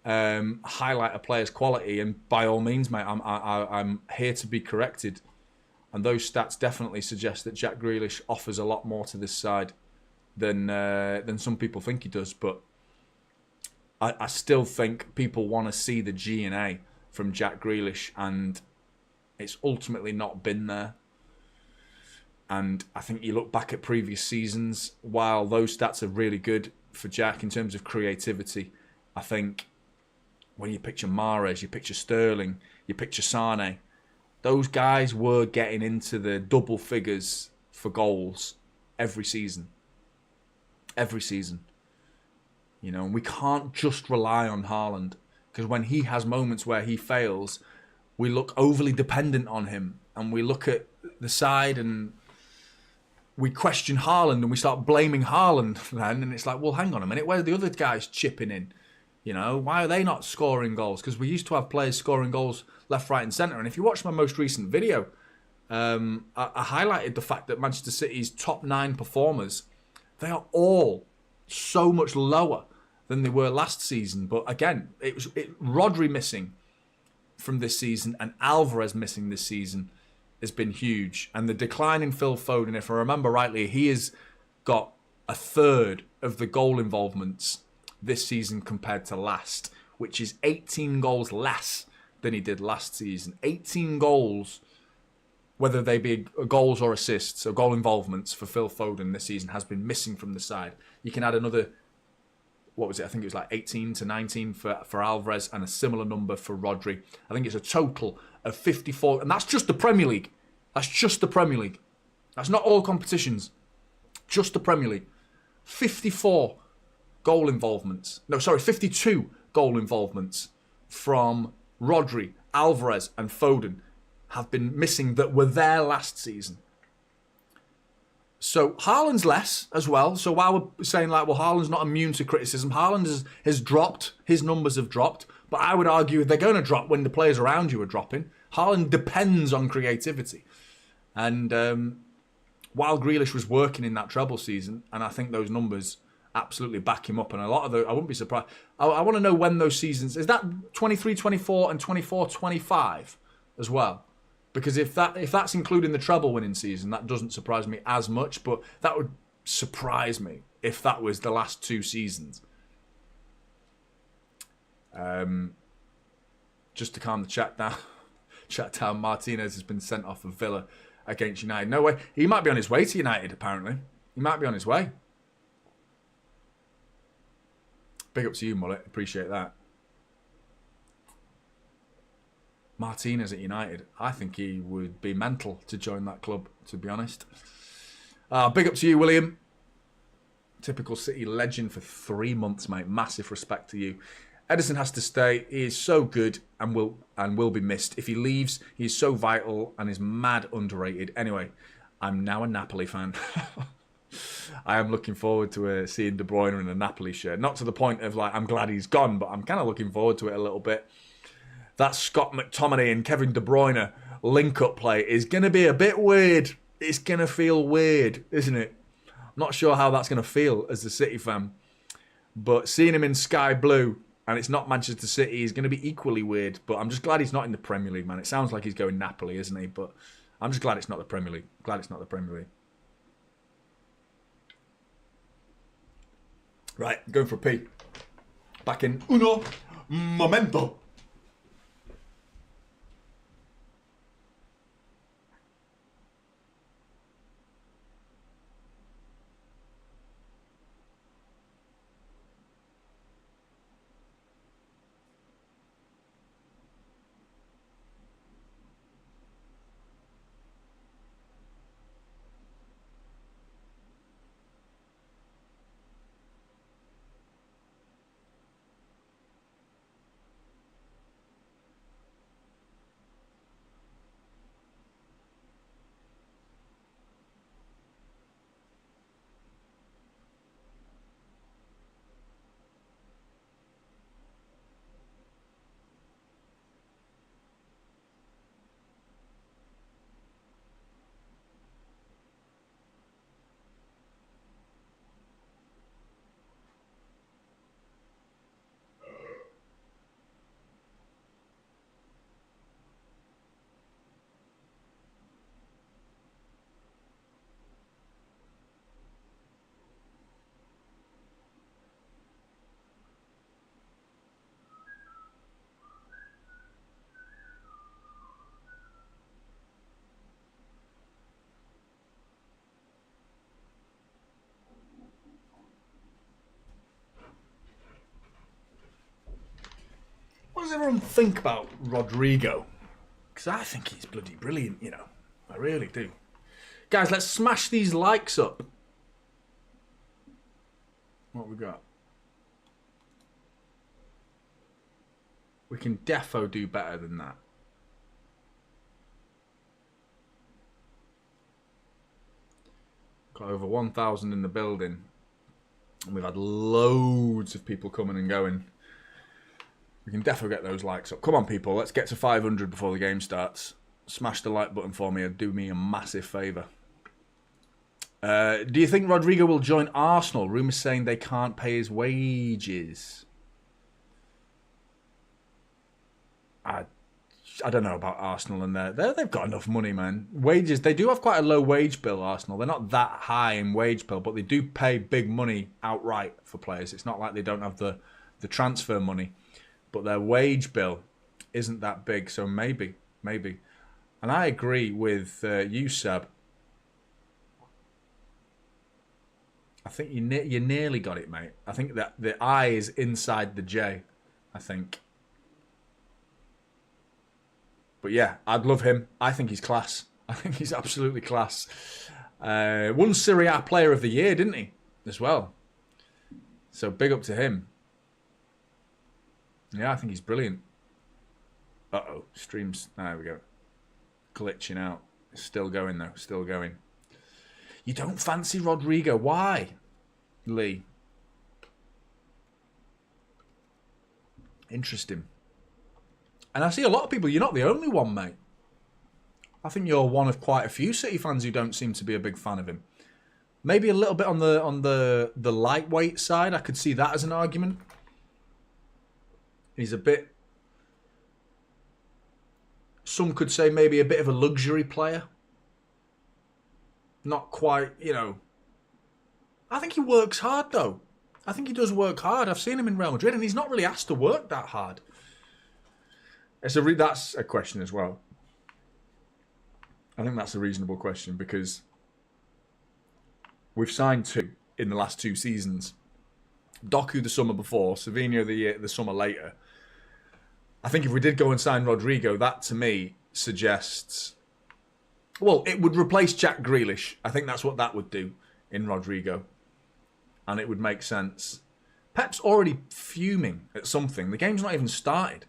highlight a player's quality. And by all means, mate, I'm here to be corrected. And those stats definitely suggest that Jack Grealish offers a lot more to this side than some people think he does. But I still think people want to see the G&A from Jack Grealish, and it's ultimately not been there. And I think you look back at previous seasons, while those stats are really good for Jack in terms of creativity, I think when you picture Mahrez, you picture Sterling, you picture Sane, those guys were getting into the double figures for goals every season. Every season. You know, and we can't just rely on Haaland, because when he has moments where he fails, we look overly dependent on him, and we look at the side and we question Haaland and we start blaming Haaland then, and it's like, well, hang on a minute, where are the other guys chipping in? You know, why are they not scoring goals? Because we used to have players scoring goals left, right and centre. And if you watch my most recent video, I highlighted the fact that Manchester City's top 9 performers, they are all so much lower than they were last season. But again, Rodri missing from this season and Alvarez missing this season has been huge. And the decline in Phil Foden, if I remember rightly, he has got a third of the goal involvements this season compared to last, which is 18 goals less than he did last season. 18 goals, whether they be goals or assists or goal involvements for Phil Foden this season, has been missing from the side. You can add another, what was it? I think it was like 18 to 19 for Alvarez and a similar number for Rodri. I think it's a total of 54, and that's just the Premier League. That's just the Premier League. That's not all competitions. Just the Premier League. 54 goal involvements. No, sorry, 52 goal involvements from Rodri, Alvarez and Foden have been missing that were there last season. So Haaland's less as well. So while we're saying like, well, Haaland's not immune to criticism, Haaland has dropped. His numbers have dropped. But I would argue they're going to drop when the players around you are dropping. Haaland depends on creativity. And while Grealish was working in that treble season, and I think those numbers absolutely back him up, and a lot of I wouldn't be surprised. I want to know when those seasons, is that 23-24 and 24-25 as well? Because if that's including the treble winning season, that doesn't surprise me as much, but that would surprise me if that was the last 2 seasons. Just to calm the chat down, Martinez has been sent off of Villa against United. No way. He might be on his way to United, apparently. He might be on his way. Big up to you, Mullet. Appreciate that. Martinez at United. I think he would be mental to join that club, to be honest. Big up to you, William. Typical City legend for 3 months, mate. Massive respect to you. Edison has to stay. He is so good and will be missed. If he leaves, he is so vital and is mad underrated. Anyway, I'm now a Napoli fan. I am looking forward to seeing De Bruyne in a Napoli shirt. Not to the point of like, I'm glad he's gone, but I'm kind of looking forward to it a little bit. That Scott McTominay and Kevin De Bruyne link-up play is going to be a bit weird. It's going to feel weird, isn't it? I'm not sure how that's going to feel as a City fan. But seeing him in sky blue, and it's not Manchester City, is going to be equally weird. But I'm just glad he's not in the Premier League, man. It sounds like he's going Napoli, isn't he? But I'm just glad it's not the Premier League. Glad it's not the Premier League. Right, going for a pee. Back in uno momento. everyone think about Rodrigo, because I think he's bloody brilliant, you know. I really do. Guys, let's smash these likes up. What we got? We can defo do better than that. Got over 1,000 in the building. And we've had loads of people coming and going. We can definitely get those likes up. Come on, people. Let's get to 500 before the game starts. Smash the like button for me. It'd do me a massive favour. Do you think Rodrigo will join Arsenal? Rumours saying they can't pay his wages. I don't know about Arsenal and they've got enough money, man. Wages, they do have quite a low wage bill, Arsenal. They're not that high in wage bill, but they do pay big money outright for players. It's not like they don't have the transfer money. But their wage bill isn't that big, so maybe. And I agree with you, Seb. I think you nearly got it, mate. I think that the I is inside the J, I think. But yeah, I'd love him. I think he's class. I think he's absolutely class. Won Serie A Player of the Year, didn't he? As well. So big up to him. Yeah, I think he's brilliant. Uh-oh. Streams. There we go. Glitching out. Still going, though. Still going. You don't fancy Rodrigo. Why, Lee? Interesting. And I see a lot of people, you're not the only one, mate. I think you're one of quite a few City fans who don't seem to be a big fan of him. Maybe a little bit on the lightweight side. I could see that as an argument. He's a bit... Some could say maybe a bit of a luxury player. Not quite, you know... I think he works hard, though. I think he does work hard. I've seen him in Real Madrid, and he's not really asked to work that hard. That's a question as well. I think that's a reasonable question because we've signed 2 in the last 2 seasons. Doku the summer before, Savinho the summer later. I think if we did go and sign Rodrigo, that to me suggests... Well, it would replace Jack Grealish. I think that's what that would do in Rodrigo. And it would make sense. Pep's already fuming at something. The game's not even started.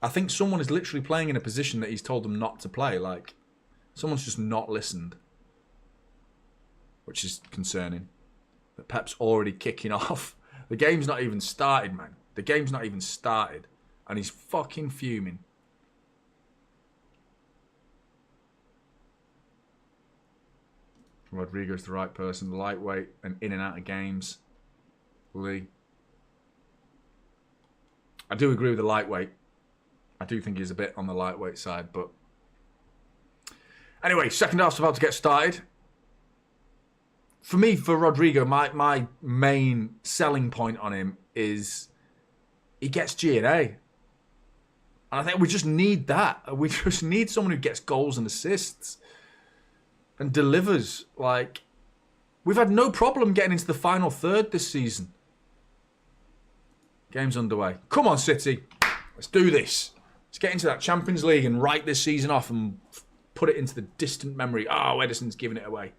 I think someone is literally playing in a position that he's told them not to play. Like, someone's just not listened. Which is concerning. But Pep's already kicking off. The game's not even started, man. The game's not even started. And he's fucking fuming. Rodrigo's the right person. Lightweight and in and out of games. Lee. I do agree with the lightweight. I do think he's a bit on the lightweight side, but... Anyway, second half's about to get started. For me, for Rodrigo, my main selling point on him is he gets G&A. And I think we just need that. We just need someone who gets goals and assists and delivers. Like, we've had no problem getting into the final third this season. Game's underway. Come on, City. Let's do this. Let's get into that Champions League and write this season off and put it into the distant memory. Oh, Edison's giving it away.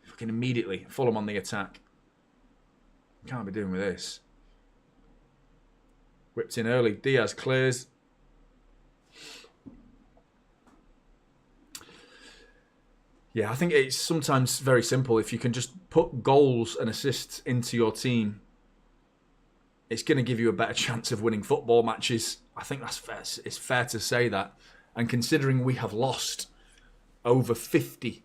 Fucking immediately. Fulham on the attack. Can't be doing with this. Whipped in early. Diaz clears. Yeah, I think it's sometimes very simple. If you can just put goals and assists into your team, it's going to give you a better chance of winning football matches. I think that's fair. It's fair to say that. And considering we have lost over 50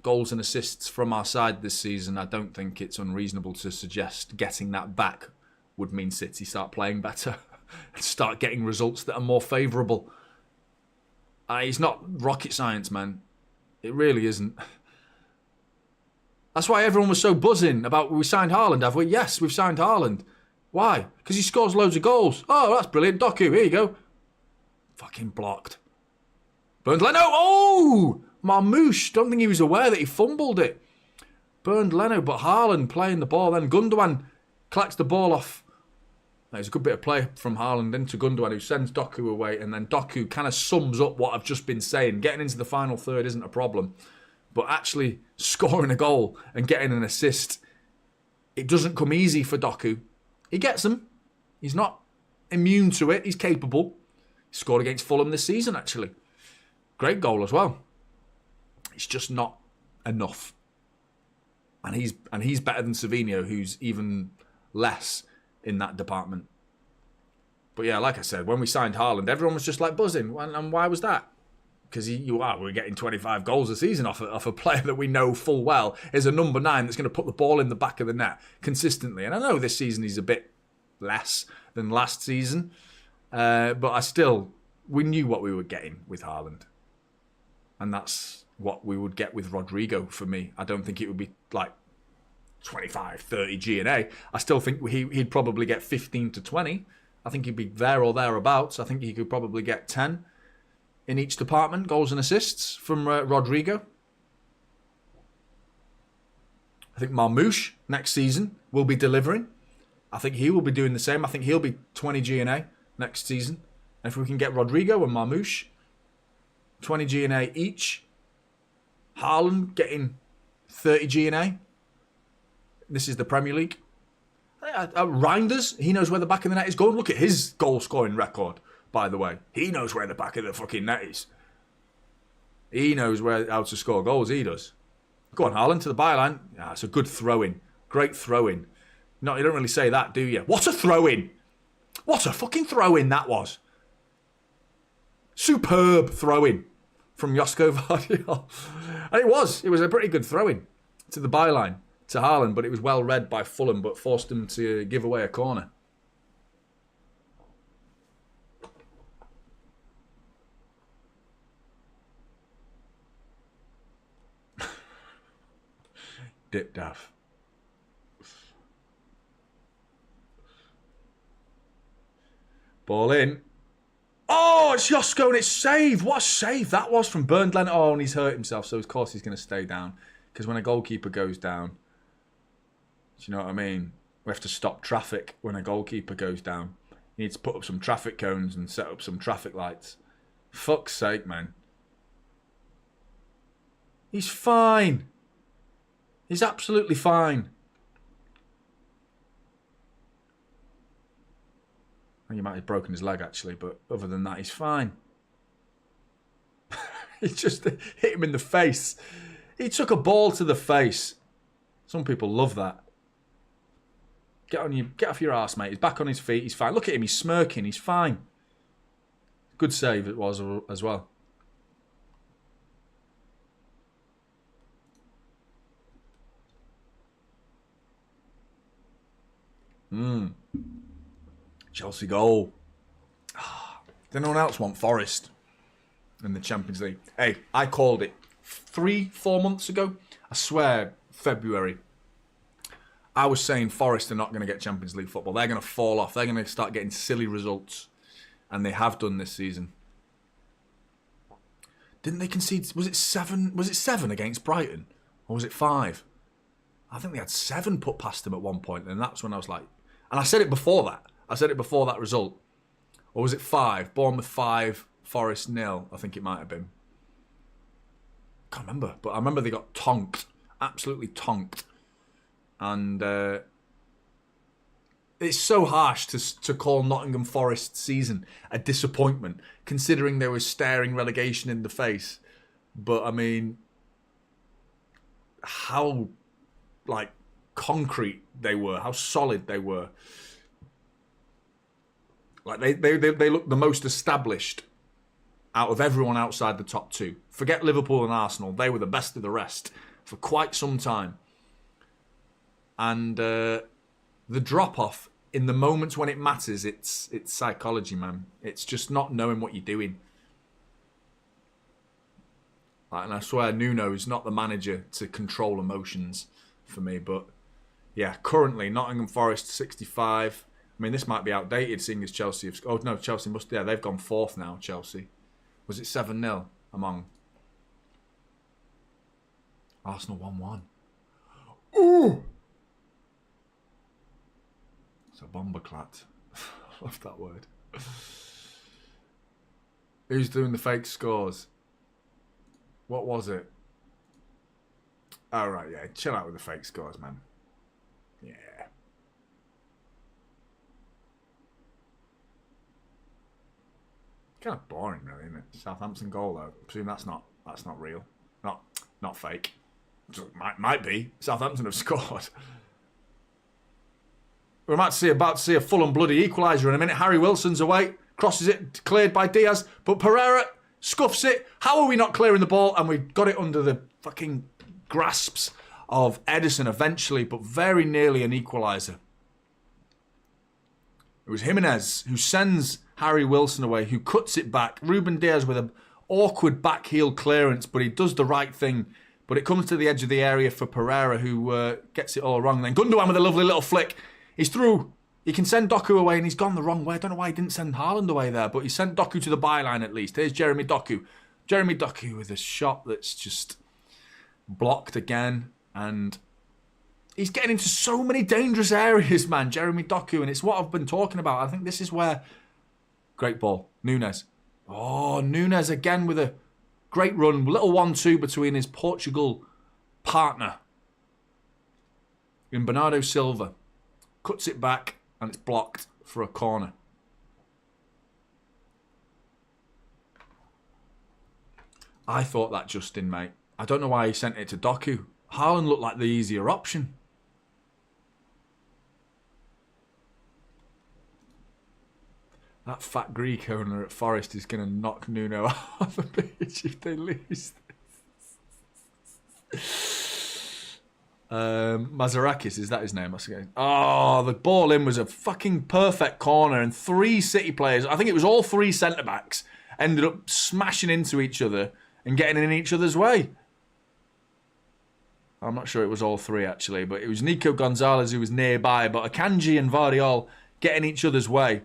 goals and assists from our side this season, I don't think it's unreasonable to suggest getting that back would mean City start playing better and start getting results that are more favourable. It's not rocket science, man. It really isn't. That's why everyone was so buzzing about we signed Haaland, have we? Yes, we've signed Haaland. Why? Because he scores loads of goals. Oh, that's brilliant. Doku, here you go. Fucking blocked. Burned Leno. Oh! Marmouche. Don't think he was aware that he fumbled it. Burned Leno, but Haaland playing the ball. Then Gundogan collects the ball off. There's a good bit of play from Haaland into Gundogan, who sends Doku away, and then Doku kind of sums up what I've just been saying. Getting into the final third isn't a problem, but actually scoring a goal and getting an assist, it doesn't come easy for Doku. He gets them. He's not immune to it. He's capable. He scored against Fulham this season, actually. Great goal as well. It's just not enough. And he's better than Savinho, who's even less in that department. But yeah, like I said, when we signed Haaland, everyone was just like buzzing. And why was that? Because we're getting 25 goals a season off a player that we know full well is a number 9 that's going to put the ball in the back of the net consistently. And I know this season he's a bit less than last season, but we knew what we were getting with Haaland. And that's what we would get with Rodrigo for me. I don't think it would be like 25, 30 G&A. I still think he'd probably get 15 to 20. I think he'd be there or thereabouts. I think he could probably get 10 in each department, goals and assists from Rodrigo. I think Marmoush next season will be delivering. I think he will be doing the same. I think he'll be 20 G&A next season. And if we can get Rodrigo and Marmoush 20 G&A each, Haaland getting 30 G&A. This is the Premier League. Reinders, he knows where the back of the net is going. Look at his goal-scoring record, by the way. He knows where the back of the fucking net is. He knows how to score goals, he does. Go on, Haaland, to the byline. Yeah, it's a good throw-in. Great throw-in. No, you don't really say that, do you? What a throw-in! What a fucking throw-in that was. Superb throw-in from Josko Vardiol. And it was a pretty good throw-in to the byline, to Haaland, but it was well read by Fulham, but forced him to give away a corner. Dip daff. Ball in. Oh, it's Josko and it's saved. What a save that was from Bernd. Oh, and he's hurt himself, so of course he's going to stay down. Because when a goalkeeper goes down, do you know what I mean? We have to stop traffic when a goalkeeper goes down. You need to put up some traffic cones and set up some traffic lights. Fuck's sake, man. He's fine. He's absolutely fine. He might have broken his leg, actually, but other than that, he's fine. He just hit him in the face. He took a ball to the face. Some people love that. Get off your arse, mate. He's back on his feet. He's fine. Look at him. He's smirking. He's fine. Good save it was as well. Chelsea goal. Does anyone else want Forest in the Champions League? Hey, I called it 3-4 months ago. I swear, February. I was saying Forest are not going to get Champions League football. They're going to fall off. They're going to start getting silly results. And they have done this season. Didn't they concede? Was it 7? Was it 7 against Brighton? Or was it 5? I think they had 7 put past them at one point. And that's when I was like... And I said it before that. I said it before that result. Or was it 5? Bournemouth 5, Forest 0. I think it might have been. Can't remember. But I remember they got tonked. Absolutely tonked. And it's so harsh to call Nottingham Forest's season a disappointment, considering they were staring relegation in the face. But, I mean, how, like, concrete they were, how solid they were. Like, they look the most established out of everyone outside the top 2. Forget Liverpool and Arsenal. They were the best of the rest for quite some time. And the drop-off in the moments when it matters, it's psychology, man. It's just not knowing what you're doing. And I swear Nuno's not the manager to control emotions for me. But, yeah, currently, Nottingham Forest 65. I mean, this might be outdated, seeing as Chelsea have... Oh, no, Chelsea must... Yeah, they've gone 4th now, Chelsea. Was it 7-0 among... Arsenal 1-1. Ooh! So Bomberclat. I love that word. Who's doing the fake scores? What was it? Oh, right, yeah. Chill out with the fake scores, man. Yeah. Kind of boring, really, isn't it? Southampton goal, though. I presume that's not real. Not fake. Might be. Southampton have scored. We're about to see a Fulham bloody equaliser in a minute. Harry Wilson's away. Crosses it. Cleared by Diaz. But Pereira scuffs it. How are we not clearing the ball? And we got it under the fucking grasps of Edison eventually, but very nearly an equaliser. It was Jimenez who sends Harry Wilson away, who cuts it back. Ruben Diaz with an awkward back heel clearance, but he does the right thing. But it comes to the edge of the area for Pereira, who gets it all wrong. Then Gundogan with a lovely little flick. He's through. He can send Doku away, and he's gone the wrong way. I don't know why he didn't send Haaland away there, but he sent Doku to the byline at least. Here's Jeremy Doku. Jeremy Doku with a shot that's just blocked again. And he's getting into so many dangerous areas, man, Jeremy Doku. And it's what I've been talking about. I think this is where... Great ball. Nunes. Oh, Nunes again with a great run. Little 1-2 between his Portugal partner in Bernardo Silva. Cuts it back and it's blocked for a corner. I thought that Justin, mate. I don't know why he sent it to Doku. Haaland looked like the easier option. That fat Greek owner at Forest is going to knock Nuno off the pitch if they lose this. Mazarakis, is that his name? Oh, the ball in was a fucking perfect corner, and 3 City players, I think it was all 3 centre-backs, ended up smashing into each other and getting in each other's way. I'm not sure it was all 3 actually, but it was Nico Gonzalez who was nearby, but Akanji and Vardiol getting each other's way.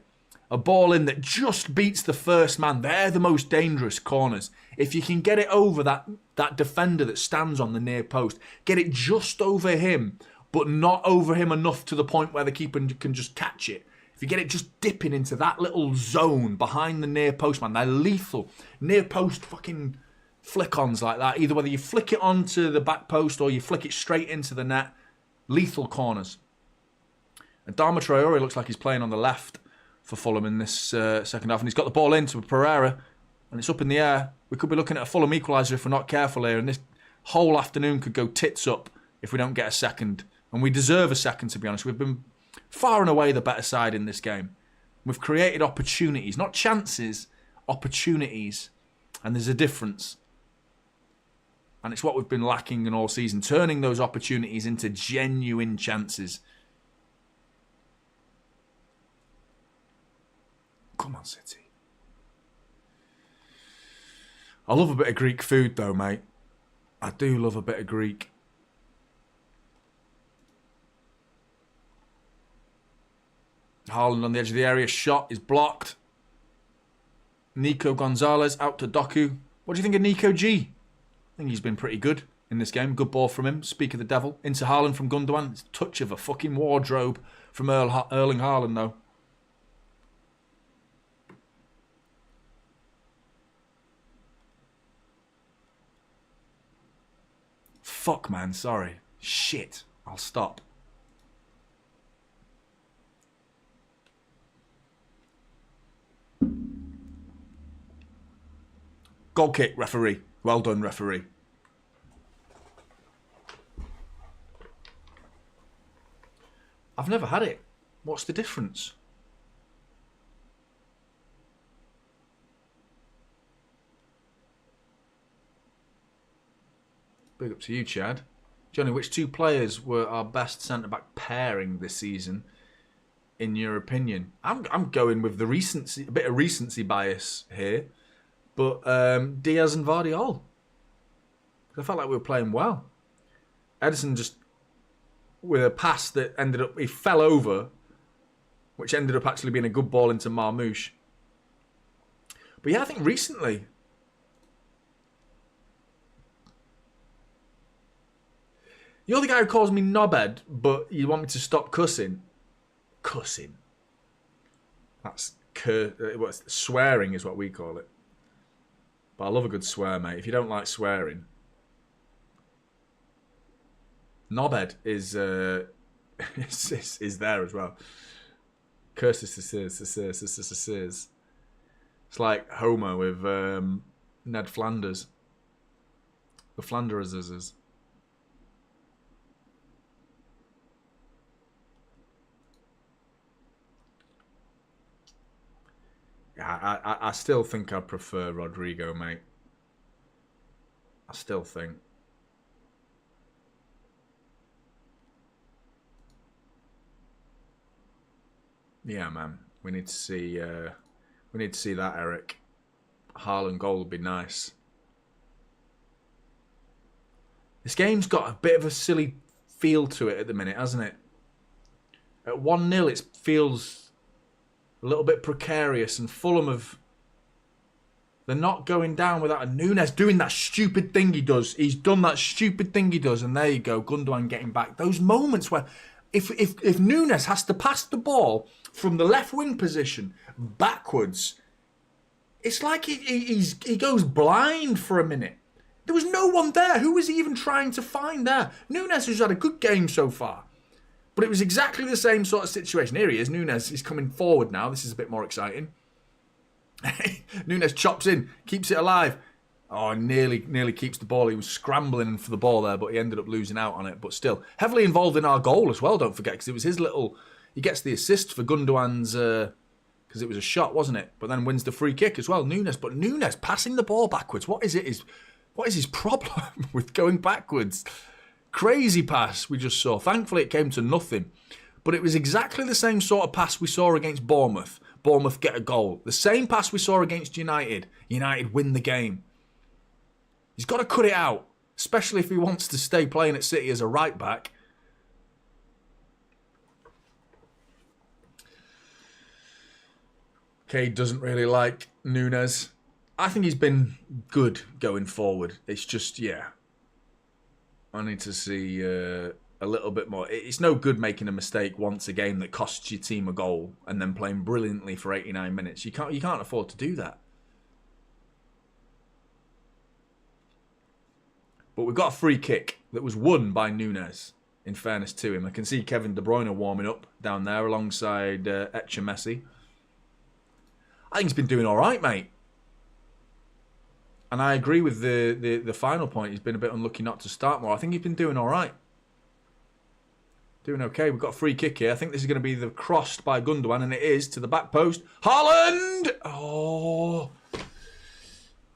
A ball in that just beats the first man. They're the most dangerous corners. If you can get it over that defender that stands on the near post, get it just over him, but not over him enough to the point where the keeper can just catch it. If you get it just dipping into that little zone behind the near post, man, they're lethal. Near post fucking flick-ons like that. Either whether you flick it onto the back post or you flick it straight into the net. Lethal corners. Adama Traore looks like he's playing on the left for Fulham in this second half. And he's got the ball into Pereira. And it's up in the air. We could be looking at a Fulham equaliser if we're not careful here. And this whole afternoon could go tits up if we don't get a second. And we deserve a second, to be honest. We've been far and away the better side in this game. We've created opportunities. Not chances, opportunities. And there's a difference. And it's what we've been lacking in all season. Turning those opportunities into genuine chances. Come on, City. I love a bit of Greek food, though, mate. I do love a bit of Greek. Haaland on the edge of the area. Shot is blocked. Nico Gonzalez out to Doku. What do you think of Nico G? I think he's been pretty good in this game. Good ball from him. Speak of the devil. Into Haaland from Gundogan. It's a touch of a fucking wardrobe from Erling Haaland, though. Fuck, man. Sorry. Shit. I'll stop. Goal kick, referee. Well done, referee. I've never had it. What's the difference? Big up to you, Chad. Johnny, which 2 players were our best centre-back pairing this season, in your opinion? I'm going with the recency, a bit of recency bias here, but Diaz and Vardiol. I felt like we were playing well. Edison just, with a pass that ended up, he fell over, which ended up actually being a good ball into Marmouche. But yeah, I think recently... You're the guy who calls me knobhead, but you want me to stop cussing. cussing. That's swearing is what we call it. But I love a good swear, mate. If you don't like swearing, knobhead is is there as well. Curses. It's like Homer with Ned Flanders. The Flanderses. Yeah, I still think I prefer Rodrigo, mate. I still think. Yeah, man. We need to see that, Eric. Haaland goal would be nice. This game's got a bit of a silly feel to it at the minute, hasn't it? At 1-0, it feels a little bit precarious, and Fulham they're not going down without a Nunes doing that stupid thing he does. He's done that stupid thing he does, and there you go, Gundogan getting back. Those moments where if Nunes has to pass the ball from the left wing position backwards, it's like he goes blind for a minute. There was no one there. Who was he even trying to find there? Nunes has had a good game so far. But it was exactly the same sort of situation. Here he is. Nunes is coming forward now. This is a bit more exciting. Nunes chops in, keeps it alive. Oh, nearly keeps the ball. He was scrambling for the ball there, but he ended up losing out on it. But still, heavily involved in our goal as well, don't forget, because it was his little... He gets the assist for Gundogan's... because it was a shot, wasn't it? But then wins the free kick as well, Nunes. But Nunes passing the ball backwards. What is his problem with going backwards? Crazy pass we just saw. Thankfully, it came to nothing. But it was exactly the same sort of pass we saw against Bournemouth. Bournemouth get a goal. The same pass we saw against United. United win the game. He's got to cut it out, especially if he wants to stay playing at City as a right back. Cade doesn't really like Nunes. I think he's been good going forward. It's just, yeah, I need to see a little bit more. It's no good making a mistake once a game that costs your team a goal and then playing brilliantly for 89 minutes. You can't afford to do that. But we've got a free kick that was won by Nunes, in fairness to him. I can see Kevin De Bruyne warming up down there alongside Messi. I think he's been doing all right, mate. And I agree with the final point. He's been a bit unlucky not to start more. I think he's been doing all right. Doing okay. We've got a free kick here. I think this is going to be the crossed by Gundogan, and it is to the back post. Haaland! Oh...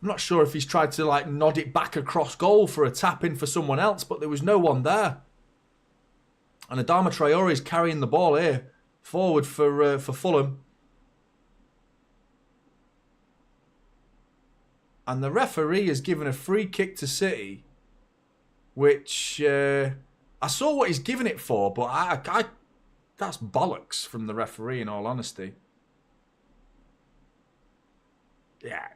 I'm not sure if he's tried to like nod it back across goal for a tap in for someone else, but there was no one there. And Adama Traore is carrying the ball here forward for Fulham. And the referee has given a free kick to City, which I saw what he's given it for, but I that's bollocks from the referee, in all honesty. Yeah.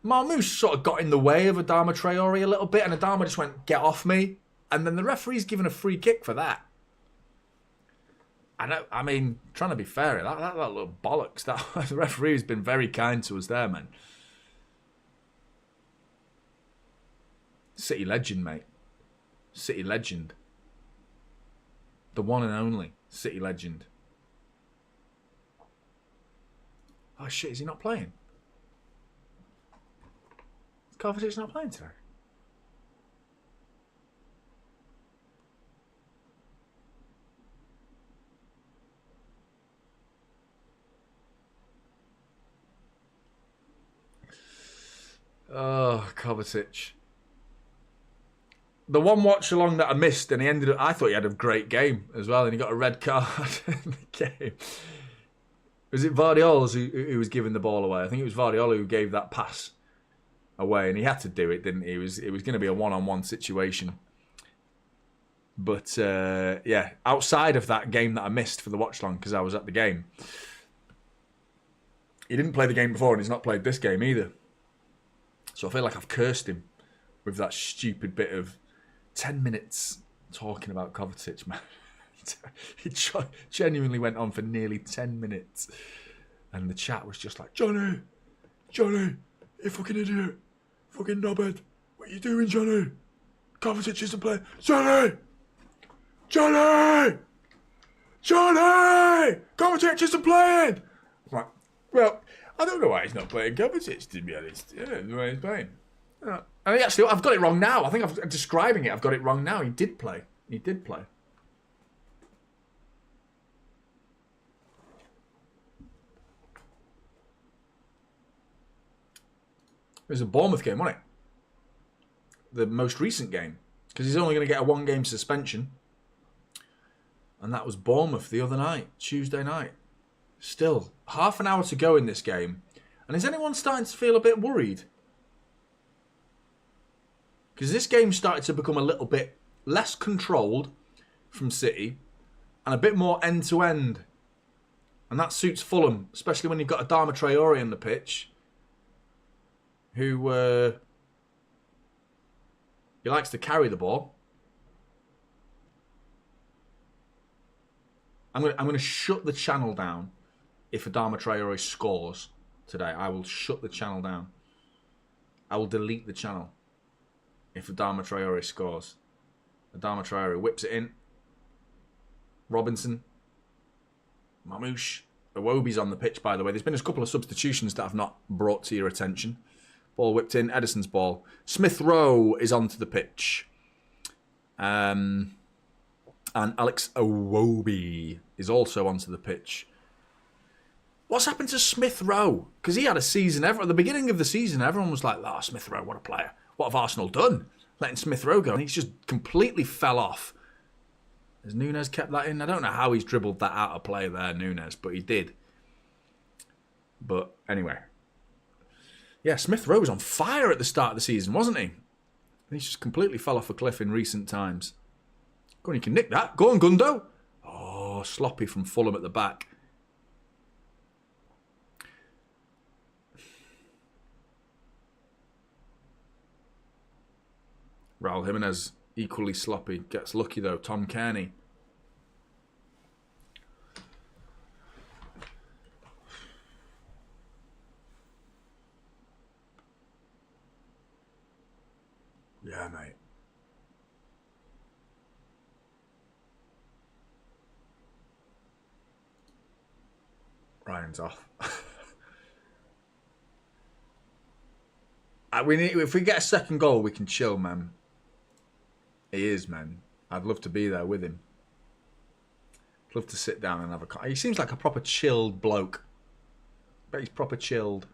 Marmoush sort of got in the way of Adama Traore a little bit, and Adama just went, get off me. And then the referee's given a free kick for that. I mean, trying to be fair, that little bollocks. The referee's been very kind to us there, man. City legend, mate. City legend. The one and only City legend. Oh shit, is he not playing? Coventry's not playing today. Oh, Kovacic. The one watch along that I missed, and I thought he had a great game as well, and he got a red card in the game. Was it Guardiola who was giving the ball away? I think it was Guardiola who gave that pass away, and he had to do it, didn't he? It was going to be a one-on-one situation. But yeah, outside of that game that I missed for the watch-along because I was at the game, he didn't play the game before, and he's not played this game either. So I feel like I've cursed him with that stupid bit of 10 minutes talking about Kovacic, man. It genuinely went on for nearly 10 minutes. And the chat was just like, Jonny, you fucking idiot. Fucking knobhead. What you doing, Jonny? Kovacic isn't playing. Jonny! Kovacic isn't playing! I'm like, well, I don't know why he's not playing Kovacic, to be honest. Yeah, I don't know why he's playing. And actually, I've got it wrong now. I think I'm describing it. I've got it wrong now. He did play. It was a Bournemouth game, wasn't it? The most recent game. Because he's only going to get a 1-game suspension. And that was Bournemouth the other night, Tuesday night. Still, half an hour to go in this game. And is anyone starting to feel a bit worried? Because this game started to become a little bit less controlled from City and a bit more end-to-end. And that suits Fulham, especially when you've got Adama Traore on the pitch, who he likes to carry the ball. I'm going to shut the channel down if Adama Traore scores today. I will shut the channel down. I will delete the channel if Adama Traore scores. Adama Traore whips it in. Robinson. Mamouche. Iwobi's on the pitch, by the way. There's been a couple of substitutions that I've not brought to your attention. Ball whipped in. Edison's ball. Smith Rowe is onto the pitch. And Alex Iwobi is also onto the pitch. What's happened to Smith Rowe? Because he had a season ever. At the beginning of the season, everyone was like, oh, Smith Rowe, what a player. What have Arsenal done? Letting Smith Rowe go. And he's just completely fell off. Has Nunes kept that in? I don't know how he's dribbled that out of play there, Nunes, but he did. But anyway. Yeah, Smith Rowe was on fire at the start of the season, wasn't he? And he's just completely fell off a cliff in recent times. Go on, you can nick that. Go on, Gundo. Oh, sloppy from Fulham at the back. Raul Jimenez, equally sloppy. Gets lucky, though. Tom Kearney. Yeah, mate. Ryan's off. If we get a second goal, we can chill, man. He is, man. I'd love to be there with him. I'd love to sit down and have a... He seems like a proper chilled bloke. Bet he's proper chilled.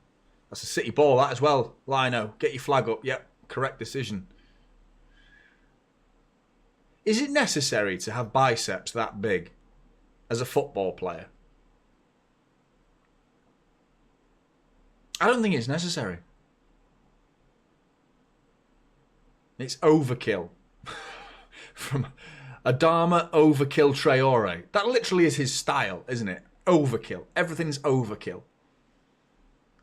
That's a City ball, that as well. Lino, get your flag up. Yep, correct decision. Is it necessary to have biceps that big as a football player? I don't think it's necessary. It's overkill. From Adama Overkill Traore. That literally is his style, isn't it? Overkill. Everything's overkill.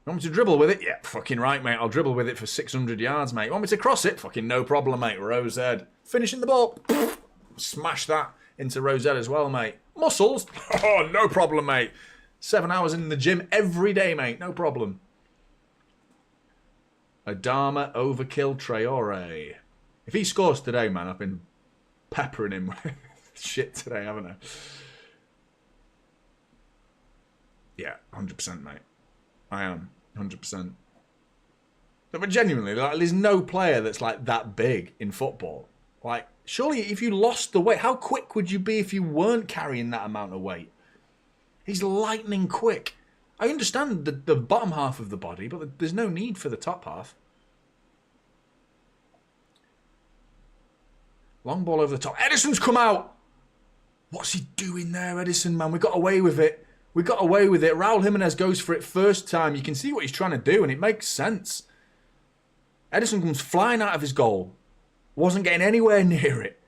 You want me to dribble with it? Yeah, fucking right, mate. I'll dribble with it for 600 yards, mate. You want me to cross it? Fucking no problem, mate. Rose Ed. Finishing the ball. Smash that into Rose Ed as well, mate. Muscles? Oh, no problem, mate. 7 hours in the gym every day, mate. No problem. Adama Overkill Traore. If he scores today, man, I've been peppering him with shit today, haven't I? Yeah, 100%, mate. I am. 100%. But genuinely, like, there's no player that's like that big in football. Like, surely if you lost the weight, how quick would you be if you weren't carrying that amount of weight? He's lightning quick. I understand the bottom half of the body, but there's no need for the top half. Long ball over the top. Edison's come out. What's he doing there, Edison, man? We got away with it. We got away with it. Raul Jimenez goes for it first time. You can see what he's trying to do, and it makes sense. Edison comes flying out of his goal. Wasn't getting anywhere near it.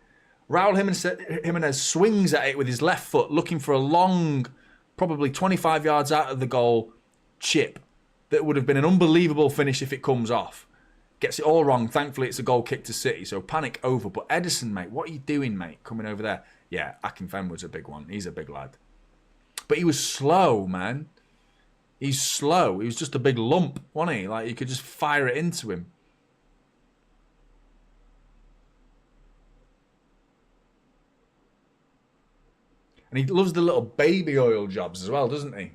Raul Jimenez swings at it with his left foot, looking for a long, probably 25 yards out of the goal, chip. That would have been an unbelievable finish if it comes off. Gets it all wrong. Thankfully, it's a goal kick to City, so panic over. But Edison, mate, what are you doing, mate, coming over there? Yeah, Akinfenwood's a big one. He's a big lad. But he was slow, man. He's slow. He was just a big lump, wasn't he? Like, you could just fire it into him. And he loves the little baby oil jobs as well, doesn't he?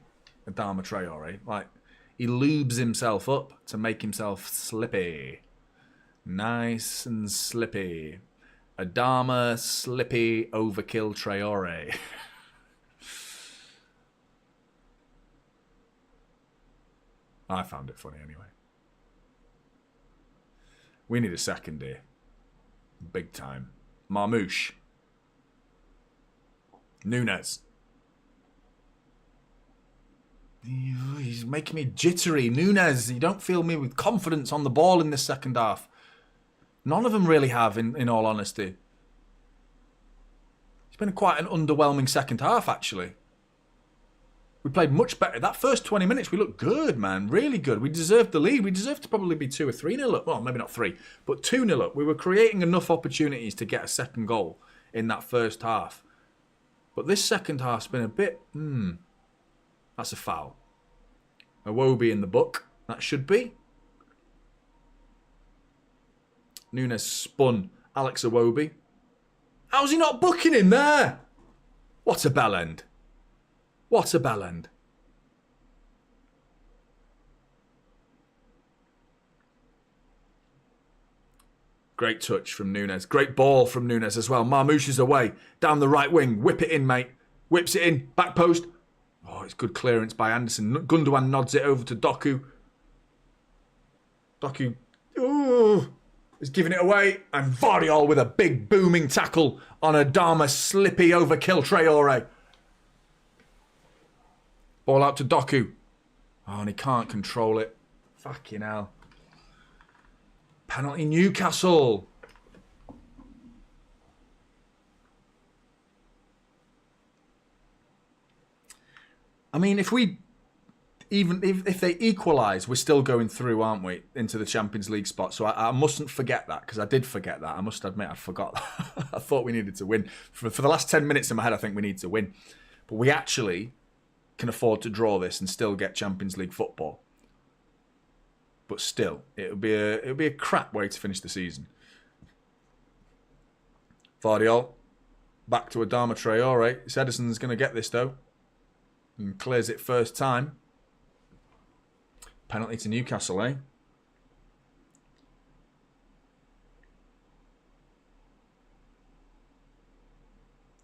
Adama Traore. Like, he lubes himself up to make himself slippy. Nice and slippy. Adama Slippy Overkill Traore. I found it funny anyway. We need a second here. Big time. Marmouche. Nunes. He's making me jittery. Nunes, you don't feel me with confidence on the ball in this second half. None of them really have, in all honesty. It's been quite an underwhelming second half, actually. We played much better. That first 20 minutes, we looked good, man. Really good. We deserved the lead. We deserved to probably be 2 or 3-0 up. Well, maybe not 3, but 2-0 up. We were creating enough opportunities to get a second goal in that first half. But this second half's been a bit... That's a foul. Iwobi in the book. That should be. Nunes spun Alex Iwobi. How's he not booking him there? What a bell end. What a bell end. Great touch from Nunes. Great ball from Nunes as well. Marmouche is away. Down the right wing. Whip it in, mate. Whips it in. Back post. Oh, it's good clearance by Anderson. Gundogan nods it over to Doku. Doku is giving it away. And Vardiol with a big booming tackle on Adama Slippy Overkill Traore. Ball out to Doku. Oh, and he can't control it. Fucking hell. Penalty Newcastle. I mean, if they equalise, we're still going through, aren't we, into the Champions League spot? So I mustn't forget that, because I did forget that. I must admit, I forgot that. I thought we needed to win. For the last 10 minutes in my head, I think we need to win. But we actually can afford to draw this and still get Champions League football. But still, it would be a crap way to finish the season. Vardiol, back to Adama Traore. Edison's going to get this, though. And clears it first time. Penalty to Newcastle, eh?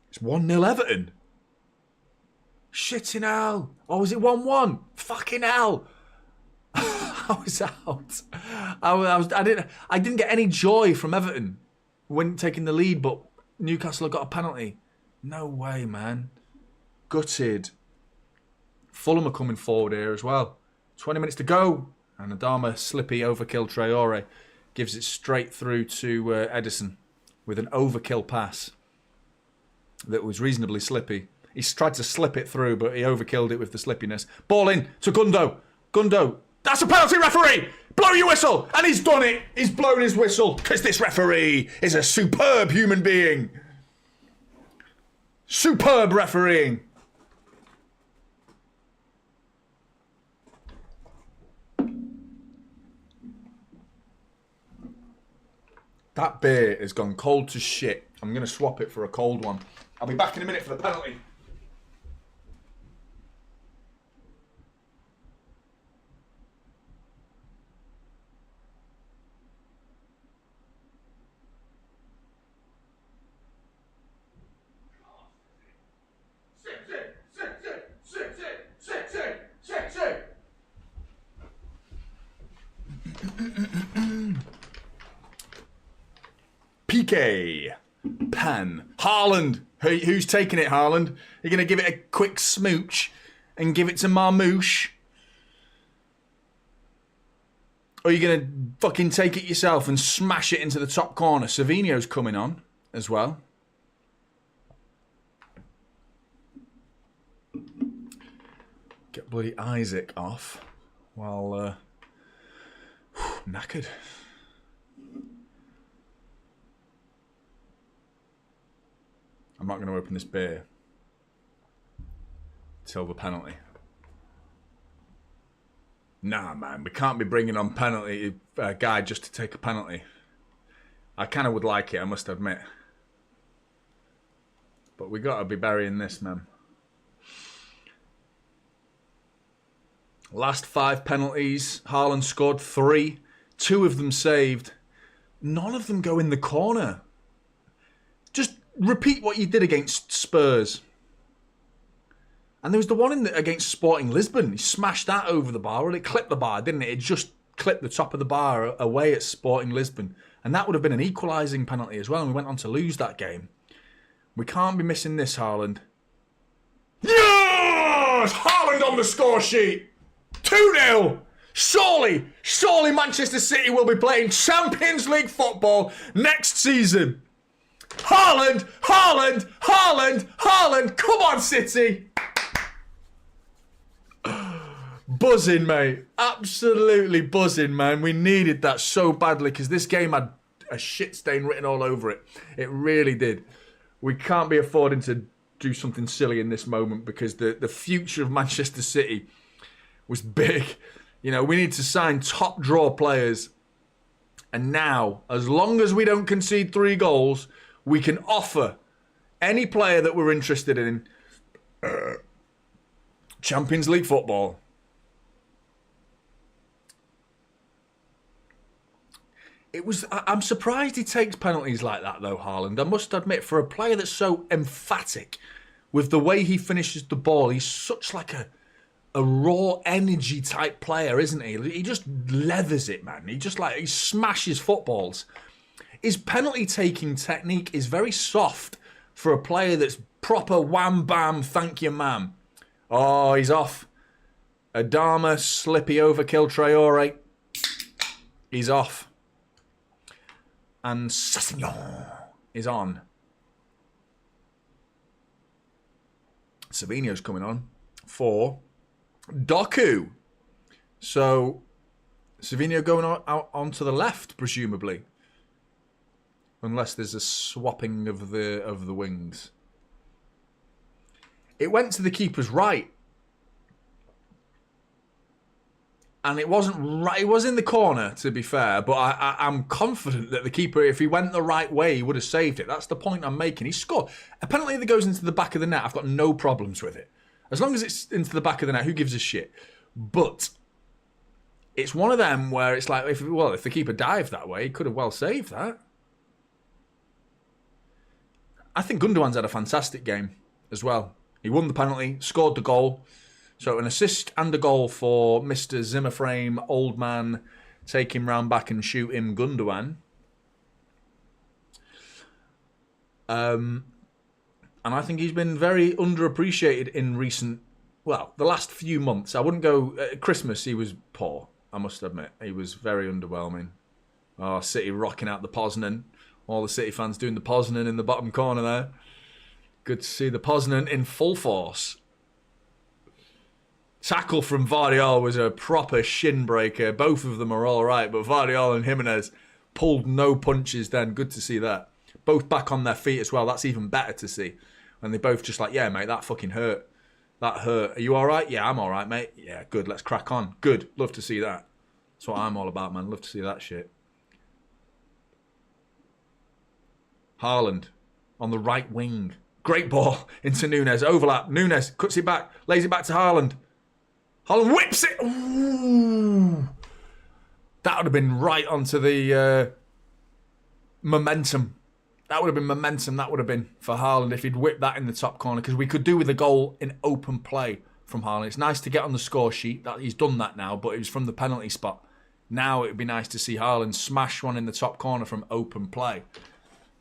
It's 1-0 Everton. Shitting hell. Oh, was it 1-1? Fucking hell. I was out. I didn't get any joy from Everton when taking the lead, but Newcastle have got a penalty. No way, man. Gutted. Fulham are coming forward here as well. 20 minutes to go. And Adama Slippy Overkill Traore gives it straight through to Edison with an overkill pass that was reasonably slippy. He tried to slip it through, but he overkilled it with the slippiness. Ball in to Gundo. Gundo. That's a penalty, referee! Blow your whistle! And he's done it! He's blown his whistle, because this referee is a superb human being. Superb refereeing. That beer has gone cold to shit. I'm going to swap it for a cold one. I'll be back in a minute for the penalty. PK. Pan. Haaland. Who's taking it, Haaland? You're going to give it a quick smooch and give it to Marmouche? Or are you going to fucking take it yourself and smash it into the top corner? Savinho's coming on as well. Get bloody Isaac off while knackered. I'm not going to open this beer till the penalty. Nah, man, we can't be bringing on penalty guy just to take a penalty. I kind of would like it, I must admit. But we got to be burying this, man. Last 5 penalties, Haaland scored 3. 2 of them saved. None of them go in the corner. Just repeat what you did against Spurs. And there was the one against Sporting Lisbon. He smashed that over the bar. Well, it clipped the bar, didn't it? It just clipped the top of the bar away at Sporting Lisbon. And that would have been an equalising penalty as well. And we went on to lose that game. We can't be missing this, Haaland. Yes! Haaland on the score sheet. 2-0. Surely Manchester City will be playing Champions League football next season. Haaland. Come on, City. Buzzing, mate. Absolutely buzzing, man. We needed that so badly because this game had a shit stain written all over it. It really did. We can't be affording to do something silly in this moment because the future of Manchester City was big. You know, we need to sign top draw players. And now, as long as we don't concede 3 goals, we can offer any player that we're interested in Champions League football. I'm surprised he takes penalties like that, though, Haaland. I must admit, for a player that's so emphatic with the way he finishes the ball, he's such like a raw energy type player, isn't he? He just leathers it, man. He smashes footballs. His penalty taking technique is very soft for a player that's proper wham bam, thank you, ma'am. Oh, he's off. Adama, slippy overkill, Traore. He's off. And Sassignon is on. Savinho's coming on for Doku. So Savinho going out onto the left, presumably, unless there's a swapping of the wings. It went to the keeper's right, and it wasn't right. It was in the corner, to be fair, but I'm confident that the keeper, if he went the right way, he would have saved it. That's the point I'm making. He scored a penalty that goes into the back of the net. I've got no problems with it. As long as it's into the back of the net, who gives a shit? But it's one of them where it's like, if the keeper dived that way, he could have well saved that. I think Gundogan's had a fantastic game as well. He won the penalty, scored the goal. So an assist and a goal for Mr. Zimmerframe, old man, take him round back and shoot him, Gundogan. And I think he's been very underappreciated in the last few months. I wouldn't go... At Christmas, he was poor, I must admit. He was very underwhelming. Oh, City rocking out the Poznan. All the City fans doing the Poznan in the bottom corner there. Good to see the Poznan in full force. Tackle from Vardiol was a proper shin breaker. Both of them are all right, but Vardiol and Jimenez pulled no punches then. Good to see that. Both back on their feet as well. That's even better to see. And they both just like, yeah, mate, that fucking hurt. That hurt. Are you all right? Yeah, I'm all right, mate. Yeah, good. Let's crack on. Good. Love to see that. That's what I'm all about, man. Love to see that shit. Haaland on the right wing. Great ball into Nunes. Overlap. Nunes cuts it back. Lays it back to Haaland. Haaland whips it. Ooh. That would have been right onto the momentum. That would have been momentum. That would have been for Haaland if he'd whipped that in the top corner, because we could do with a goal in open play from Haaland. It's nice to get on the score sheet. That he's done that now, but it was from the penalty spot. Now it would be nice to see Haaland smash one in the top corner from open play.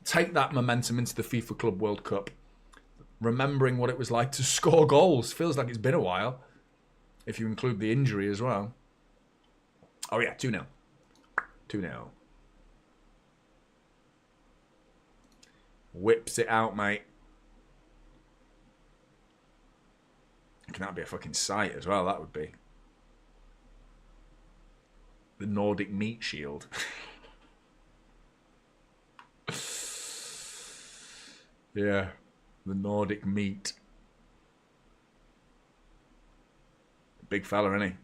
Take that momentum into the FIFA Club World Cup. Remembering what it was like to score goals. Feels like it's been a while. If you include the injury as well. Oh yeah, 2-0. 2-0. Whips it out, mate. Can that be a fucking sight as well? That would be. The Nordic Meat Shield. Yeah. The Nordic meat. Big fella, isn't he?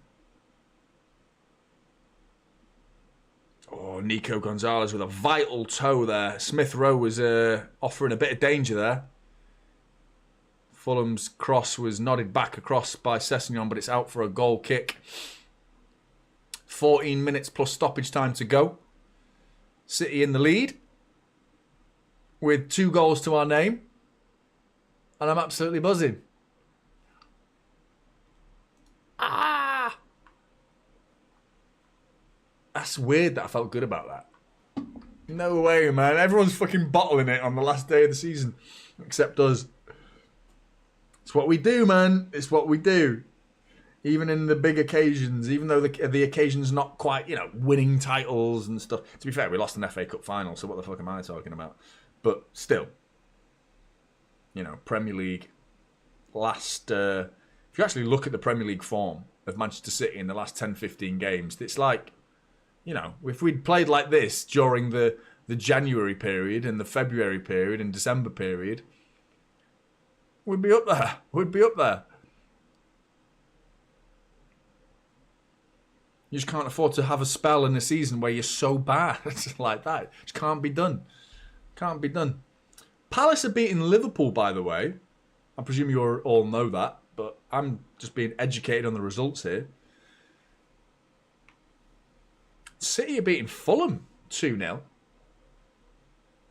Oh, Nico Gonzalez with a vital toe there. Smith Rowe was offering a bit of danger there. Fulham's cross was nodded back across by Sessegnon, but it's out for a goal kick. 14 minutes plus stoppage time to go. City in the lead with 2 goals to our name. And I'm absolutely buzzing. That's weird that I felt good about that. No way, man. Everyone's fucking bottling it on the last day of the season. Except us. It's what we do, man. It's what we do. Even in the big occasions, even though the occasion's not quite, winning titles and stuff. To be fair, we lost an FA Cup final, so what the fuck am I talking about? But still, Premier League. If you actually look at the Premier League form of Manchester City in the last 10, 15 games, it's like, if we'd played like this during the January period and the February period and December period, we'd be up there. We'd be up there. You just can't afford to have a spell in a season where you're so bad like that. It just can't be done. Can't be done. Palace are beating Liverpool, by the way. I presume you all know that, but I'm just being educated on the results here. City are beating Fulham 2-0.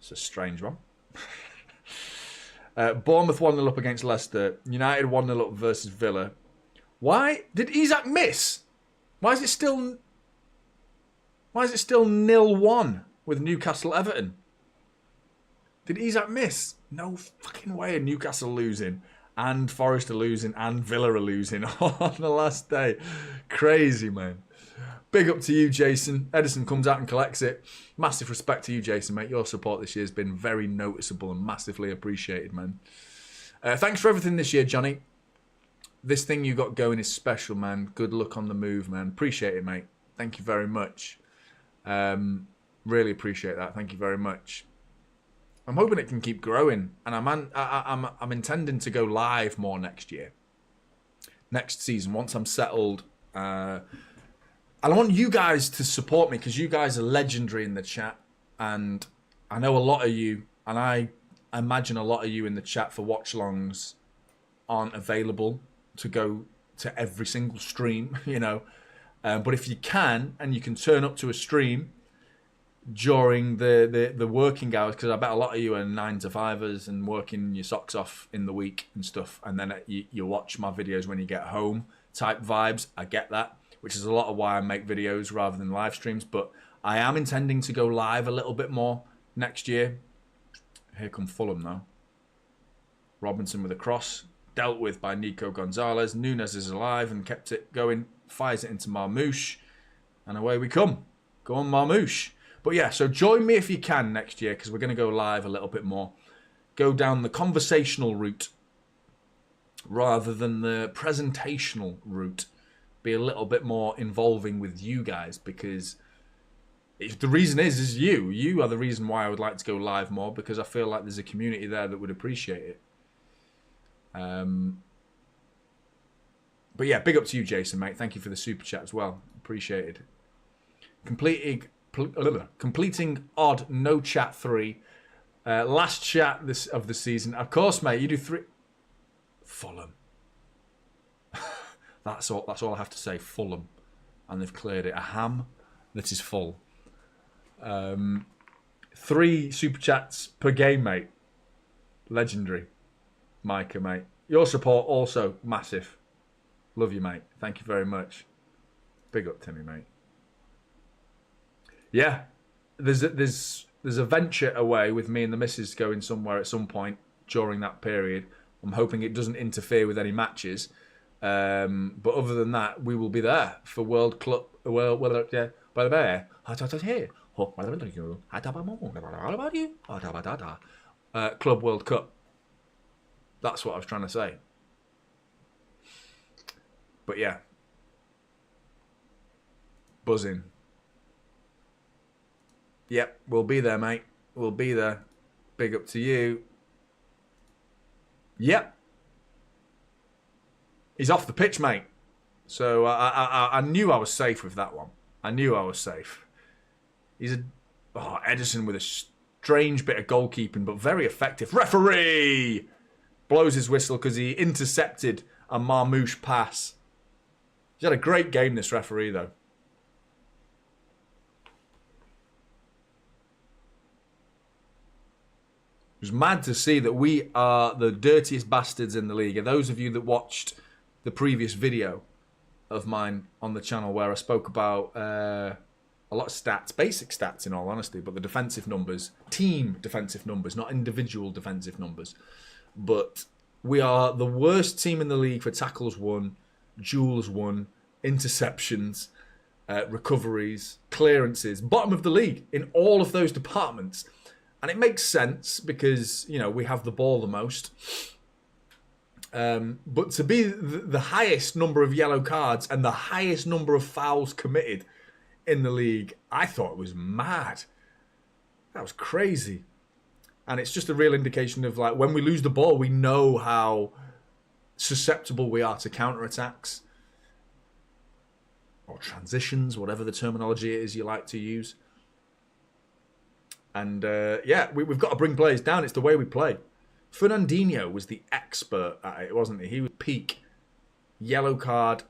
It's a strange one. Bournemouth 1-0 up against Leicester. United 1-0 up versus Villa. Why did Isak miss? Why is it still 0-1 with Newcastle Everton? Did Isak miss? No fucking way. Newcastle losing and Forest are losing and Villa are losing on the last day. Crazy, man. Big up to you, Jason. Edison comes out and collects it. Massive respect to you, Jason, mate. Your support this year has been very noticeable and massively appreciated, man. Thanks for everything this year, Jonny. This thing you got going is special, man. Good luck on the move, man. Appreciate it, mate. Thank you very much. Really appreciate that. Thank you very much. I'm hoping it can keep growing, and I'm intending to go live more next year, next season once I'm settled. And I want you guys to support me because you guys are legendary in the chat, and I know a lot of you, and I imagine a lot of you in the chat for watch-alongs aren't available to go to every single stream, But if you can, and you can turn up to a stream during the working hours, because I bet a lot of you are 9-to-5ers and working your socks off in the week and stuff, and then you watch my videos when you get home type vibes. I get that, which is a lot of why I make videos rather than live streams. But I am intending to go live a little bit more next year. Here come Fulham now. Robinson with a cross, dealt with by Nico Gonzalez. Nunes is alive and kept it going, fires it into Marmouche, and away we come. Go on, Marmouche. But yeah, so join me if you can next year, because we're going to go live a little bit more. Go down the conversational route rather than the presentational route. Be a little bit more involving with you guys, because the reason is you are the reason why I would like to go live more, because I feel like there's a community there that would appreciate it. But yeah, big up to you, Jason, mate. Thank you for the super chat as well. Appreciated. Completing odd no chat 3. Last chat of the season. Of course, mate. You do 3. Fulham. That's all I have to say. Fulham, and they've cleared it. A ham that is full. 3 super chats per game, mate. Legendary. Micah, mate. Your support also massive. Love you, mate. Thank you very much. Big up, Timmy, mate. Yeah, there's a venture away with me and the missus going somewhere at some point during that period. I'm hoping it doesn't interfere with any matches. But other than that, we will be there for World Club. Club World Cup. That's what I was trying to say. But yeah, buzzing. Yep, we'll be there, mate. We'll be there. Big up to you. Yep. He's off the pitch, mate. So I knew I was safe with that one. I knew I was safe. Edison with a strange bit of goalkeeping, but very effective. Referee blows his whistle because he intercepted a Marmouche pass. He's had a great game, this referee, though. It was mad to see that we are the dirtiest bastards in the league. And those of you that watched the previous video of mine on the channel where I spoke about a lot of stats, basic stats in all honesty, but the defensive numbers, team defensive numbers, not individual defensive numbers. But we are the worst team in the league for tackles won, duels won, interceptions, recoveries, clearances, bottom of the league in all of those departments. And it makes sense because, you know, we have the ball the most. But to be the highest number of yellow cards and the highest number of fouls committed in the league, I thought it was mad. That was crazy. And it's just a real indication of, like, when we lose the ball, we know how susceptible we are to counter-attacks or transitions, whatever the terminology is you like to use. And, we've got to bring players down. It's the way we play. Fernandinho was the expert at it, wasn't he? He was peak yellow card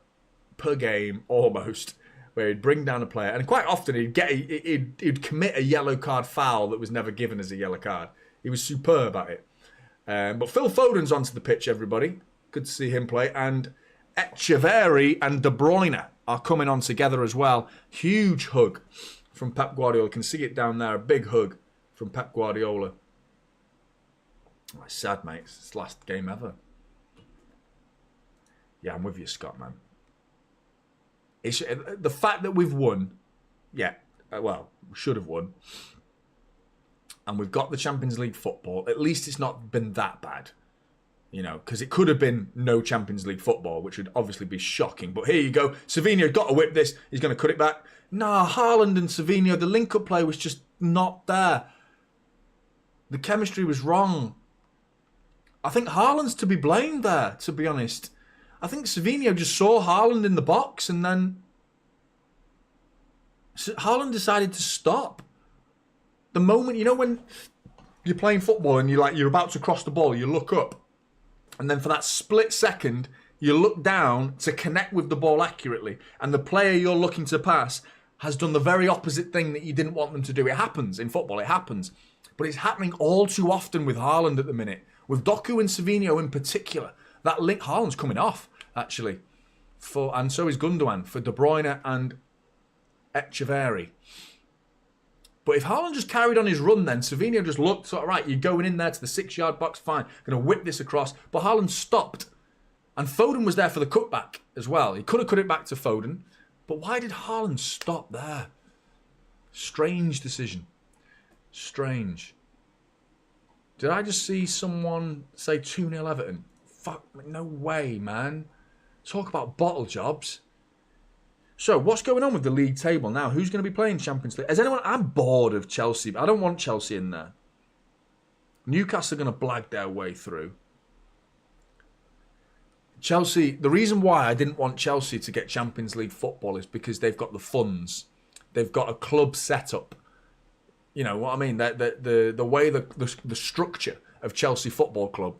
per game, almost, where he'd bring down a player. And quite often he'd commit a yellow card foul that was never given as a yellow card. He was superb at it. But Phil Foden's onto the pitch, everybody. Good to see him play. And Echeverri and De Bruyne are coming on together as well. Huge hug from Pep Guardiola. You can see it down there. A big hug from Pep Guardiola. Oh, it's sad, mate. It's his last game ever. Yeah, I'm with you, Scott, man. It's, the fact that we've won, we should have won. And we've got the Champions League football. At least it's not been that bad. You know, because it could have been no Champions League football, which would obviously be shocking. But here you go. Savinho got to whip this. He's going to cut it back. Nah, Haaland and Savinho, the link-up play was just not there. The chemistry was wrong. I think Haaland's to be blamed there, to be honest. I think Savinho just saw Haaland in the box and then Haaland decided to stop. The moment, you know, when you're playing football and you're about to cross the ball, you look up and then for that split second, you look down to connect with the ball accurately and the player you're looking to pass has done the very opposite thing that you didn't want them to do. It happens in football, it happens. But it's happening all too often with Haaland at the minute. With Doku and Savinho in particular, that link, Haaland's coming off, actually. And so is Gundogan for De Bruyne and Echeverri. But if Haaland just carried on his run then, Savinho just looked, sort of, right, you're going in there to the 6-yard box, fine. Going to whip this across. But Haaland stopped. And Foden was there for the cutback as well. He could have cut it back to Foden. But why did Haaland stop there? Strange decision. Strange. Did I just see someone say 2-0 Everton? Fuck, no way, man. Talk about bottle jobs. So, what's going on with the league table now? Who's going to be playing Champions League? I'm bored of Chelsea. I don't want Chelsea in there. Newcastle are going to blag their way through. Chelsea, the reason why I didn't want Chelsea to get Champions League football is because they've got the funds. They've got a club set up. You know what I mean? The way the structure of Chelsea Football Club,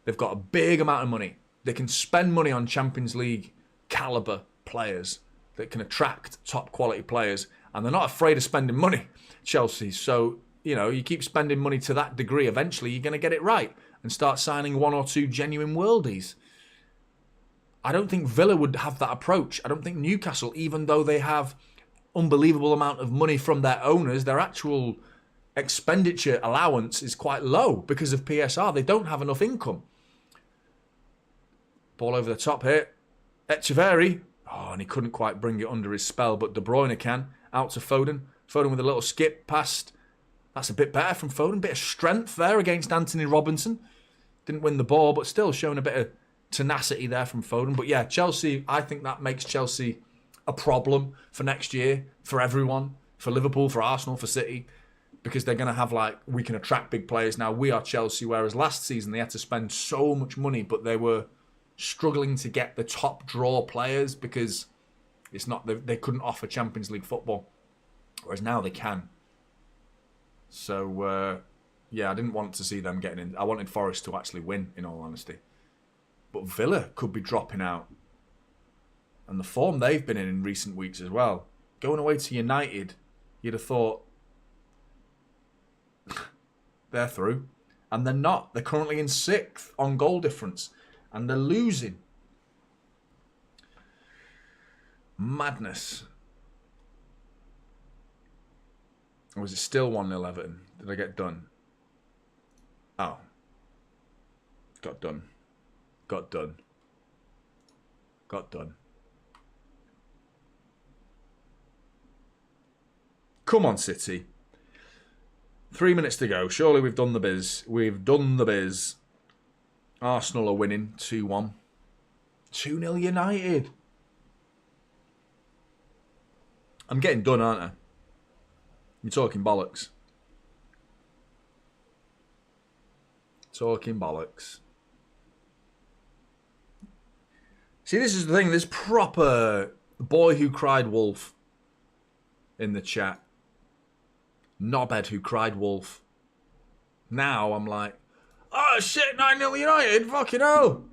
they've got a big amount of money. They can spend money on Champions League caliber players that can attract top quality players, and they're not afraid of spending money, Chelsea. So, you know, you keep spending money to that degree, eventually you're going to get it right and start signing 1 or 2 genuine worldies. I don't think Villa would have that approach. I don't think Newcastle, even though they have unbelievable amount of money from their owners, their actual expenditure allowance is quite low because of PSR. They don't have enough income. Ball over the top here. Echeverri. Oh, and he couldn't quite bring it under his spell, but De Bruyne can. Out to Foden. Foden with a little skip past. That's a bit better from Foden. Bit of strength there against Anthony Robinson. Didn't win the ball, but still showing a bit of tenacity there from Foden. But yeah, Chelsea, I think that makes Chelsea a problem for next year, for everyone, for Liverpool, for Arsenal, for City. because they're going to have, like, we can attract big players now. We are Chelsea, whereas last season they had to spend so much money, but they were struggling to get the top draw players because it's not they couldn't offer Champions League football, whereas now they can. So, yeah, I didn't want to see them getting in. I wanted Forest to actually win, in all honesty. But Villa could be dropping out. And the form they've been in recent weeks as well. Going away to United, you'd have thought they're through. And they're not. They're currently in 6th on goal difference. And they're losing. Madness. Or was it still 1-0 Everton? Did I get done? Oh. Got done. Got done. Got done. Come on, City. 3 minutes to go. Surely we've done the biz. We've done the biz. Arsenal are winning 2-1. 2-0 United. I'm getting done, aren't I? You're talking bollocks. Talking bollocks. See, this is the thing. There's proper boy who cried wolf in the chat. Knobhead who cried wolf. Now I'm like, oh shit, 9-0 United, fucking hell.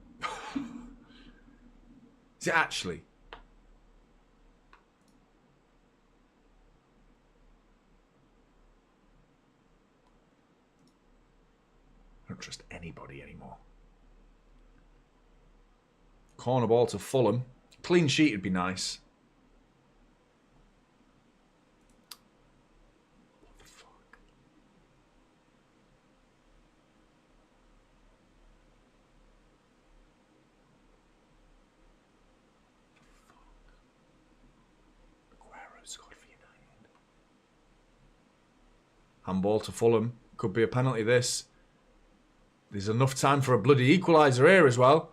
Is it actually? I don't trust anybody anymore. Corner ball to Fulham. Clean sheet would be nice. What the fuck? Aguero scored for United. Handball to Fulham. Could be a penalty, this. There's enough time for a bloody equaliser here as well.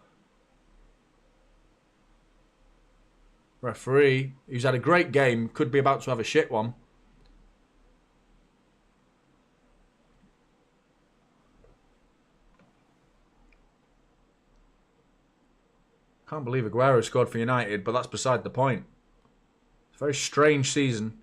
Referee, who's had a great game, could be about to have a shit one. Can't believe Aguero scored for United, but that's beside the point. It's a very strange season.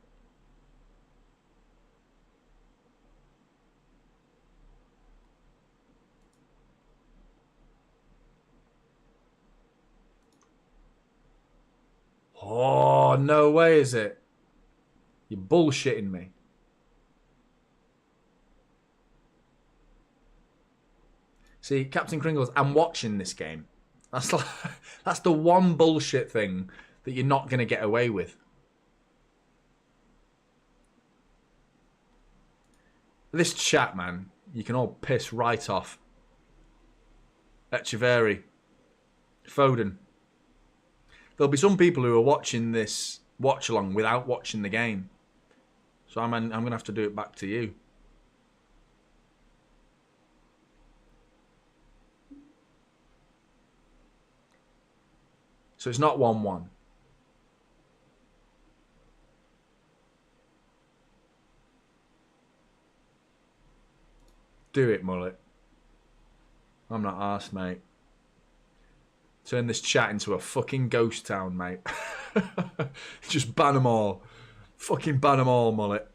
Oh, no way is it? You're bullshitting me. See, Captain Kringles, I'm watching this game. That's the one bullshit thing that you're not going to get away with. This chat, man, you can all piss right off. Echeverry. Foden. There'll be some people who are watching this watch-along without watching the game. So I'm going to have to do it back to you. So it's not 1-1. Do it, mullet. I'm not arsed, mate. Turn this chat into a fucking ghost town, mate. Just ban them all. Fucking ban them all, mullet.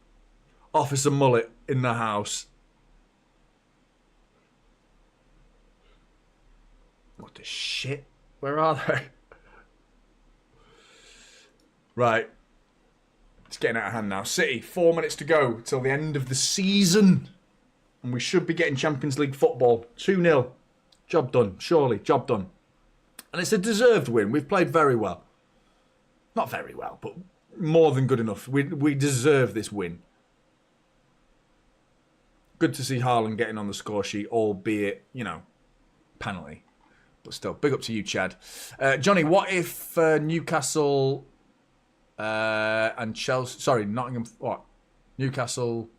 Officer Mullet in the house. What the shit? Where are they? Right. It's getting out of hand now. City, 4 minutes to go till the end of the season. And we should be getting Champions League football. 2-0. Job done. Surely. Job done. And it's a deserved win. We've played very well. Not very well, but more than good enough. We deserve this win. Good to see Haaland getting on the score sheet, albeit, you know, penalty. But still, big up to you, Chad. Jonny, what if Newcastle and Chelsea... Sorry, Nottingham... What? Newcastle...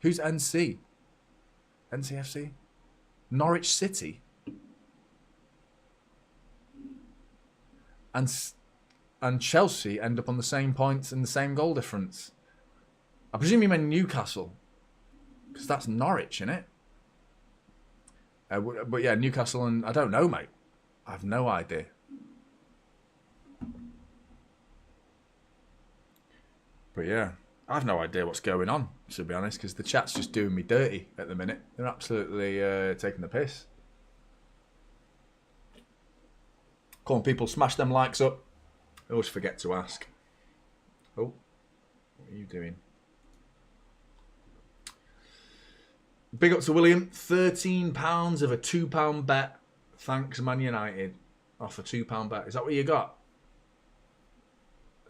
Who's NC? MCFC? Norwich City? And Chelsea end up on the same points and the same goal difference. I presume you meant Newcastle. Because that's Norwich, isn't it? But yeah, Newcastle and... I don't know, mate. I have no idea. But yeah, I have no idea what's going on, to be honest, because the chat's just doing me dirty at the minute. They're absolutely taking the piss. Come on, people, smash them likes up. I always forget to ask. Oh, what are you doing? Big up to William. £13 of a £2 bet. Thanks, Man United. Off a £2 bet. Is that what you got?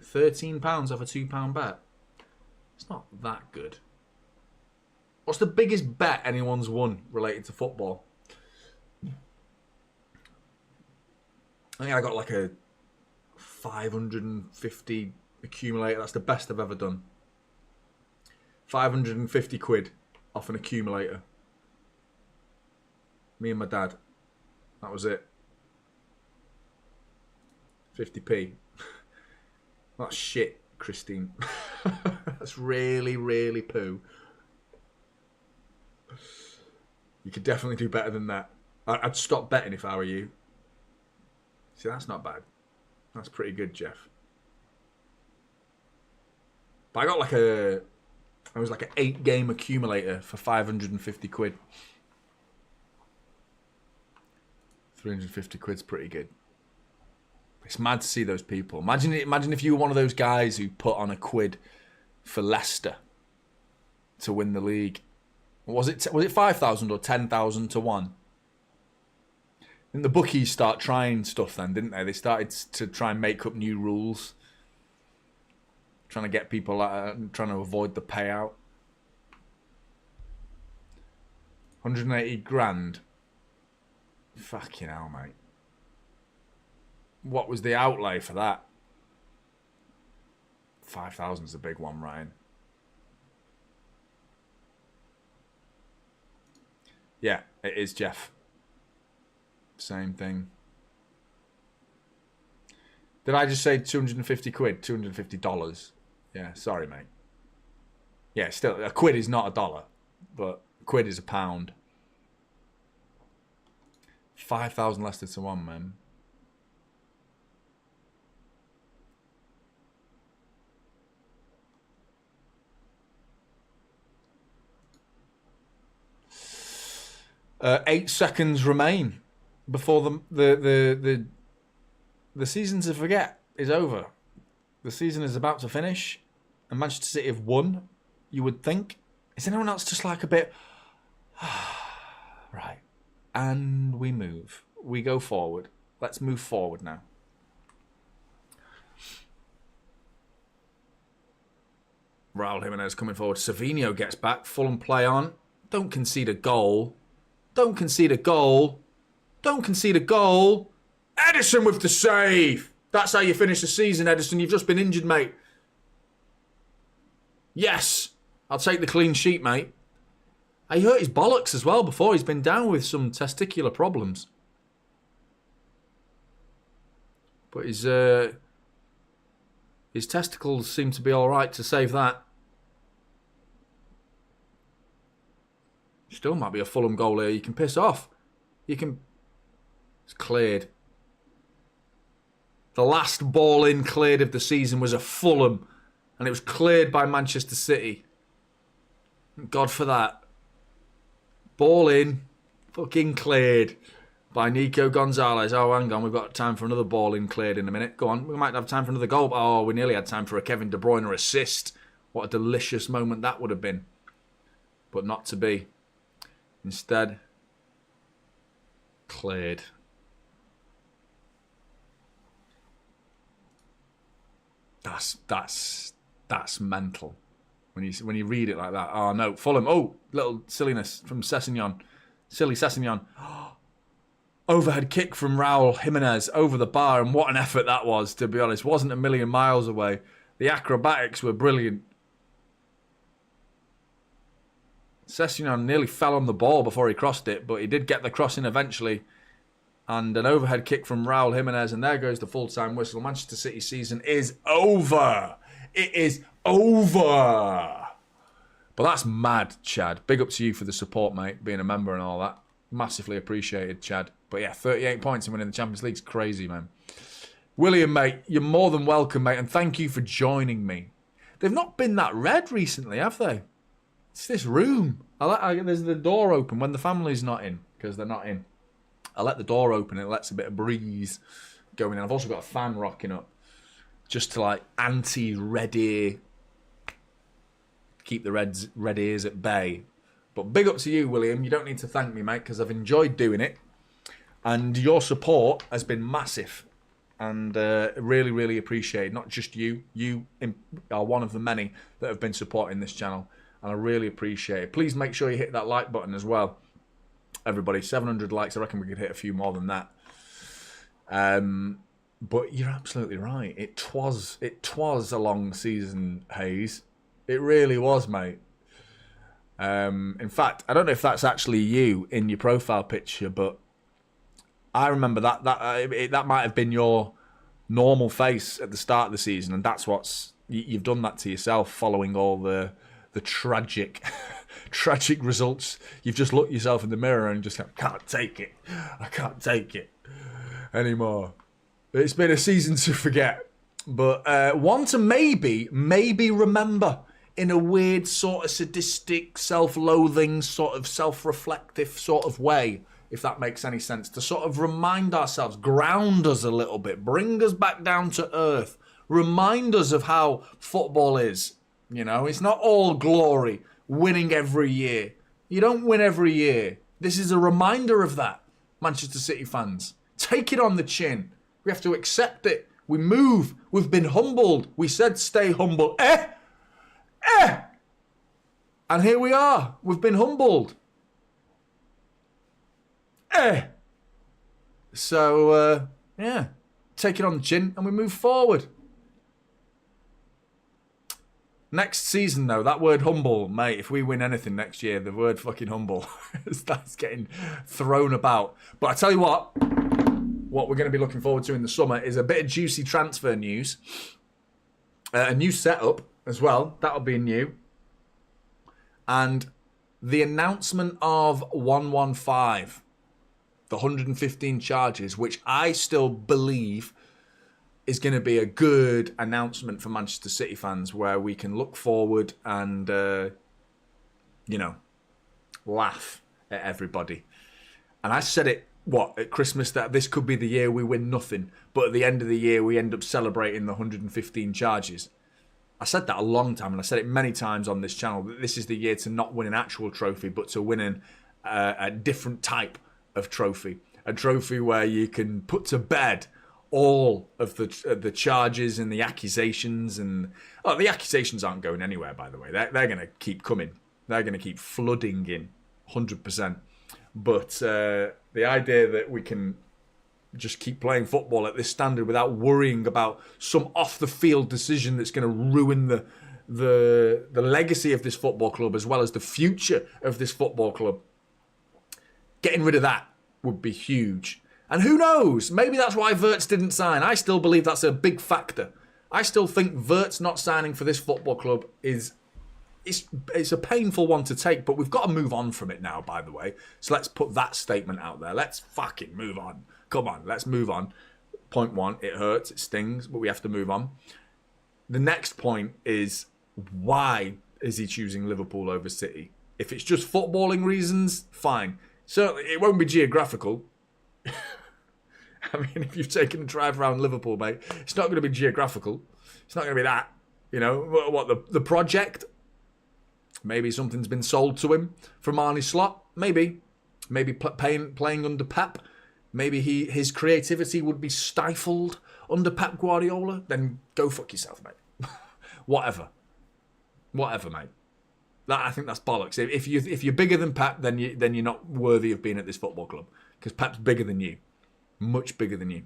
£13 off a £2 bet. It's not that good. What's the biggest bet anyone's won related to football? I think I got like a 550 accumulator. That's the best I've ever done. 550 quid off an accumulator. Me and my dad. That was it. 50p. That's shit, Christine. That's really, really poo. You could definitely do better than that. I'd stop betting if I were you. See, that's not bad. That's pretty good, Jeff. But I got like it was like an 8-game accumulator for 550 quid. 350 quid's pretty good. It's mad to see those people. Imagine if you were one of those guys who put on a quid for Leicester to win the league. Was it 5,000 or 10,000 to 1? And the bookies start trying stuff then, didn't they? They started to try and make up new rules. Trying to get people trying to avoid the payout. 180 grand. Fucking hell, mate. What was the outlay for that? 5,000 is a big one, Ryan. Yeah, it is, Jeff. Same thing. Did I just say 250 quid? $250? Yeah, sorry, mate. Yeah, still, a quid is not a dollar, but a quid is a pound. 5,000 Leicester to 1, man. Eight seconds remain before the season to forget is over. The season is about to finish, and Manchester City have won. You would think. Is anyone else just like a bit? Right, and we move. We go forward. Let's move forward now. Raul Jimenez coming forward. Savinho gets back. Fulham play on. Don't concede a goal. Don't concede a goal. Don't concede a goal. Edison with the save. That's how you finish the season, Edison. You've just been injured, mate. Yes. I'll take the clean sheet, mate. He hurt his bollocks as well before. He's been down with some testicular problems. But his testicles seem to be all right to save that. Still might be a Fulham goal here. You can piss off. You can... It's cleared. The last ball in cleared of the season was a Fulham. And it was cleared by Manchester City. Thank God for that. Ball in. Fucking cleared. By Nico Gonzalez. Oh, hang on. We've got time for another ball in cleared in a minute. Go on. We might have time for another goal. Oh, we nearly had time for a Kevin De Bruyne assist. What a delicious moment that would have been. But not to be. Instead, cleared. That's mental. When you read it like that. Oh no, Fulham. Oh, little silliness from Sessegnon. Silly Sessegnon. Overhead kick from Raul Jimenez over the bar, and what an effort that was, to be honest. Wasn't a million miles away. The acrobatics were brilliant. Sessegnon nearly fell on the ball before he crossed it, but he did get the crossing eventually. And an overhead kick from Raul Jimenez, and there goes the full-time whistle. Manchester City season is over. It is over. But that's mad, Chad. Big up to you for the support, mate, being a member and all that. Massively appreciated, Chad. But yeah, 38 points and winning the Champions League's crazy, man. William, mate, you're more than welcome, mate, and thank you for joining me. They've not been that red recently, have they? It's this room. There's the door open when the family's not in, because they're not in. I let the door open and it lets a bit of breeze go in. I've also got a fan rocking up just to like anti-red ear, keep the red ears at bay. But big up to you, William. You don't need to thank me, mate, because I've enjoyed doing it. And your support has been massive. And really, really appreciate not just you. You are one of the many that have been supporting this channel. And I really appreciate it. Please make sure you hit that like button as well. Everybody, 700 likes. I reckon we could hit a few more than that. But you're absolutely right. It was a long season, Hayes. It really was, mate. In fact, I don't know if that's actually you in your profile picture, but I remember that might have been your normal face at the start of the season, and that's you've done that to yourself following all the tragic results. You've just looked yourself in the mirror and just like, I can't take it anymore. It's been a season to forget, but one to maybe remember in a weird sort of sadistic, self-loathing, sort of self-reflective sort of way, if that makes any sense, to sort of remind ourselves, ground us a little bit, bring us back down to earth, remind us of how football is. You know, it's not all glory, winning every year. You don't win every year. This is a reminder of that, Manchester City fans. Take it on the chin. We have to accept it. We move. We've been humbled. We said stay humble. And here we are. We've been humbled. So, yeah. Take it on the chin and we move forward. Next season, though, that word humble, mate, if we win anything next year, the word fucking humble starts getting thrown about. But I tell you what we're going to be looking forward to in the summer is a bit of juicy transfer news. A new setup as well. That'll be new. And the announcement of 115, the 115 charges, which I still believe is going to be a good announcement for Manchester City fans, where we can look forward and, laugh at everybody. And I said it, at Christmas, that this could be the year we win nothing, but at the end of the year we end up celebrating the 115 charges. I said that a long time, and I said it many times on this channel, that this is the year to not win an actual trophy, but to win a different type of trophy. A trophy where you can put to bed all of the charges and the accusations. And the accusations aren't going anywhere, by the way. They're going to keep coming. They're going to keep flooding in, 100%. But the idea that we can just keep playing football at this standard without worrying about some off-the-field decision that's going to ruin the legacy of this football club as well as the future of this football club, getting rid of that would be huge. And who knows? Maybe that's why Wirtz didn't sign. I still believe that's a big factor. I still think Wirtz not signing for this football club is it's a painful one to take, but we've got to move on from it now, by the way. So let's put that statement out there. Let's fucking move on. Come on, let's move on. Point one, it hurts, it stings, but we have to move on. The next point is, why is he choosing Liverpool over City? If it's just footballing reasons, fine. Certainly, it won't be geographical. I mean, if you've taken a drive around Liverpool, mate, it's not going to be geographical. It's not going to be that. You know, what the project? Maybe something's been sold to him from Arne Slot. Maybe playing under Pep. Maybe his creativity would be stifled under Pep Guardiola. Then go fuck yourself, mate. Whatever, mate. I think that's bollocks. If you're bigger than Pep, then you're not worthy of being at this football club, because Pep's bigger than you, much bigger than you.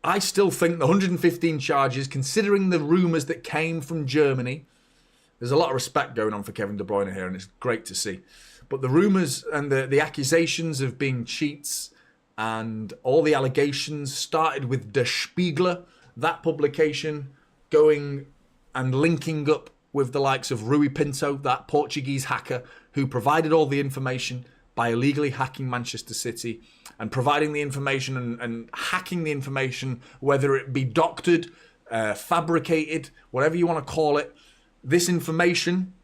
I still think the 115 charges, considering the rumours that came from Germany, there's a lot of respect going on for Kevin De Bruyne here, and it's great to see. But the rumours and the accusations of being cheats and all the allegations started with Der Spiegel, that publication, going and linking up with the likes of Rui Pinto, that Portuguese hacker who provided all the information by illegally hacking Manchester City and providing the information and hacking the information, whether it be doctored, fabricated, whatever you want to call it. This information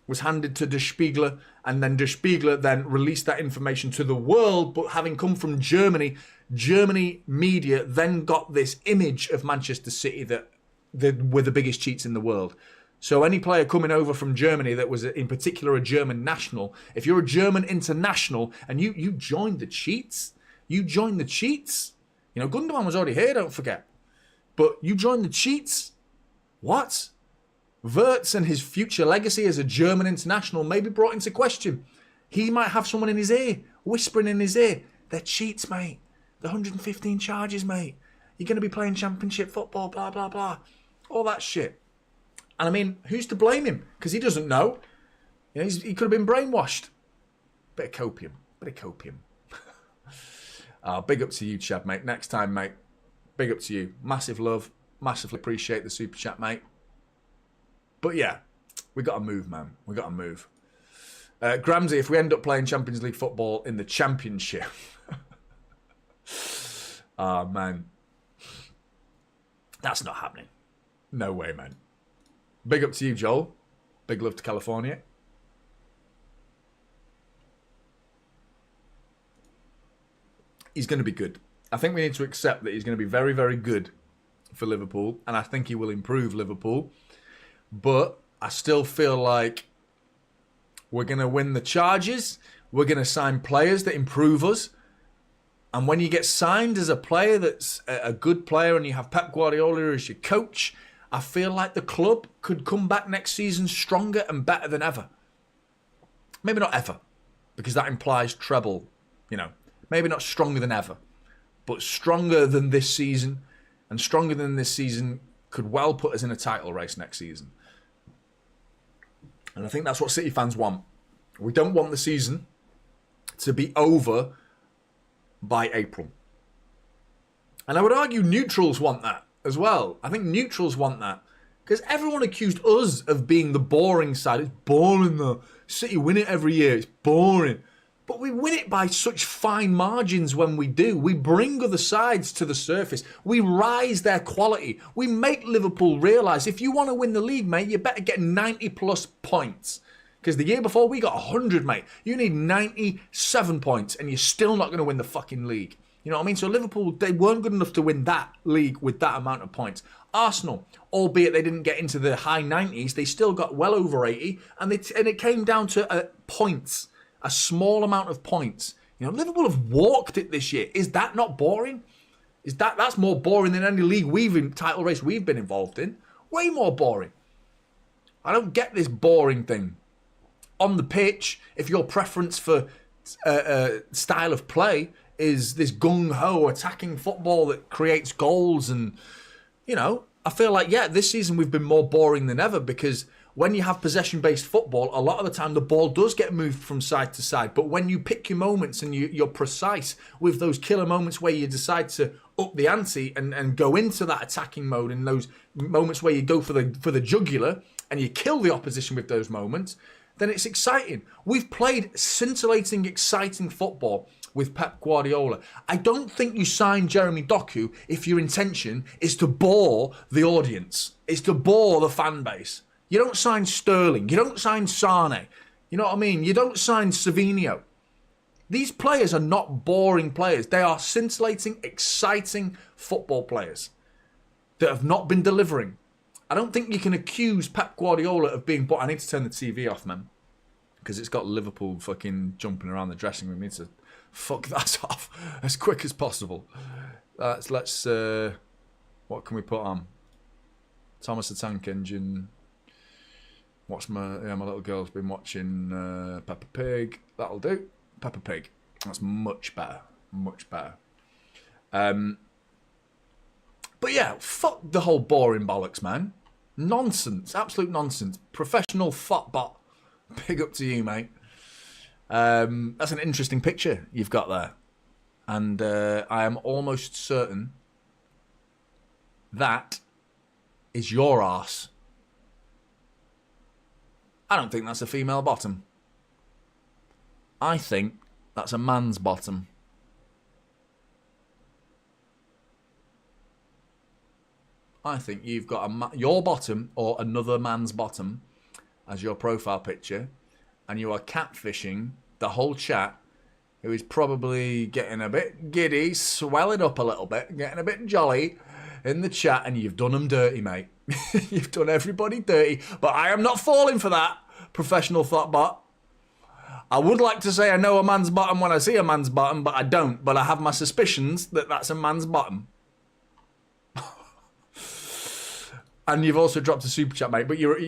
was handed to Der Spiegel, and then Der Spiegel then released that information to the world, but having come from Germany, Germany media then got this image of Manchester City that were the biggest cheats in the world. So any player coming over from Germany that was in particular a German national, if you're a German international and you joined the cheats, you joined the cheats. You know, Gundogan was already here, don't forget. But you joined the cheats? What? Wirtz and his future legacy as a German international may be brought into question. He might have someone in his ear, whispering in his ear, they're cheats, mate. The 115 charges, mate. You're going to be playing championship football, blah, blah, blah. All that shit. And I mean, who's to blame him? Because he doesn't know. You know, he could have been brainwashed. Bit of copium. Big up to you, Chad, mate. Next time, mate. Big up to you. Massive love. Massively appreciate the super chat, mate. But yeah, we got to move, man. We got to move. Gramsy, if we end up playing Champions League football in the Championship. Oh, man. That's not happening. No way, man. Big up to you, Joel. Big love to California. He's going to be good. I think we need to accept that he's going to be very, very good for Liverpool. And I think he will improve Liverpool. But I still feel like we're going to win the charges. We're going to sign players that improve us. And when you get signed as a player that's a good player and you have Pep Guardiola as your coach, I feel like the club could come back next season stronger and better than ever. Maybe not ever, because that implies treble, you know. Maybe not stronger than ever, but stronger than this season. And stronger than this season could well put us in a title race next season. And I think that's what City fans want. We don't want the season to be over by April. And I would argue neutrals want that as well. I think neutrals want that. Because everyone accused us of being the boring side. It's boring though. City win it every year. It's boring. But we win it by such fine margins when we do. We bring other sides to the surface. We rise their quality. We make Liverpool realise if you want to win the league, mate, you better get 90 plus points. Because the year before we got 100, mate. You need 97 points and you're still not going to win the fucking league. You know what I mean? So Liverpool, they weren't good enough to win that league with that amount of points. Arsenal, albeit they didn't get into the high 90s, they still got well over 80. And it came down to points. A small amount of points. You know, Liverpool have walked it this year. Is that not boring? That's more boring than any league title race we've been involved in? Way more boring. I don't get this boring thing. On the pitch, if your preference for style of play is this gung-ho attacking football that creates goals and, you know, I feel like, yeah, this season we've been more boring than ever because when you have possession-based football, a lot of the time the ball does get moved from side to side. But when you pick your moments and you're precise with those killer moments where you decide to up the ante and go into that attacking mode, and those moments where you go for the jugular and you kill the opposition with those moments, then it's exciting. We've played scintillating, exciting football with Pep Guardiola. I don't think you sign Jeremy Doku if your intention is to bore the audience, is to bore the fan base. You don't sign Sterling. You don't sign Sane. You know what I mean? You don't sign Savinho. These players are not boring players. They are scintillating, exciting football players that have not been delivering. I don't think you can accuse Pep Guardiola of being... I need to turn the TV off, man. Because it's got Liverpool fucking jumping around the dressing room. I need to fuck that off as quick as possible. Let's what can we put on? Thomas the Tank Engine... my little girl's been watching Peppa Pig. That'll do. Peppa Pig. That's much better. Much better. But yeah, fuck the whole boring bollocks, man. Nonsense. Absolute nonsense. Professional bot. Big up to you, mate. That's an interesting picture you've got there. And I am almost certain that is your arse. I don't think that's a female bottom. I think that's a man's bottom. I think you've got your bottom or another man's bottom as your profile picture, and you are catfishing the whole chat, who is probably getting a bit giddy, swelling up a little bit, getting a bit jolly in the chat, and you've done them dirty, mate. You've done everybody dirty, but I am not falling for that, professional thought bot. I would like to say I know a man's bottom when I see a man's bottom, but I don't. But I have my suspicions that that's a man's bottom. And you've also dropped a super chat, mate. But your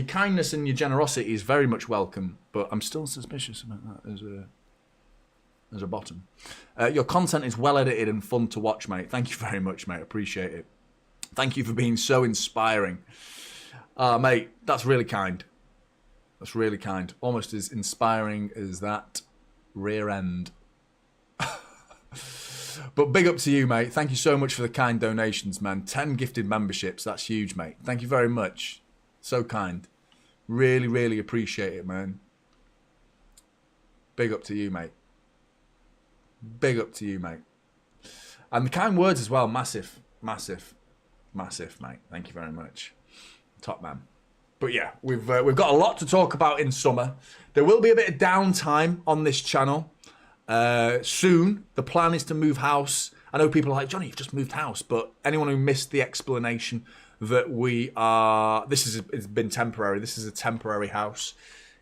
kindness and your generosity is very much welcome. But I'm still suspicious about that as a bottom. Your content is well edited and fun to watch, mate. Thank you very much, mate. Appreciate it. Thank you for being so inspiring. Mate, that's really kind. That's really kind. Almost as inspiring as that rear end. But big up to you, mate. Thank you so much for the kind donations, man. 10 gifted memberships. That's huge, mate. Thank you very much. So kind. Really, really appreciate it, man. Big up to you, mate. Big up to you, mate. And the kind words as well. Massive, massive, massive, mate. Thank you very much. Top man. But yeah, we've got a lot to talk about in summer. There will be a bit of downtime on this channel. Soon, the plan is to move house. I know people are like, Jonny, you've just moved house. But anyone who missed the explanation that it's been temporary. This is a temporary house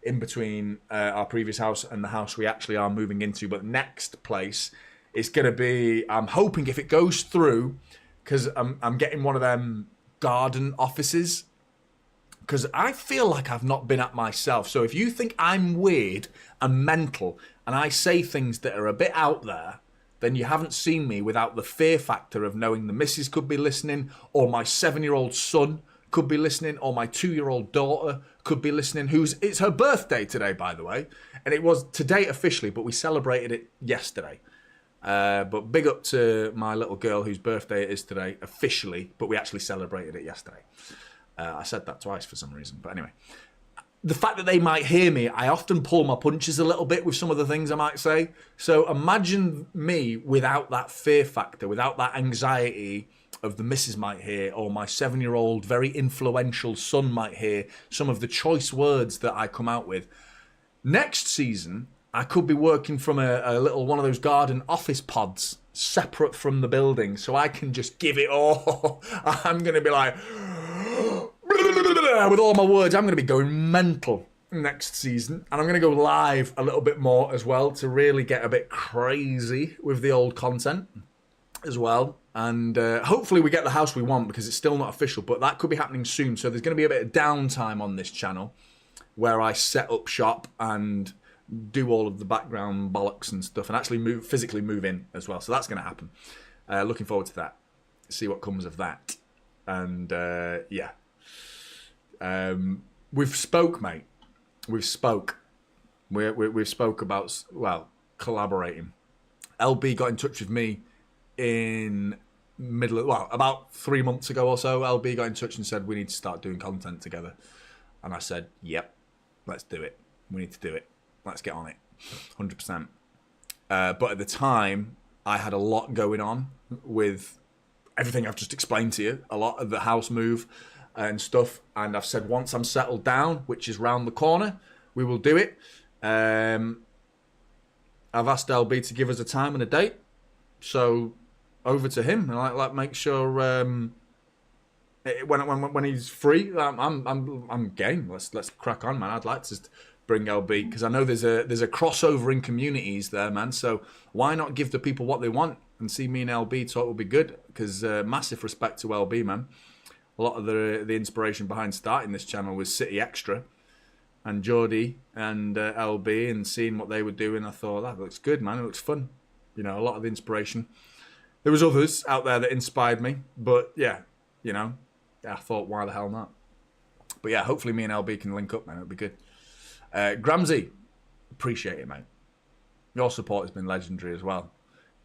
in between our previous house and the house we actually are moving into. But next place is going to be, I'm hoping if it goes through, because I'm getting one of them garden offices. Because I feel like I've not been at myself. So if you think I'm weird and mental and I say things that are a bit out there, then you haven't seen me without the fear factor of knowing the missus could be listening, or my 7-year-old son could be listening, or my 2-year-old daughter could be listening, it's her birthday today, by the way. And it was today officially, but we celebrated it yesterday. But big up to my little girl whose birthday it is today, officially, but we actually celebrated it yesterday. I said that twice for some reason, but anyway. The fact that they might hear me, I often pull my punches a little bit with some of the things I might say. So imagine me without that fear factor, without that anxiety of the missus might hear, or my 7-year-old very influential son might hear some of the choice words that I come out with. Next season, I could be working from a little one of those garden office pods separate from the building, so I can just give it all. I'm going to be like... with all my words, I'm going to be going mental next season, and I'm going to go live a little bit more as well to really get a bit crazy with the old content as well. And hopefully we get the house we want, because it's still not official, but that could be happening soon. So there's going to be a bit of downtime on this channel where I set up shop and do all of the background bollocks and stuff, and actually physically move in as well. So that's going to happen. Looking forward to that. See what comes of that. And yeah. We've spoke, mate. We've spoke. We've spoke about, well, collaborating. LB got in touch with me about 3 months ago or so. LB got in touch and said we need to start doing content together. And I said, yep, let's do it. We need to do it. Let's get on it. 100%. But at the time, I had a lot going on with everything I've just explained to you. A lot of the house move and stuff, and I've said once I'm settled down, which is round the corner, we will do it. I've asked LB to give us a time and a date, so over to him, and like make sure when he's free, I'm game. Let's crack on, man. I'd like to bring LB, because I know there's a crossover in communities there, man. So why not give the people what they want and see me and LB talk will be good? Because massive respect to LB, man. A lot of the inspiration behind starting this channel was City Extra and Geordie and LB, and seeing what they were doing. I thought, that looks good, man. It looks fun. You know, a lot of the inspiration. There was others out there that inspired me, but yeah, you know, I thought, why the hell not? But yeah, hopefully me and LB can link up, man. It'll be good. Gramsy, appreciate it, mate. Your support has been legendary as well.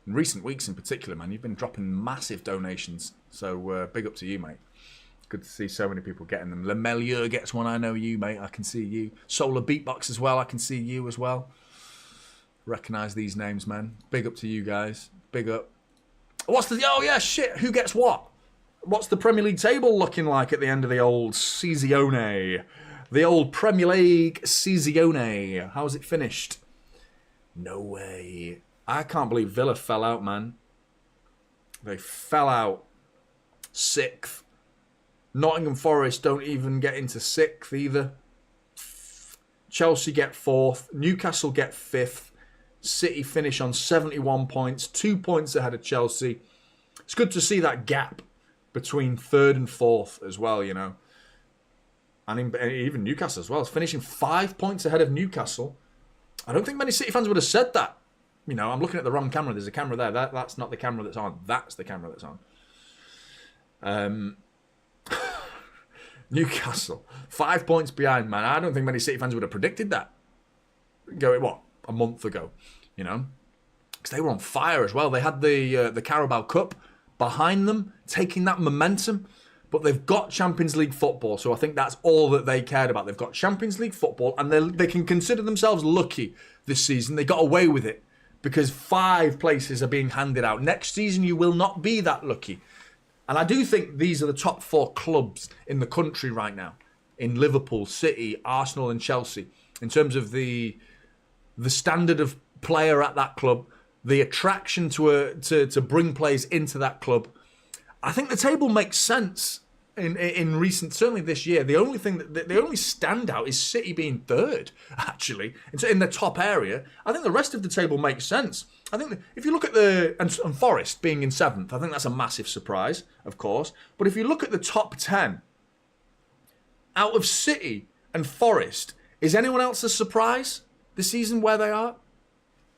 In recent weeks in particular, man, you've been dropping massive donations. So big up to you, mate. good to see so many people getting them. Lemelieur gets one. I know you, mate. I can see you. Solar Beatbox as well. I can see you as well. Recognise these names, man. Big up to you guys. Big up. Oh, yeah, shit. Who gets what? What's the Premier League table looking like at the end of the old season? The old Premier League season. How's it finished? No way. I can't believe Villa fell out, man. They fell out. 6th. Nottingham Forest don't even get into 6th either. Chelsea get 4th. Newcastle get 5th. City finish on 71 points. 2 points ahead of Chelsea. It's good to see that gap between 3rd and 4th as well, you know. And even Newcastle as well. It's finishing 5 points ahead of Newcastle. I don't think many City fans would have said that. You know, I'm looking at the wrong camera. There's a camera there. That's not the camera that's on. That's the camera that's on. Newcastle, 5 points behind, man. I don't think many City fans would have predicted that. A month ago, you know? Because they were on fire as well. They had the Carabao Cup behind them, taking that momentum. But they've got Champions League football, so I think that's all that they cared about. They've got Champions League football, and they can consider themselves lucky this season. They got away with it because 5 places are being handed out. Next season, you will not be that lucky. And I do think these are the top 4 clubs in the country right now, in Liverpool, City, Arsenal and Chelsea, in terms of the standard of player at that club, the attraction to bring players into that club. I think the table makes sense in recent, certainly this year. The only thing the only standout is City being 3rd, actually, in the top area. I think the rest of the table makes sense. I think if you look at and Forest being in 7th, I think that's a massive surprise, of course. But if you look at the top 10, out of City and Forest, is anyone else a surprise this season where they are?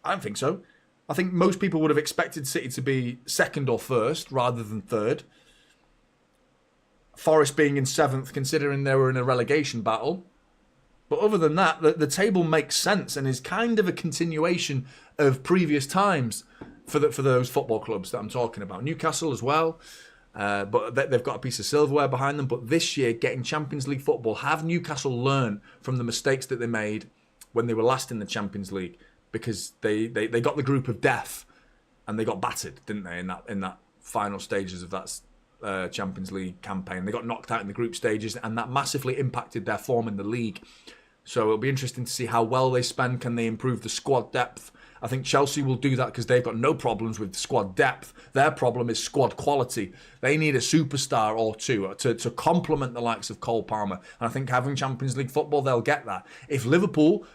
I don't think so. I think most people would have expected City to be 2nd or 1st rather than 3rd. Forest being in 7th, considering they were in a relegation battle. But other than that, the table makes sense and is kind of a continuation of previous times for those football clubs that I'm talking about. Newcastle as well, but they've got a piece of silverware behind them. But this year, getting Champions League football, have Newcastle learn from the mistakes that they made when they were last in the Champions League? Because they got the group of death and they got battered, didn't they, in that final stages of that Champions League campaign. They got knocked out in the group stages and that massively impacted their form in the league. So it'll be interesting to see how well they spend. Can they improve the squad depth? I think Chelsea will do that because they've got no problems with squad depth. Their problem is squad quality. They need a superstar or two to complement the likes of Cole Palmer. And I think having Champions League football, they'll get that. If Liverpool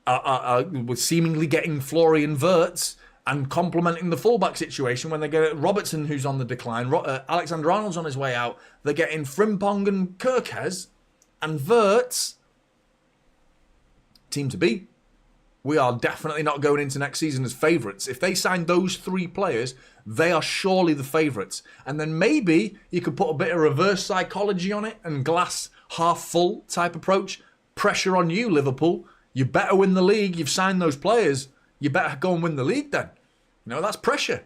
are seemingly getting Florian Wirtz and complementing the fullback situation when they get Robertson, who's on the decline, Alexander Arnold's on his way out, they're getting Frimpong and Kirkes and Wirtz. Team to beat. We are definitely not going into next season as favourites. If they sign those 3 players, they are surely the favourites. And then maybe you could put a bit of reverse psychology on it and glass half full type approach. Pressure on you, Liverpool. You better win the league. You've signed those players. You better go and win the league then. You know, that's pressure.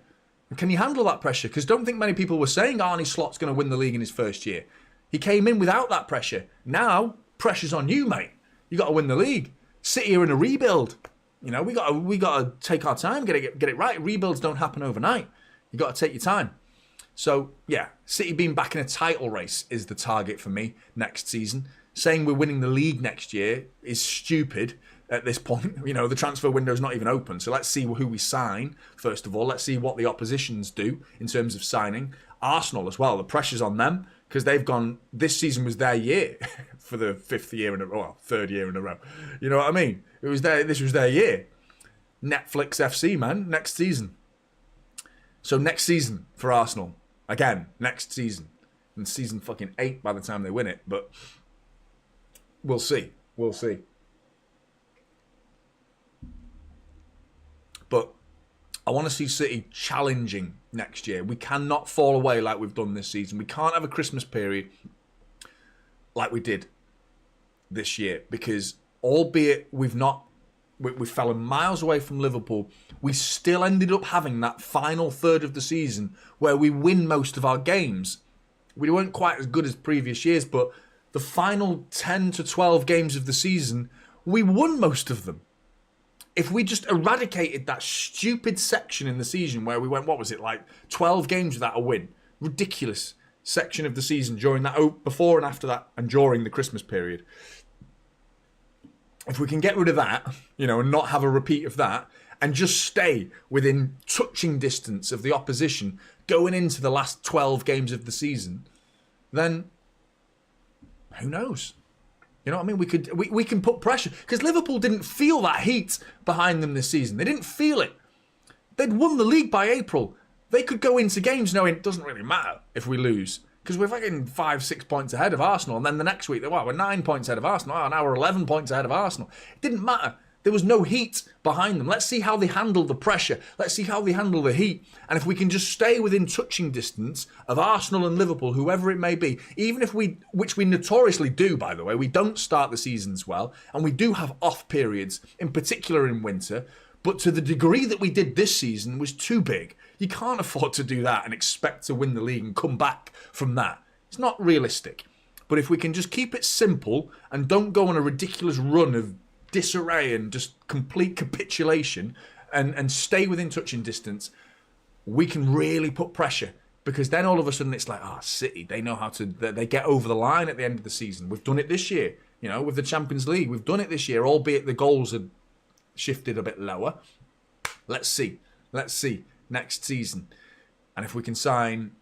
And can you handle that pressure? Because don't think many people were saying Arne Slot's going to win the league in his first year. He came in without that pressure. Now, pressure's on you, mate. You got to win the league. City are in a rebuild. You know, we got to take our time, get it right. Rebuilds don't happen overnight. You got to take your time. So, yeah, City being back in a title race is the target for me next season. Saying we're winning the league next year is stupid at this point. You know, the transfer window's not even open. So let's see who we sign, first of all. Let's see what the oppositions do in terms of signing. Arsenal as well, the pressure's on them because they've gone, this season was their year for the 5th year in a row, well, 3rd year in a row. You know what I mean? This was their year. Netflix FC, man, next season. So next season for Arsenal. Again, next season. And season fucking 8 by the time they win it, but we'll see. We'll see. But I want to see City challenging next year. We cannot fall away like we've done this season. We can't have a Christmas period like we did this year because albeit we fell miles away from Liverpool, we still ended up having that final third of the season where we win most of our games. We weren't quite as good as previous years, but the final 10 to 12 games of the season, we won most of them. If we just eradicated that stupid section in the season where we went, what was it, like 12 games without a win? Ridiculous section of the season during that, before and after that, and during the Christmas period. If we can get rid of that, and not have a repeat of that, and just stay within touching distance of the opposition going into the last 12 games of the season, then who knows? You know what I mean? We can put pressure, because Liverpool didn't feel that heat behind them this season. They didn't feel it. They'd won the league by April. They could go into games knowing it doesn't really matter if we lose, because we're fucking 5-6 points ahead of Arsenal, and then the next week we're 9 points ahead of Arsenal. Oh, now we're 11 points ahead of Arsenal. It didn't matter. There was no heat behind them. Let's see how they handle the pressure. Let's see how they handle the heat. And if we can just stay within touching distance of Arsenal and Liverpool, whoever it may be, even if which we notoriously do, by the way, we don't start the seasons well, and we do have off periods, in particular in winter, but to the degree that we did this season was too big. You can't afford to do that and expect to win the league and come back from that. It's not realistic. But if we can just keep it simple and don't go on a ridiculous run of disarray and just complete capitulation and stay within touching distance, we can really put pressure, because then all of a sudden it's like, City, they know how to, they get over the line at the end of the season. We've done it this year, with the Champions League. We've done it this year, albeit the goals have shifted a bit lower. Let's see next season. And if we can sign,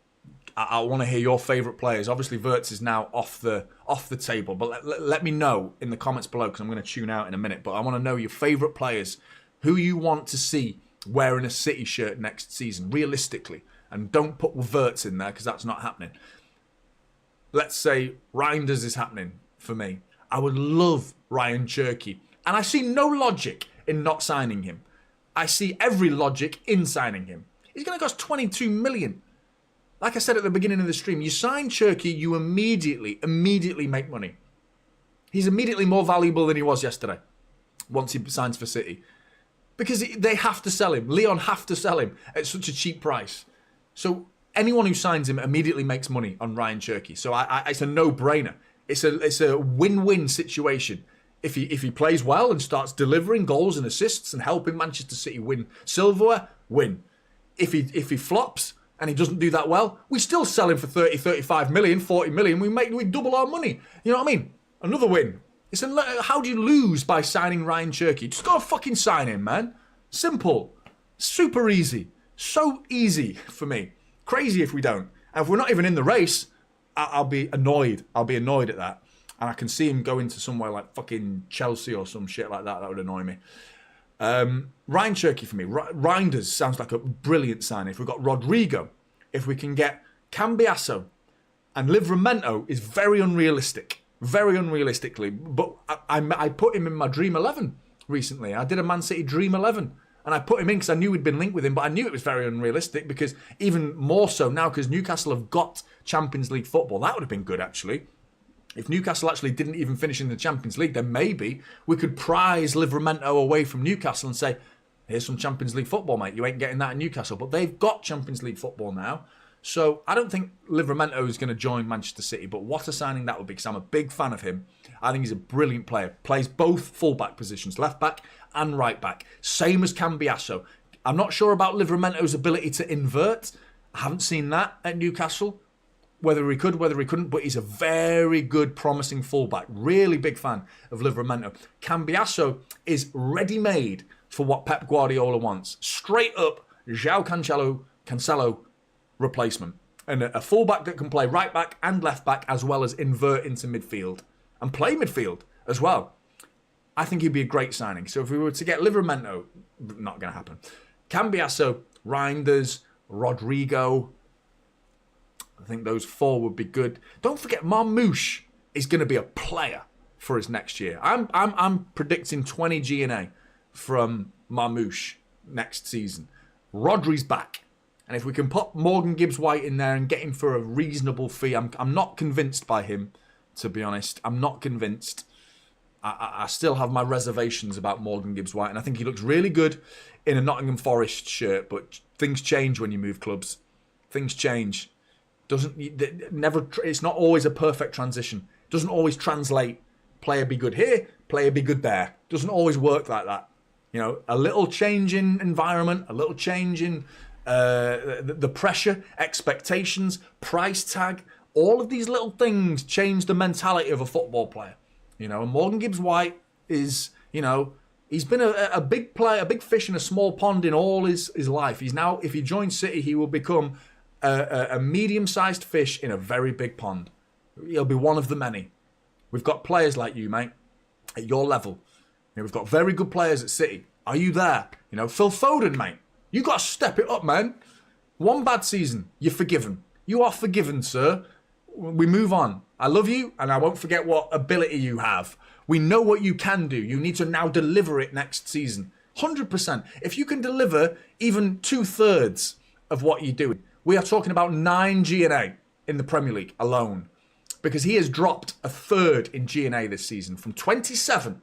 I want to hear your favourite players. Obviously, Wirtz is now off the table, but let me know in the comments below, because I'm going to tune out in a minute. But I want to know your favourite players, who you want to see wearing a City shirt next season, realistically. And don't put Wirtz in there, because that's not happening. Let's say Reinders is happening for me. I would love Ryan Cherky. And I see no logic in not signing him. I see every logic in signing him. He's going to cost 22 million. Like I said at the beginning of the stream, you sign Cherky, you immediately make money. He's immediately more valuable than he was yesterday, once he signs for City. Because they have to sell him. Leon have to sell him at such a cheap price. So anyone who signs him immediately makes money on Ryan Cherky. So it's a no-brainer. It's a win-win situation. If he plays well and starts delivering goals and assists and helping Manchester City win silverware, win. If he flops and he doesn't do that well, we still sell him for 30, 35 million, 40 million. We double our money. You know what I mean? Another win. How do you lose by signing Ryan Cherky? Just go fucking sign him, man. Simple. Super easy. So easy for me. Crazy if we don't. And if we're not even in the race, I'll be annoyed. I'll be annoyed at that. And I can see him going to somewhere like fucking Chelsea or some shit like that. That would annoy me. Ryan Cherky for me. Reinders sounds like a brilliant sign. If we've got Rodrigo, if we can get Cambiasso, and Livramento is very unrealistic. Very unrealistically. But I put him in my Dream 11 recently. I did a Man City Dream 11. And I put him in because I knew we'd been linked with him, but I knew it was very unrealistic, because even more so now, because Newcastle have got Champions League football. That would have been good, actually. If Newcastle actually didn't even finish in the Champions League, then maybe we could prize Livramento away from Newcastle and say, here's some Champions League football, mate. You ain't getting that in Newcastle. But they've got Champions League football now. So I don't think Livramento is going to join Manchester City, but what a signing that would be, because I'm a big fan of him. I think he's a brilliant player. Plays both full-back positions, left-back and right-back. Same as Cambiasso. I'm not sure about Livramento's ability to invert. I haven't seen that at Newcastle. Whether he could, whether he couldn't, but he's a very good, promising fullback. Really big fan of Livramento. Cambiasso is ready-made for what Pep Guardiola wants. Straight up, João Cancelo replacement. And a fullback that can play right-back and left-back, as well as invert into midfield. And play midfield as well. I think he'd be a great signing. So if we were to get Livramento, not going to happen. Cambiasso, Reinders, Rodrigo, I think those four would be good. Don't forget, Marmoush is going to be a player for us next year. I'm predicting 20 G&A from Marmoush next season. Rodri's back. And if we can put Morgan Gibbs-White in there and get him for a reasonable fee, I'm not convinced by him, to be honest. I'm not convinced. I still have my reservations about Morgan Gibbs-White, and I think he looks really good in a Nottingham Forest shirt, but things change when you move clubs. Things change. It's not always a perfect transition. Doesn't always translate. Player be good here, player be good there. Doesn't always work like that. You know, a little change in environment, a little change in the pressure, expectations, price tag, all of these little things change the mentality of a football player. You know, and Morgan Gibbs-White is, you know, he's been a big player, a big fish in a small pond in all his life. He's now, if he joins City, he will become a medium-sized fish in a very big pond. He'll be one of the many. We've got players like you, mate, at your level. You know, we've got very good players at City. Are you there? You know, Phil Foden, mate. You got to step it up, man. One bad season, you're forgiven. You are forgiven, sir. We move on. I love you, and I won't forget what ability you have. We know what you can do. You need to now deliver it next season. 100%. If you can deliver even 2/3 of what you're doing, we are talking about 9 G&A in the Premier League alone. Because he has dropped 1/3 in G&A this season, from 27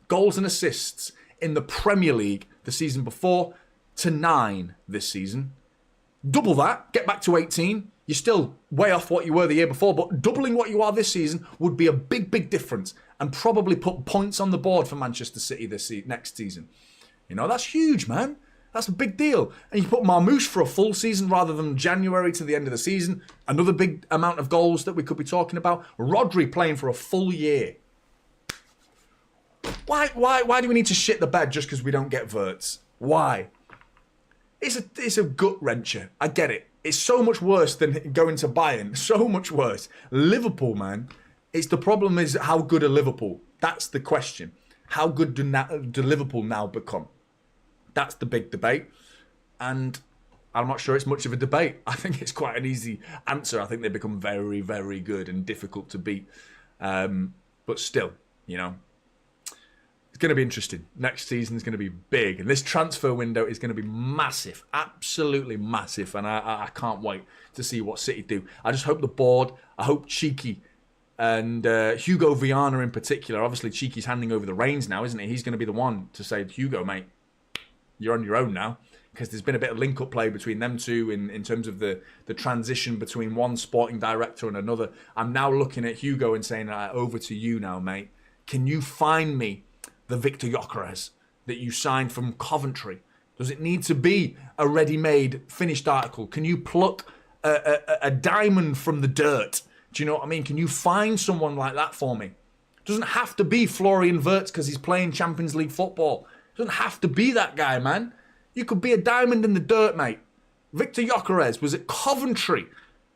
goals and assists in the Premier League the season before to 9 this season. Double that, get back to 18. You're still way off what you were the year before, but doubling what you are this season would be a big, big difference and probably put points on the board for Manchester City next season. You know, that's huge, man. That's a big deal. And you put Marmoush for a full season rather than January to the end of the season. Another big amount of goals that we could be talking about. Rodri playing for a full year. Why do we need to shit the bed just because we don't get Wirtz? Why? It's a gut wrencher. I get it. It's so much worse than going to Bayern. So much worse. Liverpool, man. The problem is how good are Liverpool? That's the question. How good do Liverpool now become? That's the big debate. And I'm not sure it's much of a debate. I think it's quite an easy answer. I think they become very, very good and difficult to beat. But still, you know, it's going to be interesting. Next season is going to be big. And this transfer window is going to be massive. Absolutely massive. And I can't wait to see what City do. I just hope the board, I hope Cheeky and Hugo Viana in particular. Obviously, Cheeky's handing over the reins now, isn't he? He's going to be the one to say, Hugo, mate, you're on your own now. Because there's been a bit of link-up play between them two in terms of the transition between one sporting director and another. I'm now looking at Hugo and saying, over to you now, mate. Can you find me the Victor Gyökeres that you signed from Coventry? Does it need to be a ready-made, finished article? Can you pluck a diamond from the dirt? Do you know what I mean? Can you find someone like that for me? It doesn't have to be Florian Wirtz because he's playing Champions League football. It doesn't have to be that guy, man. You could be a diamond in the dirt, mate. Victor Gyökeres was at Coventry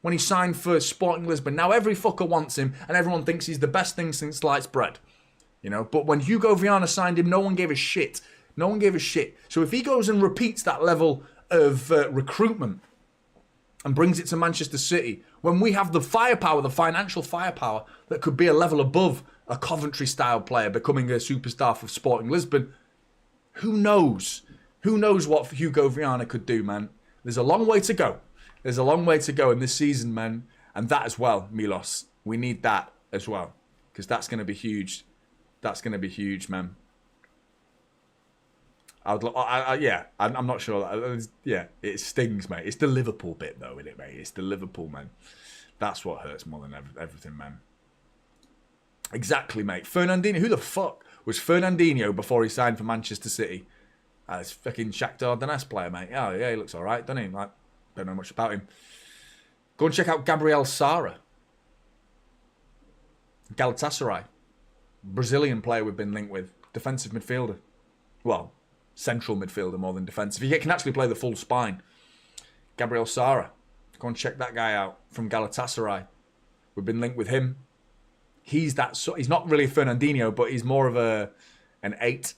when he signed for Sporting Lisbon. Now every fucker wants him and everyone thinks he's the best thing since sliced bread. You know, but when Hugo Viana signed him, no one gave a shit. No one gave a shit. So if he goes and repeats that level of recruitment and brings it to Manchester City, when we have the firepower, the financial firepower, that could be a level above a Coventry-style player becoming a superstar for Sporting Lisbon, who knows? Who knows what Hugo Viana could do, man? There's a long way to go. There's a long way to go in this season, man. And that as well, Milos. We need that as well. Because that's going to be huge. That's going to be huge, man. I'm not sure. Yeah, it stings, mate. It's the Liverpool bit, though, isn't it, mate? It's the Liverpool, man. That's what hurts more than everything, man. Exactly, mate. Fernandinho. Who the fuck was Fernandinho before he signed for Manchester City? It's fucking Shakhtar Donetsk player, mate. Oh, yeah, he looks all right, doesn't he? Like, don't know much about him. Go and check out Gabriel Sara. Galatasaray. Brazilian player we've been linked with. Defensive midfielder. Well, central midfielder more than defensive. He can actually play the full spine. Gabriel Sara. Go and check that guy out from Galatasaray. We've been linked with him. He's not really a Fernandinho, but he's more of an 8.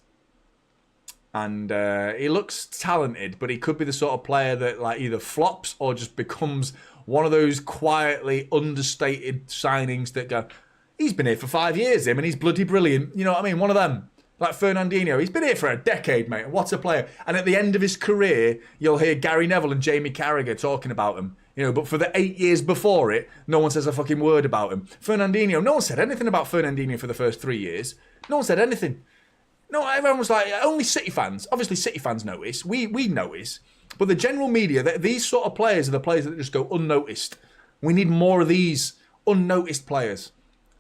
And he looks talented, but he could be the sort of player that like either flops or just becomes one of those quietly understated signings that go, he's been here for 5 years, him, and he's bloody brilliant. You know what I mean? One of them. Like Fernandinho. He's been here for a decade, mate. What a player. And at the end of his career, you'll hear Gary Neville and Jamie Carragher talking about him. You know, but for the 8 years before it, no one says a fucking word about him. Fernandinho, no one said anything about Fernandinho for the first 3 years. No one said anything. No, everyone was like, only City fans. Obviously, City fans notice. We notice. But the general media, these sort of players are the players that just go unnoticed. We need more of these unnoticed players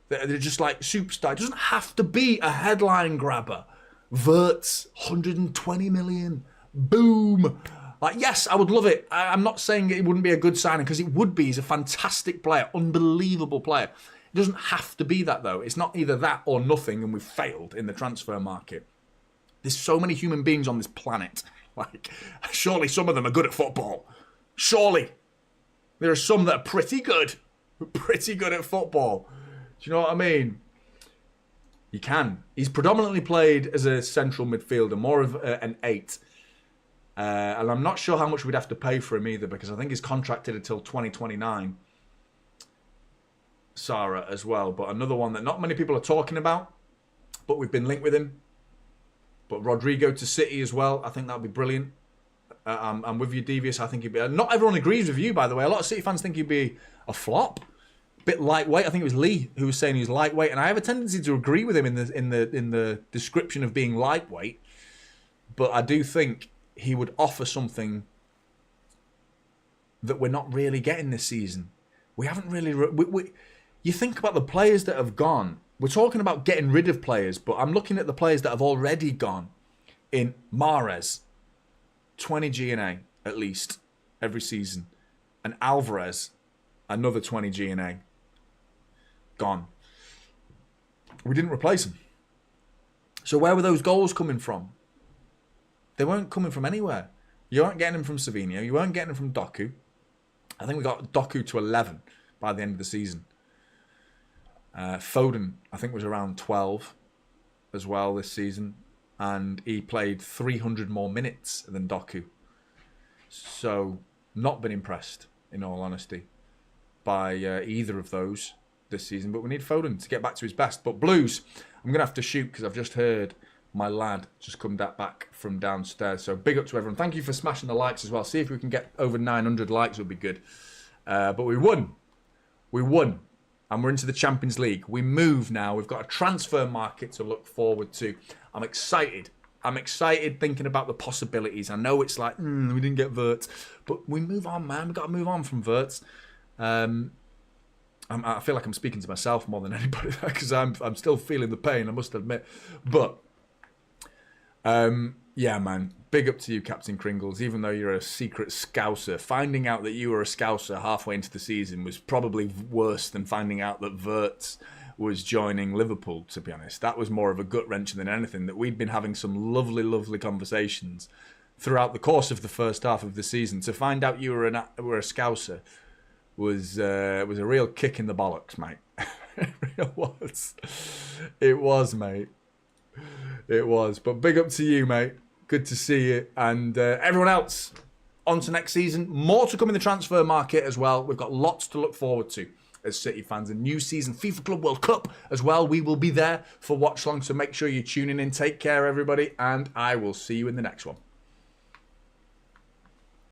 that are just like superstar. It doesn't have to be a headline grabber. Wirtz, 120 million. Boom. Like, yes, I would love it. I'm not saying it wouldn't be a good signing, because it would be. He's a fantastic player, unbelievable player. It doesn't have to be that, though. It's not either that or nothing, and we've failed in the transfer market. There's so many human beings on this planet. Like, surely some of them are good at football. Surely. There are some that are pretty good at football. Do you know what I mean? He can. He's predominantly played as a central midfielder, more of an 8. And I'm not sure how much we'd have to pay for him either, because I think he's contracted until 2029. Sarah as well, but another one that not many people are talking about, but we've been linked with him. But Rodrigo to City as well, I think that would be brilliant. I'm with you, Devious. I think he'd be... Not everyone agrees with you, by the way. A lot of City fans think he'd be a flop. Bit lightweight. I think it was Lee who was saying he's lightweight, and I have a tendency to agree with him in the description of being lightweight. But I do think he would offer something that we're not really getting this season. We haven't really... you think about the players that have gone. We're talking about getting rid of players, but I'm looking at the players that have already gone. In Mahrez, 20 G&A at least every season. And Alvarez, another 20 G&A. Gone. We didn't replace him. So where were those goals coming from? They weren't coming from anywhere. You weren't getting them from Savinho. You weren't getting them from Doku. I think we got Doku to 11 by the end of the season. Foden, I think, was around 12 as well this season. And he played 300 more minutes than Doku. So, not been impressed, in all honesty, by either of those this season. But we need Foden to get back to his best. But Blues, I'm going to have to shoot because I've just heard my lad just come back from downstairs. So, big up to everyone. Thank you for smashing the likes as well. See if we can get over 900 likes would be good. But we won. We won. And we're into the Champions League. We move now. We've got a transfer market to look forward to. I'm excited. I'm excited thinking about the possibilities. I know it's like, we didn't get Wirtz. But we move on, man. We've got to move on from Wirtz. I feel like I'm speaking to myself more than anybody because I'm still feeling the pain, I must admit. But, yeah, man. Big up to you, Captain Kringles. Even though you're a secret Scouser, finding out that you were a Scouser halfway into the season was probably worse than finding out that Wirtz was joining Liverpool, to be honest. That was more of a gut wrencher than anything. That we'd been having some lovely, lovely conversations throughout the course of the first half of the season. To find out you were a Scouser was a real kick in the bollocks, mate. It was. It was, mate. It was. But big up to you, mate. Good to see you. And everyone else, on to next season. More to come in the transfer market as well. We've got lots to look forward to as City fans. A new season, FIFA Club World Cup as well. We will be there for Watchalong, so make sure you're tuning in. Take care, everybody, and I will see you in the next one.